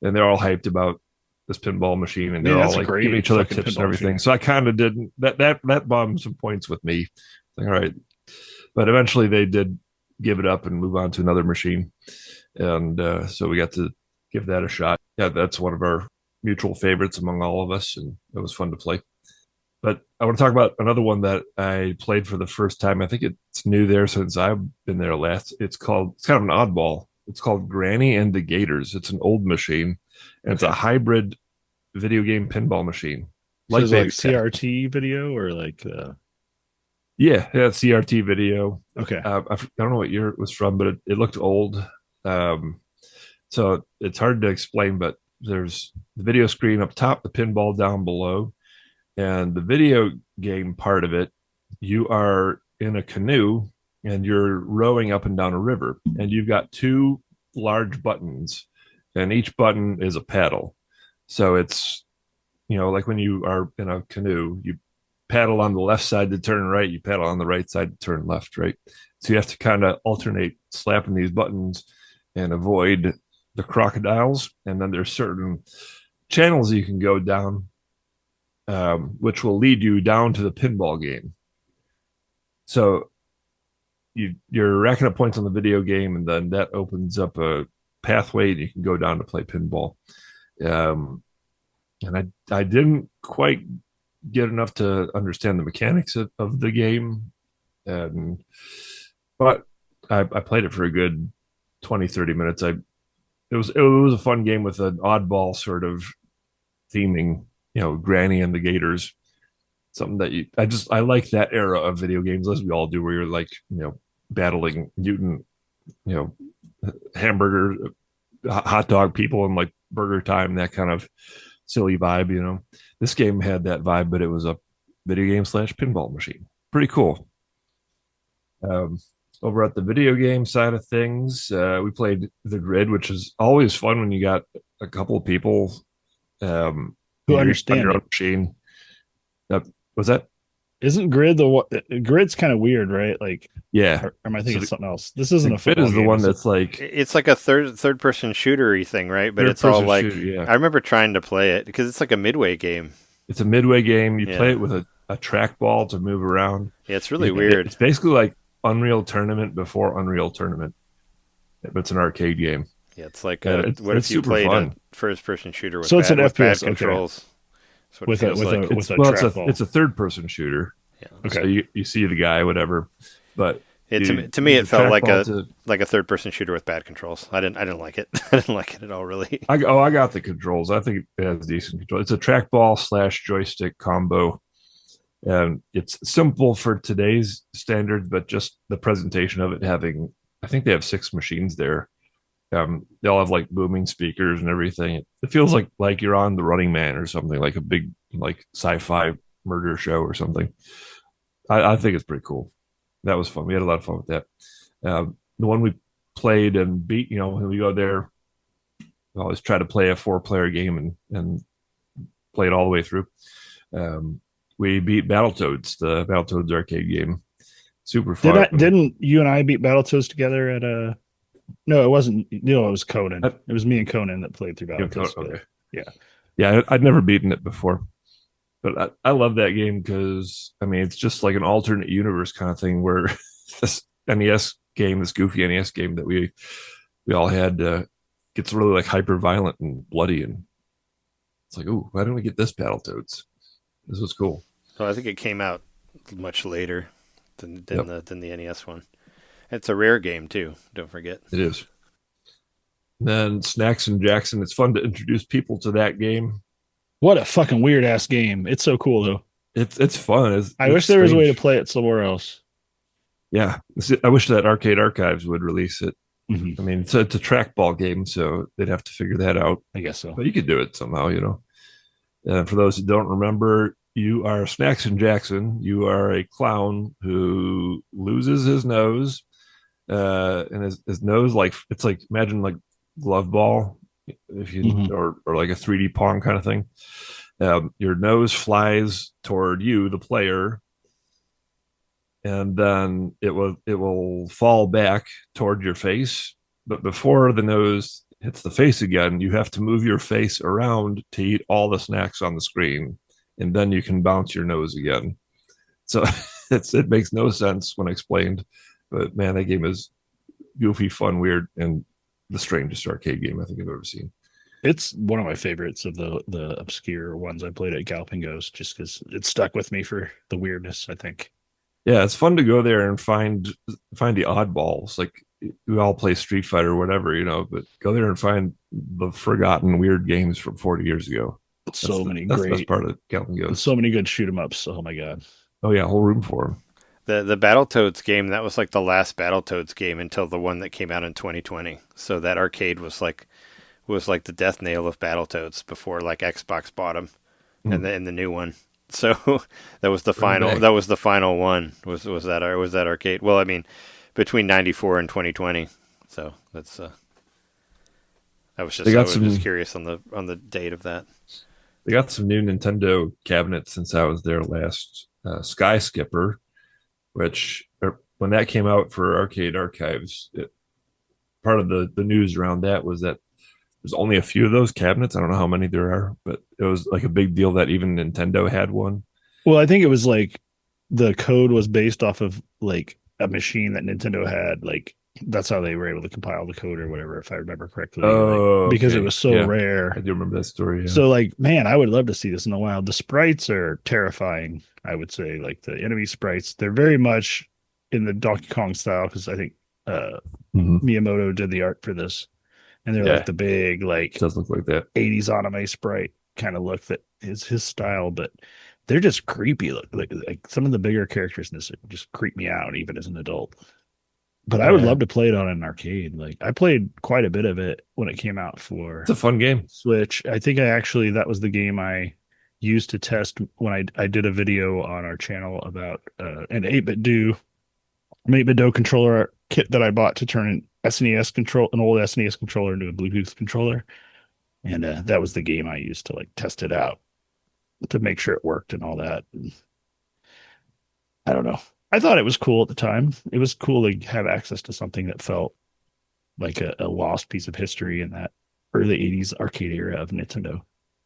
And they're all hyped about this pinball machine. And they're all like giving each other tips and everything. Machine. So I kind of didn't, that bombed some points with me. Like, all right. But eventually they did give it up and move on to another machine. And so we got to give that a shot. Yeah, that's one of our mutual favorites among all of us. And it was fun to play. But I want to talk about another one that I played for the first time. I think it's new there since I've been there last. It's kind of an oddball. It's called Granny and the Gators. It's an old machine, and it's a hybrid video game pinball machine. So like CRT video or like... Yeah, CRT video. Okay. I don't know what year it was from, but it looked old. So it's hard to explain, but there's the video screen up top, the pinball down below. And the video game part of it, you are in a canoe and you're rowing up and down a river. And you've got two large buttons, and each button is a paddle. So it's, like when you are in a canoe, you paddle on the left side to turn right, you paddle on the right side to turn left, right? So you have to kind of alternate slapping these buttons and avoid the crocodiles. And then there's certain channels you can go down, which will lead you down to the pinball game. So you're racking up points on the video game, and then that opens up a pathway and you can go down to play pinball. And I didn't quite get enough to understand the mechanics of the game. But I played it for a good 20-30 minutes. It was a fun game with an oddball sort of theming, Granny and the Gators. Something that I like that era of video games, as we all do, where you're like, battling mutant, hamburger, hot dog people and like Burger Time, that kind of silly vibe, This game had that vibe, but it was a video game / pinball machine. Pretty cool. Over at the video game side of things, we played The Grid, which is always fun when you got a couple of people who understand your own machine. Was that? Isn't Grid Grid's kind of weird, right? Like, yeah. Or am I thinking of something else? This isn't a football game. Grid is the one that's like, it's like a third person shootery thing, right? But it's all like, I remember trying to play it because it's like a midway game. It's a midway game. You play it with a trackball to move around. Yeah, it's really weird. It's basically like Unreal Tournament before Unreal Tournament, but it's an arcade game. Yeah, it's like what if you played a first-person shooter with it's an FPS controls? With a trackball. It's a third-person shooter. Yeah. Okay. So you see the guy, whatever, but to me it felt like a third-person shooter with bad controls. I didn't like it. I didn't like it at all, really. I got the controls. I think it has decent control. It's a trackball / joystick combo. And it's simple for today's standards, but just the presentation of it having, I think they have 6 machines there. They all have like booming speakers and everything. It feels like you're on The Running Man or something, like a big like sci-fi murder show or something. I think it's pretty cool. That was fun. We had a lot of fun with that. The one we played and beat, when we go there, I always try to play a 4-player game and play it all the way through. We beat Battletoads, the Battletoads arcade game. Super fun. Didn't you and I beat Battletoads together at a... No, it wasn't. It was Conan. It was me and Conan that played through Battletoads. Okay. Yeah. Yeah, I'd never beaten it before. But I love that game because I mean it's just like an alternate universe kind of thing where this NES game, this goofy NES game that we all had, gets really like hyper violent and bloody, and it's like, ooh, why didn't we get this Battletoads? This was cool. So I think it came out much later than Yep. the NES one. It's a rare game too. Don't forget. It is. Then Snacks and Jackson. It's fun to introduce people to that game. What a fucking weird ass game. It's so cool though. It's fun. I wish there was a way to play it somewhere else. Yeah, I wish that Arcade Archives would release it. Mhm. I mean, it's a trackball game, so they'd have to figure that out. I guess so. But you could do it somehow, you know. And for those who don't remember, you are Snacks and Jackson. You are a clown who loses his nose, and his nose, like it's like, imagine like glove ball, if you Mhm. or like a 3D Pong kind of thing. Your nose flies toward you, the player, and then it will fall back toward your face. But before the nose hits the face again, you have to move your face around to eat all the snacks on the screen, and then you can bounce your nose again. So it makes no sense when explained, but man, that game is goofy, fun, weird, and the strangest arcade game I think I've ever seen. It's one of my favorites of the obscure ones I played at Galloping Ghost, just because it stuck with me for the weirdness, I think. Yeah, it's fun to go there and find the oddballs. Like we all play Street Fighter or whatever, you know, but go there and find the forgotten weird games from 40 years ago. That's That's the best part of Galloping Ghost. so many good shoot 'em ups. Oh my god. Oh yeah, whole room for them. The Battletoads game, that was like the last Battletoads game until the one that came out in 2020. So that arcade was like the death nail of Battletoads before like Xbox bought them, and the new one. So that was the final. back. That was the final one. Was that arcade? Well, I mean, between 94 and 2020. So that's I was just curious on the date of that. They got some new Nintendo cabinets since I was there last. Sky Skipper, which when that came out for Arcade Archives, part of the news around that was that there's only a few of those cabinets. I don't know how many there are, but it was like a big deal that even Nintendo had one. Well, I think it was like the code was based off of like a machine that Nintendo had. Like that's how they were able to compile the code or whatever, if I remember correctly. Oh, because okay. it was so Yeah. rare. I do remember that story. Yeah. So like, man, I would love to see this in the wild. The sprites are terrifying, I would say. Like the enemy sprites, they're very much in the Donkey Kong style, because I think Mhm. Miyamoto did the art for this. And they're Yeah. like the big, like It does look like that. 80s anime sprite kind of look that is his style, but they're just creepy. Like some of the bigger characters in this just creep me out, even as an adult. But I would Yeah. love to play it on an arcade. Like I played quite a bit of it when it came out for It's a fun game. Switch. I think that was the game I used to test when I did a video on our channel about an 8-bit do controller kit that I bought to turn an old SNES controller into a Bluetooth controller. And that was the game I used to like test it out to make sure it worked and all that. And I don't know. I thought it was cool at the time. It was cool to have access to something that felt like a lost piece of history in that early 80s arcade era of Nintendo.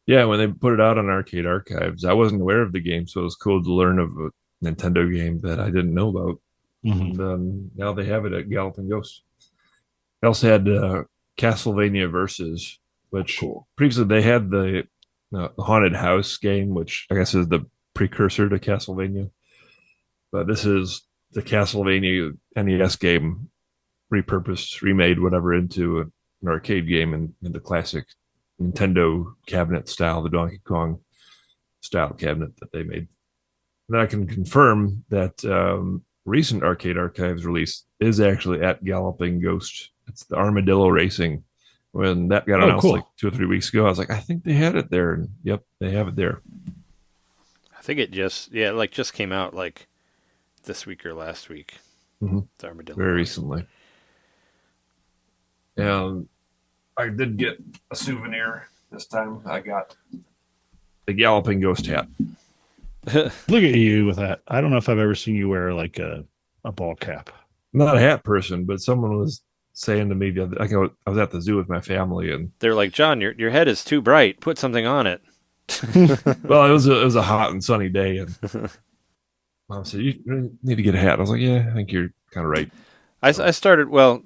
Yeah, when they put it out on Arcade Archives, I wasn't aware of the game, so it was cool to learn of a Nintendo game that I didn't know about. Mm-hmm. And now they have it at Galloping Ghost. I also had Castlevania Versus, which previously they had the Haunted House game, which I guess is the precursor to Castlevania. But this is the Castlevania NES game repurposed, remade, whatever, into an arcade game in the classic Nintendo cabinet style, the Donkey Kong style cabinet that they made. And I can confirm that recent Arcade Archives release is actually at Galloping Ghost. It's the Armadillo Racing. When that got announced cool. like 2 or 3 weeks ago, I was like, I think they had it there. And yep, they have it there. I think it just came out like this week or last week. Mhm. It's Armadillo. Very recently. And I did get a souvenir this time. I got the Galloping Ghost hat. Look at you with that. I don't know if I've ever seen you wear like a ball cap. I'm not a hat person, but someone was saying to me I was at the zoo with my family, and They're like, John, your head is too bright. Put something on it. Well, it was a hot and sunny day, and Mom said, "You really need to get a hat." I was like, "Yeah, I think you're kind of right." I started, well,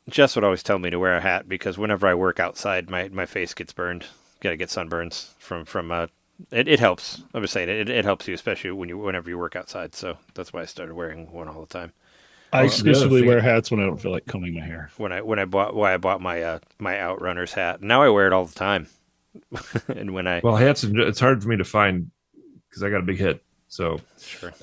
Jess would always tell me to wear a hat because whenever I work outside, my face gets burned. Got to get sunburns from it helps. I'm just saying it helps you, especially whenever you work outside. So that's why I started wearing one all the time. I Well, exclusively the other wear hats when I don't feel like combing my hair. When I bought my my Outrunners hat. Now I wear it all the time. And when I Well, hats, it's hard for me to find because I got a big head. So sure.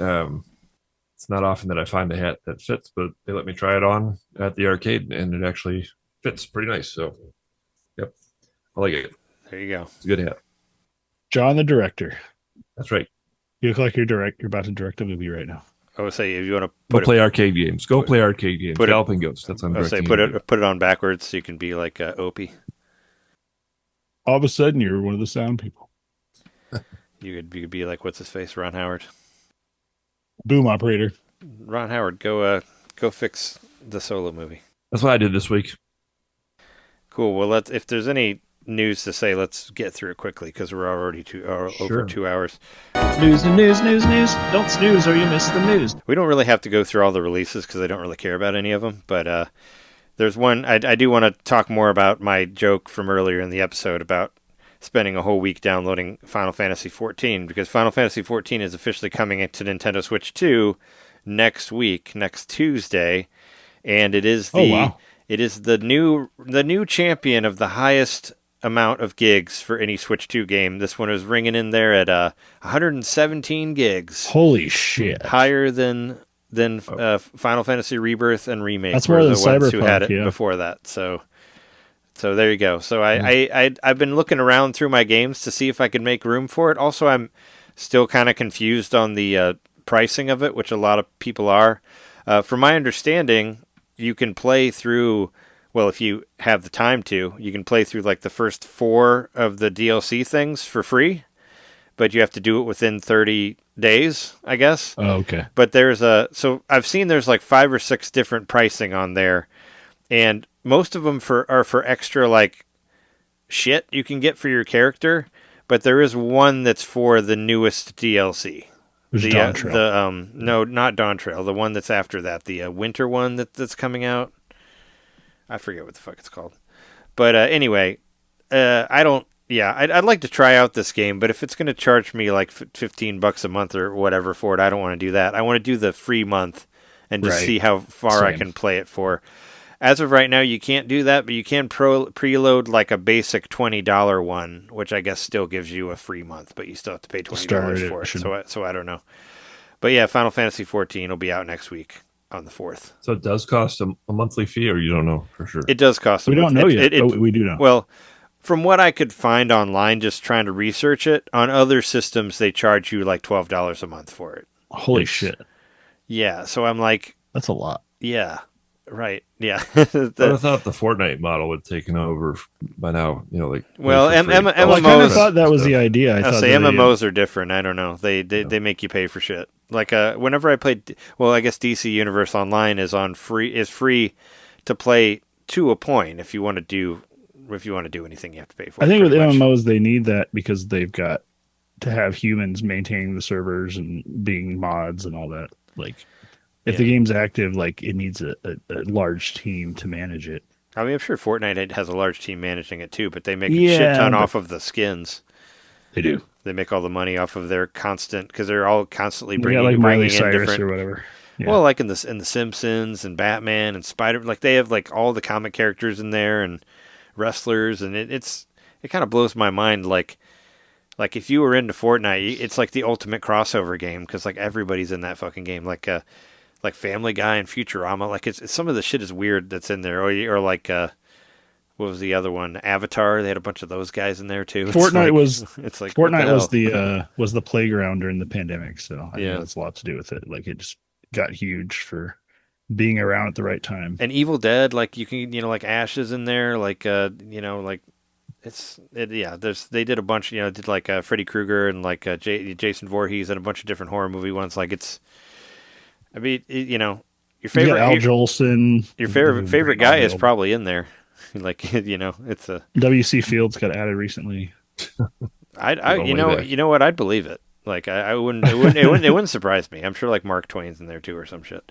it's not often that I find a hat that fits, but they let me try it on at the arcade, and it actually fits pretty nice. So, yep, I like it. There you go. It's a good hat. John, the director. That's right. You look like you're about to direct a movie right now. I would say if you want to Go play arcade games. Go play arcade games. put it- Galloping Ghost. That's what I'm I would say directing. put it on backwards so you can be like Opie. All of a sudden, you're one of the sound people. You could be like what's his face, Ron Howard. Boom operator. Ron Howard, go fix the Solo movie. That's what I did this week. Cool. Well, if there's any news to say, let's get through it quickly because we're already over Sure. 2 hours. News. Don't snooze or you miss the news. We don't really have to go through all the releases because I don't really care about any of them. But there's one I do want to talk more about my joke from earlier in the episode about spending a whole week downloading Final Fantasy XIV because Final Fantasy XIV is officially coming into Nintendo Switch 2 next week, next Tuesday, and it is the new champion of the highest amount of gigs for any Switch 2 game. This one is ringing in there at 117 gigs. Holy shit. Higher than Final Fantasy Rebirth and Remake. That's were more the than ones who had Cyberpunk, it yeah. before that. So there you go. So I've been looking around through my games to see if I could make room for it. Also, I'm still kind of confused on the pricing of it, which a lot of people are. From my understanding, you can play through. Well, if you have the time to, you can play through like the first 4 of the DLC things for free, but you have to do it within 30 days, I guess. Oh, okay. But so I've seen there's like 5 or 6 different pricing on there, and most of them are for extra like shit you can get for your character, but there is one that's for the newest DLC. Dawn Trail. No, not Dawn Trail. The one that's after that, the winter one that's coming out. I forget what the fuck it's called. But anyway, I'd like to try out this game, but if it's going to charge me like $15 a month or whatever for it, I don't want to do that. I want to do the free month and just see how far I can play it for. As of right now, you can't do that, but you can preload like a basic $20 one, which I guess still gives you a free month, but you still have to pay $20 for it. So I don't know. But yeah, Final Fantasy XIV will be out next week on the 4th. So it does cost a monthly fee, or you don't know for sure? It does cost. We don't know yet. But we do know. Well, from what I could find online, just trying to research it, on other systems they charge you like $12 a month for it. Holy shit. Yeah, so I'm like, That's a lot. yeah, right, yeah. I thought the Fortnite model would taken over by now. Well, I kind of thought that was the idea. I say MMOs are different. I don't know. They make you pay for shit. Like whenever I played, well, I guess DC Universe Online is free to play to a point. If you want to do anything, you have to pay for it. I think with pretty much. MMOs, they need that because they've got to have humans maintaining the servers and being mods and all that. Like, if the game's active, like it needs a large team to manage it. I mean, I'm sure Fortnite has a large team managing it too, but they make a shit ton off of the skins. They do. They make all the money off of their constant because they're all constantly Like bringing Miley in Cyrus different or whatever. Yeah. Well, like in the Simpsons and Batman and Spider, like they have like all the comic characters in there and wrestlers, and it kind of blows my mind. Like if you were into Fortnite, it's like the ultimate crossover game because like everybody's in that fucking game. Like Family Guy and Futurama. Like it's some of the shit is weird that's in there. Or like what was the other one? Avatar. They had a bunch of those guys in there too. Fortnite Fortnite was the playground during the pandemic, so I think that's a lot to do with it. Like it just got huge for being around at the right time. And Evil Dead, like you can, like Ash is in there, like like they did a bunch, did like Freddy Krueger and like Jason Voorhees and a bunch of different horror movie ones. Like your favorite Al Jolson, your favorite guy is probably in there. Like it's a W.C. Fields got added recently. You know what? I'd believe it. Like I wouldn't. It wouldn't surprise me. I'm sure like Mark Twain's in there too or some shit.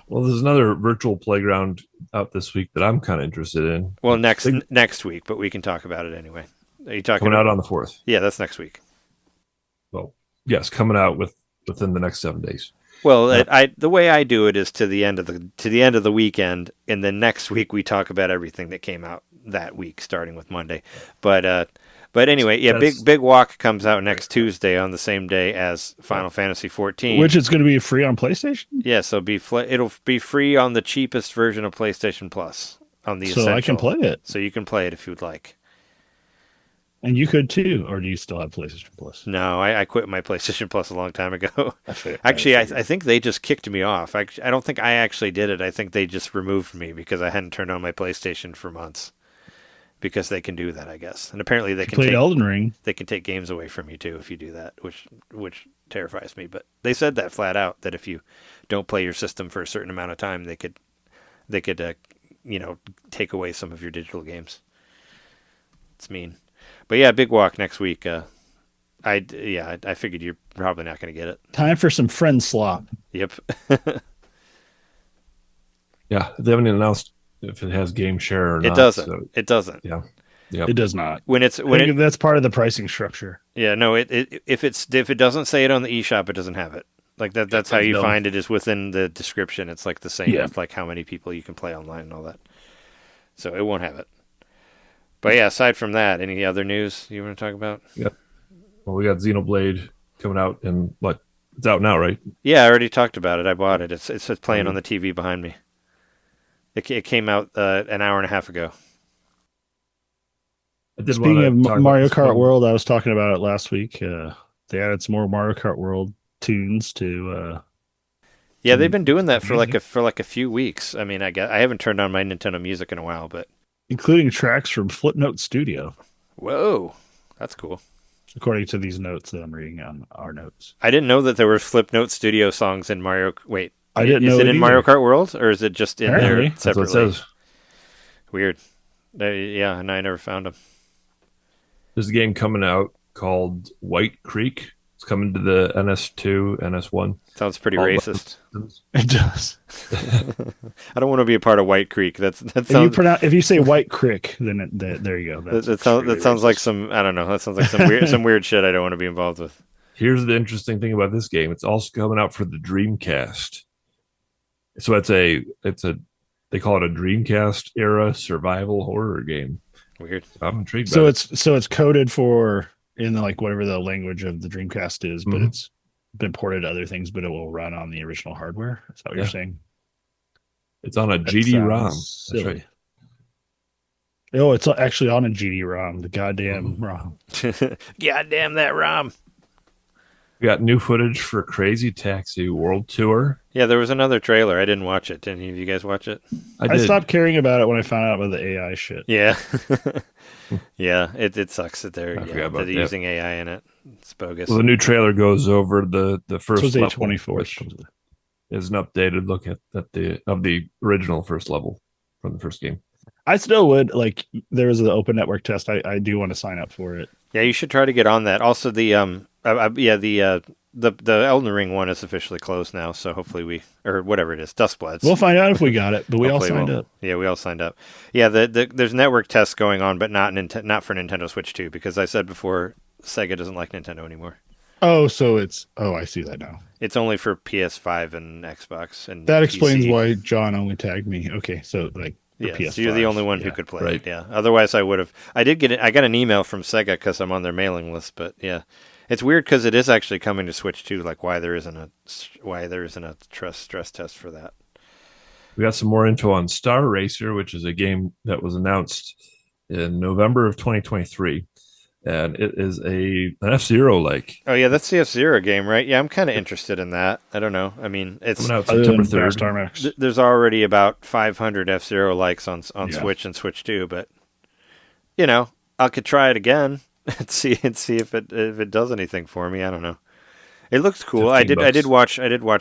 Well, there's another virtual playground out this week that I'm kind of interested in. Well, next week, but we can talk about it anyway. Are you talking coming out on the 4th? Yeah, that's next week. Well, yes, coming out within the next 7 days. Well, the way I do it is to the end of the weekend, and then next week we talk about everything that came out that week, starting with Monday. But anyway, yeah, Big Walk comes out next Tuesday on the same day as Final Fantasy 14, which is going to be free on PlayStation. Yes, it'll be free on the cheapest version of PlayStation Plus on the so I can play it. So you can play it if you'd like. And you could too, or do you still have PlayStation Plus? No, I quit my PlayStation Plus a long time ago. Actually, I think they just kicked me off. I don't think I actually did it. I think they just removed me because I hadn't turned on my PlayStation for months. Because they can do that, I guess, and apparently they can take Elden Ring. They can take games away from you too if you do that, which terrifies me. But they said that flat out that if you don't play your system for a certain amount of time, they could take away some of your digital games. It's mean, but yeah, Big Walk next week. I figured you're probably not going to get it. Time for some friend slop. Yep. Yeah, they haven't announced if it has game share or not. It doesn't. So, it doesn't. Yeah. Yep. It does not. That's part of the pricing structure. Yeah, no. If it doesn't say it on the eShop, it doesn't have it. Like that. That's how you find it is within the description. It's like the same with like how many people you can play online and all that. So it won't have it. But yeah, aside from that, any other news you want to talk about? Yeah. Well, we got Xenoblade coming out and it's out now, right? Yeah, I already talked about it. I bought it. It's playing on the TV behind me. It came out an hour and a half ago. Speaking of Mario Kart World, I was talking about it last week. They added some more Mario Kart World tunes to. Yeah, they've been doing that for a few weeks. I mean, I haven't turned on my Nintendo Music in a while, but including tracks from Flipnote Studio. Whoa, that's cool. According to these notes that I'm reading on our notes, I didn't know that there were Flipnote Studio songs in Mario. Wait. I didn't know. Is it in Mario Kart World, or is it just in there separately? That's what it says. Weird. Yeah, and I never found them. There's a game coming out called White Creek. It's coming to the NS2, NS1. Sounds pretty racist. It does. I don't want to be a part of White Creek. That sounds. If you say White Creek, then there you go. That sounds like some. I don't know. That sounds like some weird shit. I don't want to be involved with. Here's the interesting thing about this game. It's also coming out for the Dreamcast. So they call it a Dreamcast era survival horror game. Weird. I'm intrigued. So it's coded for in whatever the language of the Dreamcast is, but it's been ported to other things, but it will run on the original hardware. Is that what you're saying? It's on a GD-ROM. That's right. Oh, it's actually on a GD-ROM. The goddamn ROM. Goddamn that ROM. We got new footage for Crazy Taxi World Tour. Yeah, there was another trailer. I didn't watch it. Did any of you guys watch it? I stopped caring about it when I found out about the AI shit. Yeah. Yeah, it sucks that they're using AI in it. It's bogus. Well, the new trailer goes over the first level. 24th. Is an updated look at the original first level from the first game. I still would there was an open network test. I do want to sign up for it. Yeah, you should try to get on that. Also, the Elden Ring one is officially closed now, so hopefully whatever it is, Duskbloods. We'll find out if we got it, but we all signed up. Yeah, we all signed up. Yeah, there's network tests going on, but not for Nintendo Switch 2, because I said before, Sega doesn't like Nintendo anymore. Oh, so I see that now. It's only for PS5 and Xbox and that PC. explains why John only tagged me. Okay, so yeah, PS5, so you're the only one who could play right. it. Yeah, otherwise I would have. I got an email from Sega because I'm on their mailing list, but yeah, it's weird because it is actually coming to Switch 2. Like why there isn't a stress test for that. We got some more info on Star Racer, which is a game that was announced in November of 2023. And it is an F-Zero like. Oh yeah, that's the F-Zero game, right? Yeah, I'm kind of interested in that. I don't know. I mean, it's coming out September 3rd. There's already about 500 F-Zero likes on Switch and Switch 2, but I could try it again and see if it does anything for me. I don't know. It looks cool. I did watch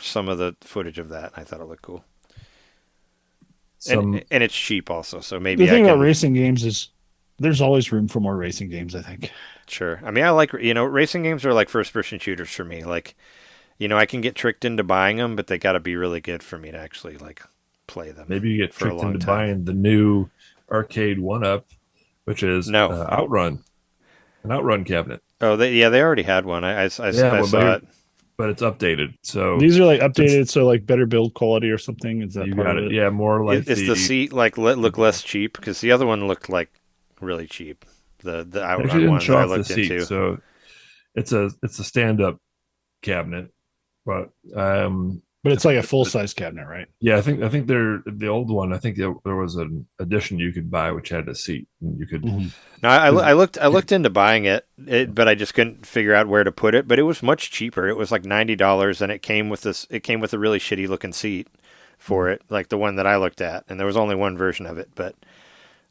some of the footage of that. I thought it looked cool. And it's cheap also, so maybe the thing about racing games is there's always room for more racing games, I think. Sure. I mean, I like, racing games are like first-person shooters for me. Like, I can get tricked into buying them, but they got to be really good for me to actually like play them. Maybe you get for a tricked long into time. buying the new arcade one-up, which is No. Outrun, an Outrun cabinet. Oh, they already had one. I saw it. But it's updated. So These are like updated, so like better build quality or something. Is that you part got of it. it? Yeah, more like Is the seat like look less cheap? Because the other one looked like really cheap. The Actually Outrun didn't one show that I off the looked seat, into. so it's a stand-up cabinet, but But it's like a full size cabinet, right? yeah, I think they're the old one. I think there was an edition you could buy which had a seat, and you could. Mm-hmm. No, I looked into buying it, but I just couldn't figure out where to put it. But it was much cheaper. It was like $90, and it came with a really shitty looking seat for it, like the one that I looked at, and there was only one version of it. But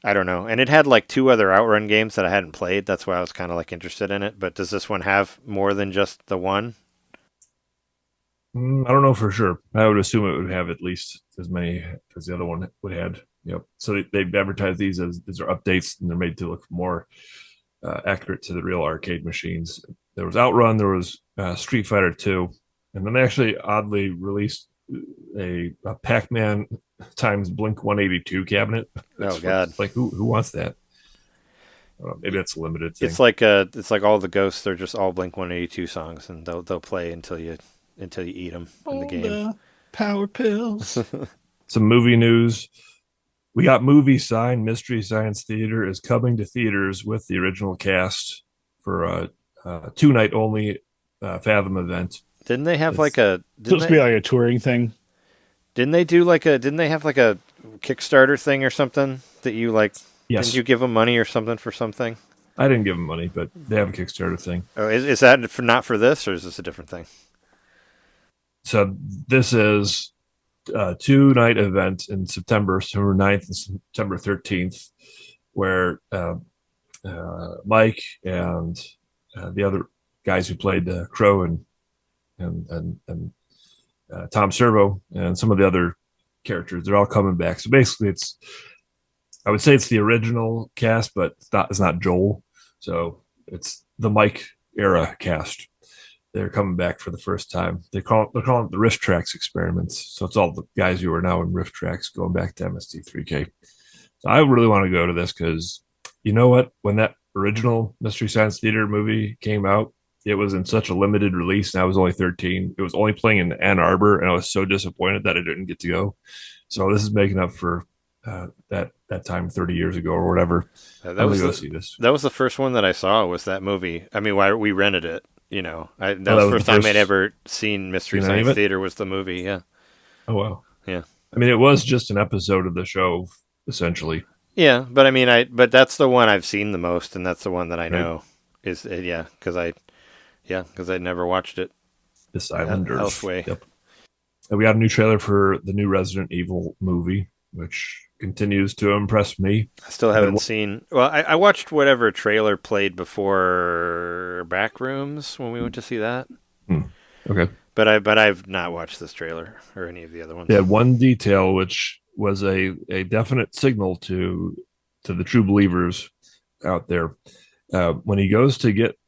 I don't know, and it had like 2 other Outrun games that I hadn't played. That's why I was kind of like interested in it. But does this one have more than just the one? I don't know for sure. I would assume it would have at least as many as the other one would have. Yep. So they've advertised these as these are updates, and they're made to look more accurate to the real arcade machines. There was Outrun, there was Street Fighter 2, and then they actually oddly released a Pac-Man times Blink 182 cabinet. Oh God! Like who wants that? Maybe that's a limited thing. It's like all the ghosts. They're just all Blink 182 songs, and they'll play until you eat them in the game. Power pills. Some movie news. We got movie sign. Mystery Science Theater is coming to theaters with the original cast for a 2-night only Fathom event. Didn't they have Supposed to be like a touring thing. Didn't they have like a Kickstarter thing or something that you like? Yes. Didn't you give them money or something for something? I didn't give them money, but they have a Kickstarter thing. Oh, is that not for this, or is this a different thing? So this is a 2-night event in September 9th and September 13th, where Mike and the other guys who played Crow and Tom Servo and some of the other characters, they're all coming back. So basically, I would say it's the original cast, but it's not Joel. So it's the Mike era cast. They're coming back for the first time. They're calling it the Rift Tracks experiments. So it's all the guys who are now in Rift Tracks going back to MST3K. So I really want to go to this because you know what? When that original Mystery Science Theater movie came out, it was in such a limited release, and I was only 13. It was only playing in Ann Arbor, and I was so disappointed that I didn't get to go. So this is making up for that time 30 years ago or whatever. That was the first one that I saw was that movie. I mean, we rented it. That was the first time I'd ever seen Mystery Science Theater was the movie. Yeah. Oh wow. Yeah. I mean, it was just an episode of the show, essentially. Yeah, but I mean, but that's the one I've seen the most, and that's the one that I know is because I'd never watched it. This Islanders. Elsewhere. Yep. And we got a new trailer for the new Resident Evil movie, which continues to impress me. I still haven't seen. Well, I watched whatever trailer played before Backrooms when we went to see that. Okay. But I've not watched this trailer or any of the other ones. They had one detail which was a definite signal to the true believers out there. When he goes to get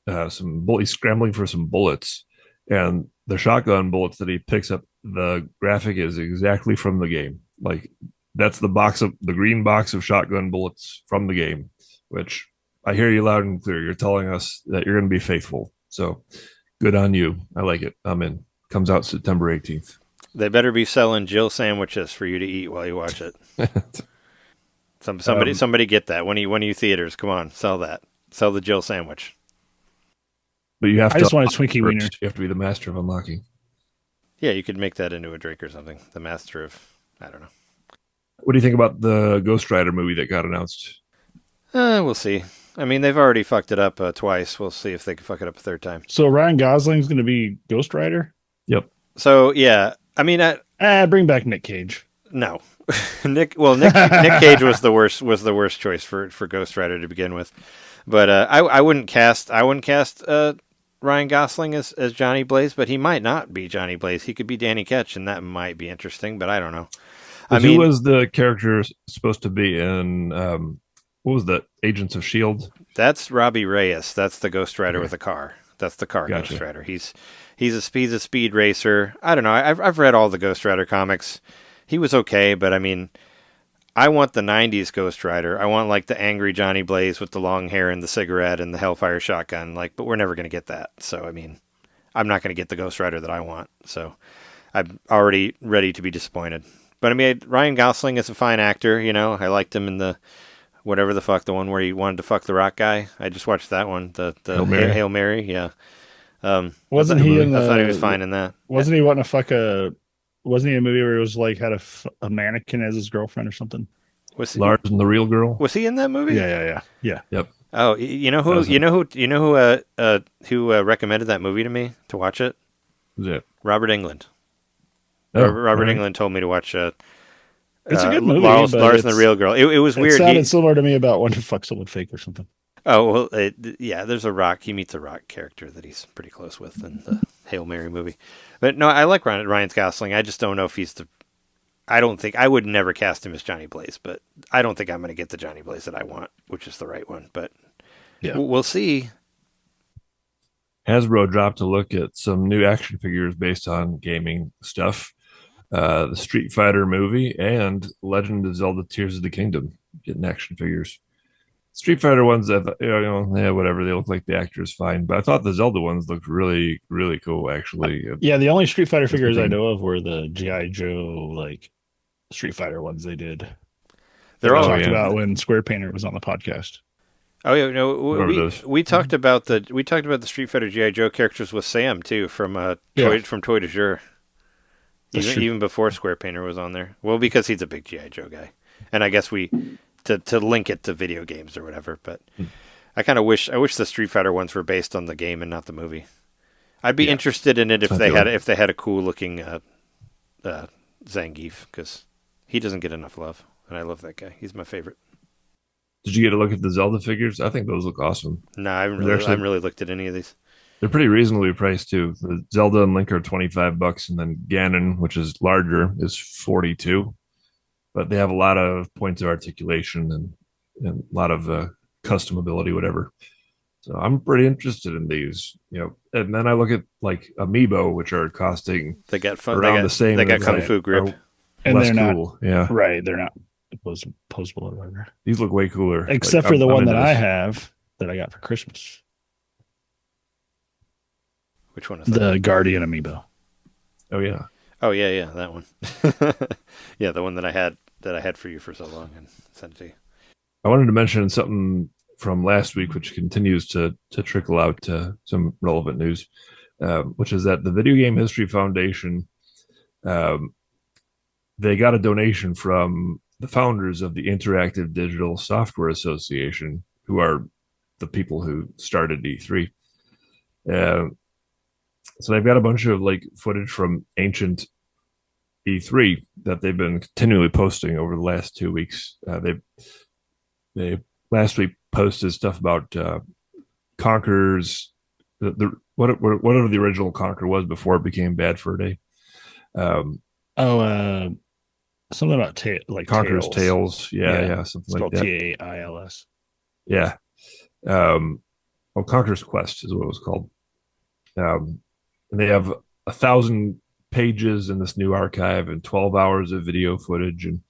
he's scrambling for some bullets, and the shotgun bullets that he picks up, the graphic is exactly from the game. Like that's the green box of shotgun bullets from the game, which I hear you loud and clear. You're telling us that you're going to be faithful. So good on you. I like it. I'm in. Comes out September 18th. They better be selling Jill sandwiches for you to eat while you watch it. Somebody get that. One of you theaters, come on, sell that. Sell the Jill sandwich. But you have I just want a Twinkie wiener. You have to be the master of unlocking. Yeah, you could make that into a drink or something. The master of, I don't know. What do you think about the Ghost Rider movie that got announced? We'll see. I mean, they've already fucked it up twice. We'll see if they can fuck it up a third time. So Ryan Gosling's going to be Ghost Rider? Yep. So, yeah. I mean, bring back Nick Cage. No. Nick Cage was the worst choice for Ghost Rider to begin with. But I wouldn't cast Ryan Gosling as Johnny Blaze, but he might not be Johnny Blaze. He could be Danny Ketch, and that might be interesting, but I don't know. Who was the character supposed to be in what was that? Agents of Shield. That's Robbie Reyes. That's the Ghost Rider with a car. That's the car Gotcha. Ghost Rider. He's a speed racer. I don't know. I've read all the Ghost Rider comics. He was okay, but I mean, I want the '90s Ghost Rider. I want like the angry Johnny Blaze with the long hair and the cigarette and the Hellfire shotgun. Like, but we're never going to get that. So I mean, I'm not going to get the Ghost Rider that I want. So I'm already ready to be disappointed. But I mean, Ryan Gosling is a fine actor. You know, I liked him in the whatever the fuck, the one where he wanted to fuck the rock guy. I just watched that one. The Hail Mary. Yeah. Wasn't he in the? I thought he was fine in that. Wasn't he wanting to fuck a? Wasn't he in a movie where he was like had a mannequin as his girlfriend or something? Was he, Lars and the Real Girl. was he in that movie? Yeah. Yep. Oh, you know who recommended that movie to me to watch it? Who's that? Robert Englund. Oh, Robert all right. England told me to watch. It's a good movie. Lars but and the Real Girl. It was It weird. sounded similar to me about wanting to fuck someone fake or something. Oh well, yeah. There's a rock. He meets a rock character that he's pretty close with in the Hail Mary movie. But no, I like Ryan Gosling. I just don't know if he's the. I don't think I would never cast him as Johnny Blaze, but I don't think I'm going to get the Johnny Blaze that I want, which is the right one. But Yeah. we'll see. Hasbro dropped a look at some new action figures based on gaming stuff. The Street Fighter movie and Legend of Zelda: Tears of the Kingdom getting action figures. Street Fighter ones, whatever, they look like the actors fine, but I thought the Zelda ones looked really, really cool. Actually, Yeah, the only Street Fighter figures I thing. know of were the GI Joe like Street Fighter ones they did. They're I all. talked yeah. about when Square Painter was on the podcast. Oh yeah, no. Remember those? We talked about the Street Fighter GI Joe characters with Sam too from Yeah. Toy de Jour. That's true. Even before Square Painter was on there. Well, because he's a big GI Joe guy, and I guess to link it to video games or whatever. But I kind of wish the Street Fighter ones were based on the game and not the movie. I'd be interested in it if they had a cool looking Zangief, because he doesn't get enough love, and I love that guy. He's my favorite. Did you get a look at the Zelda figures? I think those look awesome. No, I haven't They're actually- really looked at any of these. They're pretty reasonably priced too. The Zelda and Link are $25, and then Ganon, which is larger, is $42. But they have a lot of points of articulation and a lot of customability, whatever. So I'm pretty interested in these, And then I look at like Amiibo, which are costing They got fun. around the same. They got as, Kung like, Fu grip. are And less they're not cool. Yeah, right. They're not posable or whatever. these look way cooler. Except Like, for the I'm one that into I this. have that I got for Christmas. Which one is that? The Guardian Amiibo. Oh yeah. Oh yeah, that one. Yeah, the one that I had for you for so long and sent it to you. I wanted to mention something from last week, which continues to trickle out to some relevant news, which is that the Video Game History Foundation, they got a donation from the founders of the Interactive Digital Software Association, who are the people who started E3. So they've got a bunch of like footage from ancient E3 that they've been continually posting over the last 2 weeks. They last week posted stuff about Conker's whatever the original Conker was before it became Bad Fur Day. Something about Conker's Tales. Yeah, something like spelled that. Tails. Yeah. Conker's Quest is what it was called. And they have 1,000 pages in this new archive and 12 hours of video footage. And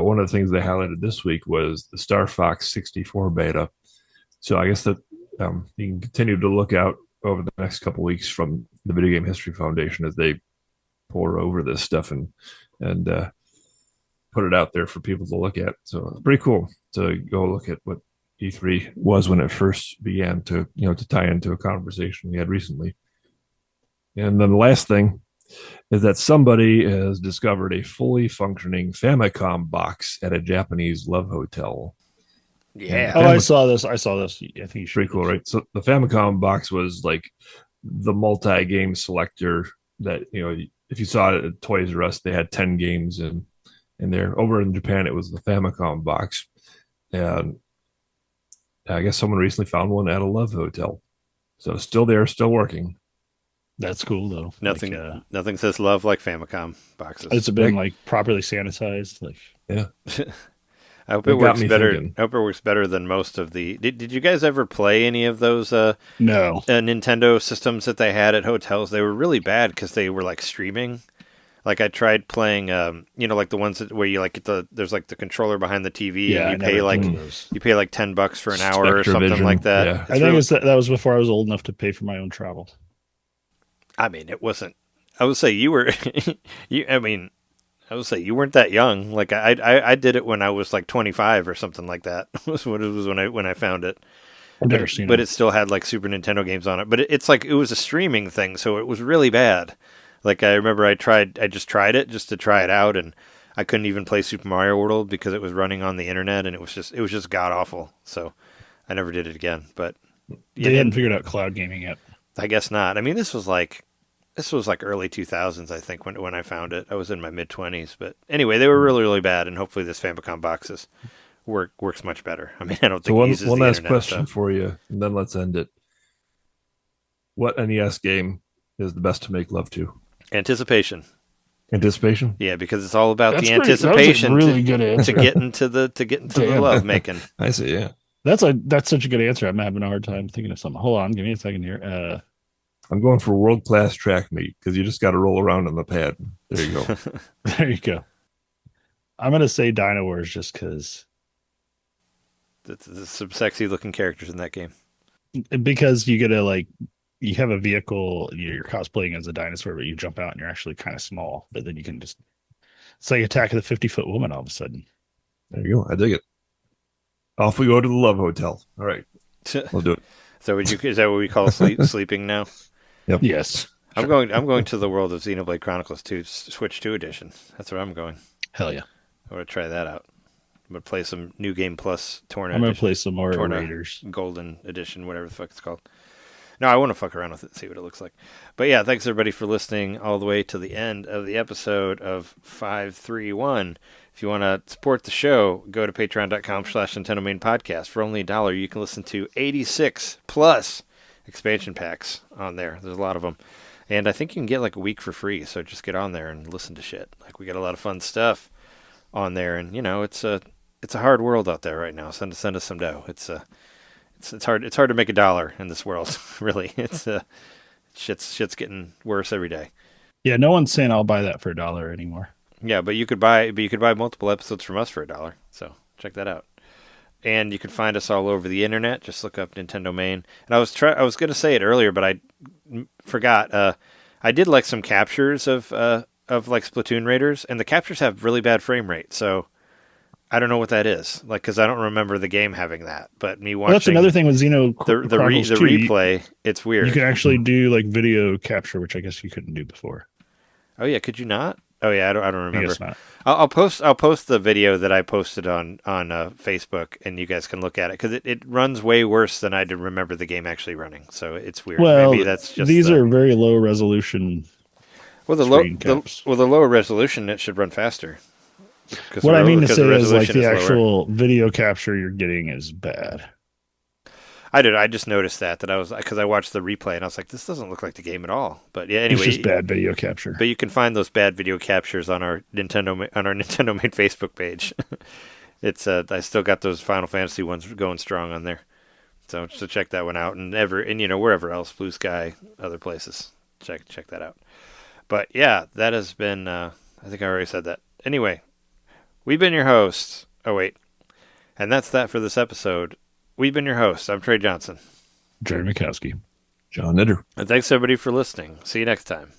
one of the things they highlighted this week was the Star Fox 64 beta. So I guess that you can continue to look out over the next couple weeks from the Video Game History Foundation as they pour over this stuff and put it out there for people to look at. So it's pretty cool to go look at what E3 was when it first began to tie into a conversation we had recently. And then the last thing is that somebody has discovered a fully functioning Famicom box at a Japanese love hotel. Yeah. Oh, I saw this. I think you should. Pretty cool, right? So the Famicom box was like the multi-game selector that, if you saw it at Toys R Us, they had 10 games in there. Over in Japan, it was the Famicom box. And I guess someone recently found one at a love hotel. So still there, still working. That's cool though. Nothing says love like Famicom boxes. It's been like properly sanitized. Like Yeah. I hope That it got works me better. thinking. I hope it works better than most of the. Did you guys ever play any of those No. Nintendo systems that they had at hotels? They were really bad because they were like streaming. Like I tried playing, like the ones where you like there's like the controller behind the TV, Yeah, and I you pay never like played those. $10 for an hour or something Spectravision, like that. yeah. It's I think really- that was before I was old enough to pay for my own travel. I mean, it wasn't. I would say you were. I would say you weren't that young. Like I did it when I was like 25 or something like that. Was what it was when I found it. I've never seen But it. it still had like Super Nintendo games on it. But it's like it was a streaming thing, so it was really bad. Like I remember I just tried it just to try it out, and I couldn't even play Super Mario World because it was running on the internet, and it was just god awful. So I never did it again. But They hadn't figured out cloud gaming yet. I guess not. I mean, this was like early 2000s, I think, when I found it. I was in my mid 20s, but anyway, they were really really bad, and hopefully this Famicom box works much better. I mean, I don't So think it one uses one the last internet, question so. for you, and then let's end it. What NES game is the best to make love to? Anticipation, Anticipation? yeah, because it's all about That's the pretty- that was a anticipation really good to answer. get into the Damn. love making. I see, yeah. That's such a good answer. I'm having a hard time thinking of something. Hold on, give me a second here. I'm going for world class track meet because you just got to roll around on the pad. There you go. There you go. I'm gonna say Dino Wars just because There's some sexy looking characters in that game. you get to you have a vehicle, you're cosplaying as a dinosaur, but you jump out and you're actually kind of small. But then you can just it's like Attack of the 50-Foot Woman all of a sudden. There you go. I dig it. Off we go to the Love Hotel. All right, we'll do it. So is that what we call sleeping now? Yes. I'm going to the world of Xenoblade Chronicles 2 Switch 2 edition. That's where I'm going. Hell yeah. I want to try that out. I'm gonna play some New Game Plus Torna. I'm gonna edition, play some more Torna Raiders. Golden Edition, whatever the fuck it's called. No, I want to fuck around with it and see what it looks like. But yeah, thanks everybody for listening all the way to the end of the episode of 531. If you want to support the show, go to patreon.com/NintenDomain podcast. For only $1, you can listen to 86 plus expansion packs on there. There's a lot of them. And I think you can get like a week for free, so just get on there and listen to shit. Like we got a lot of fun stuff on there, and it's a hard world out there right now. Send us some dough. It's hard to make $1 in this world. Really, it's shit's getting worse every day. Yeah, no one's saying I'll buy that for $1 anymore. Yeah, but you could buy multiple episodes from us for $1. So check that out. And you can find us all over the internet. Just look up NintenDomain. And I was going to say it earlier, but I forgot. I did like some captures of like Splatoon Raiders, and the captures have really bad frame rate. So I don't know what that is. Like, because I don't remember the game having that. But me watching Well, that's another thing with the Chronicles 2, replay, it's weird. You can actually do like video capture, which I guess you couldn't do before. Oh yeah, could you not? Oh yeah, I don't I remember. guess not. I'll post the video that I posted on Facebook, and you guys can look at it because it runs way worse than I did remember the game actually running. So it's weird. Well, Maybe that's just these are very low resolution. the screen caps. lower resolution. It should run faster. What I mean to because say the is like resolution the lower. actual video capture you're getting is bad. I just noticed that I was because I watched the replay and I was like, this doesn't look like the game at all. But yeah, anyway, It's just bad video capture. But you can find those bad video captures on our Nintendo Main Facebook page. It's I still got those Final Fantasy ones going strong on there, so check that one out. And wherever else, Blue Sky, other places, check that out. But yeah, that has been. I think I already said that. Anyway, we've been your hosts. Oh wait, and that's that for this episode. We've been your hosts. I'm Trey Johnson. Jerry Mikowski. John Nitter. And thanks everybody for listening. See you next time.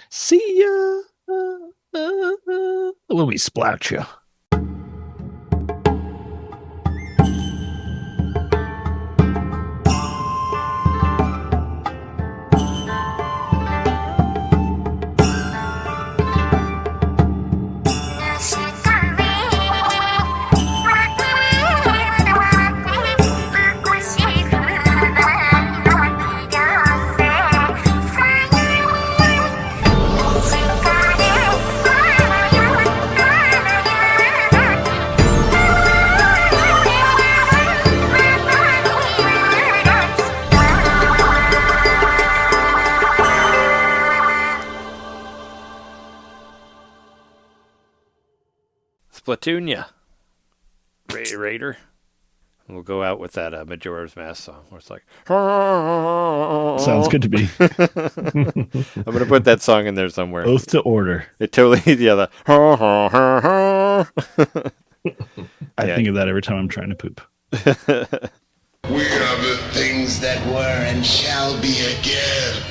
See ya when we splat you. Splatoonia. Raider. We'll go out with that Majora's Mask song where it's like... Sounds good to me. I'm going to put that song in there somewhere. Oath to order. It totally... Yeah, I think of that every time I'm trying to poop. We are the things that were and shall be again.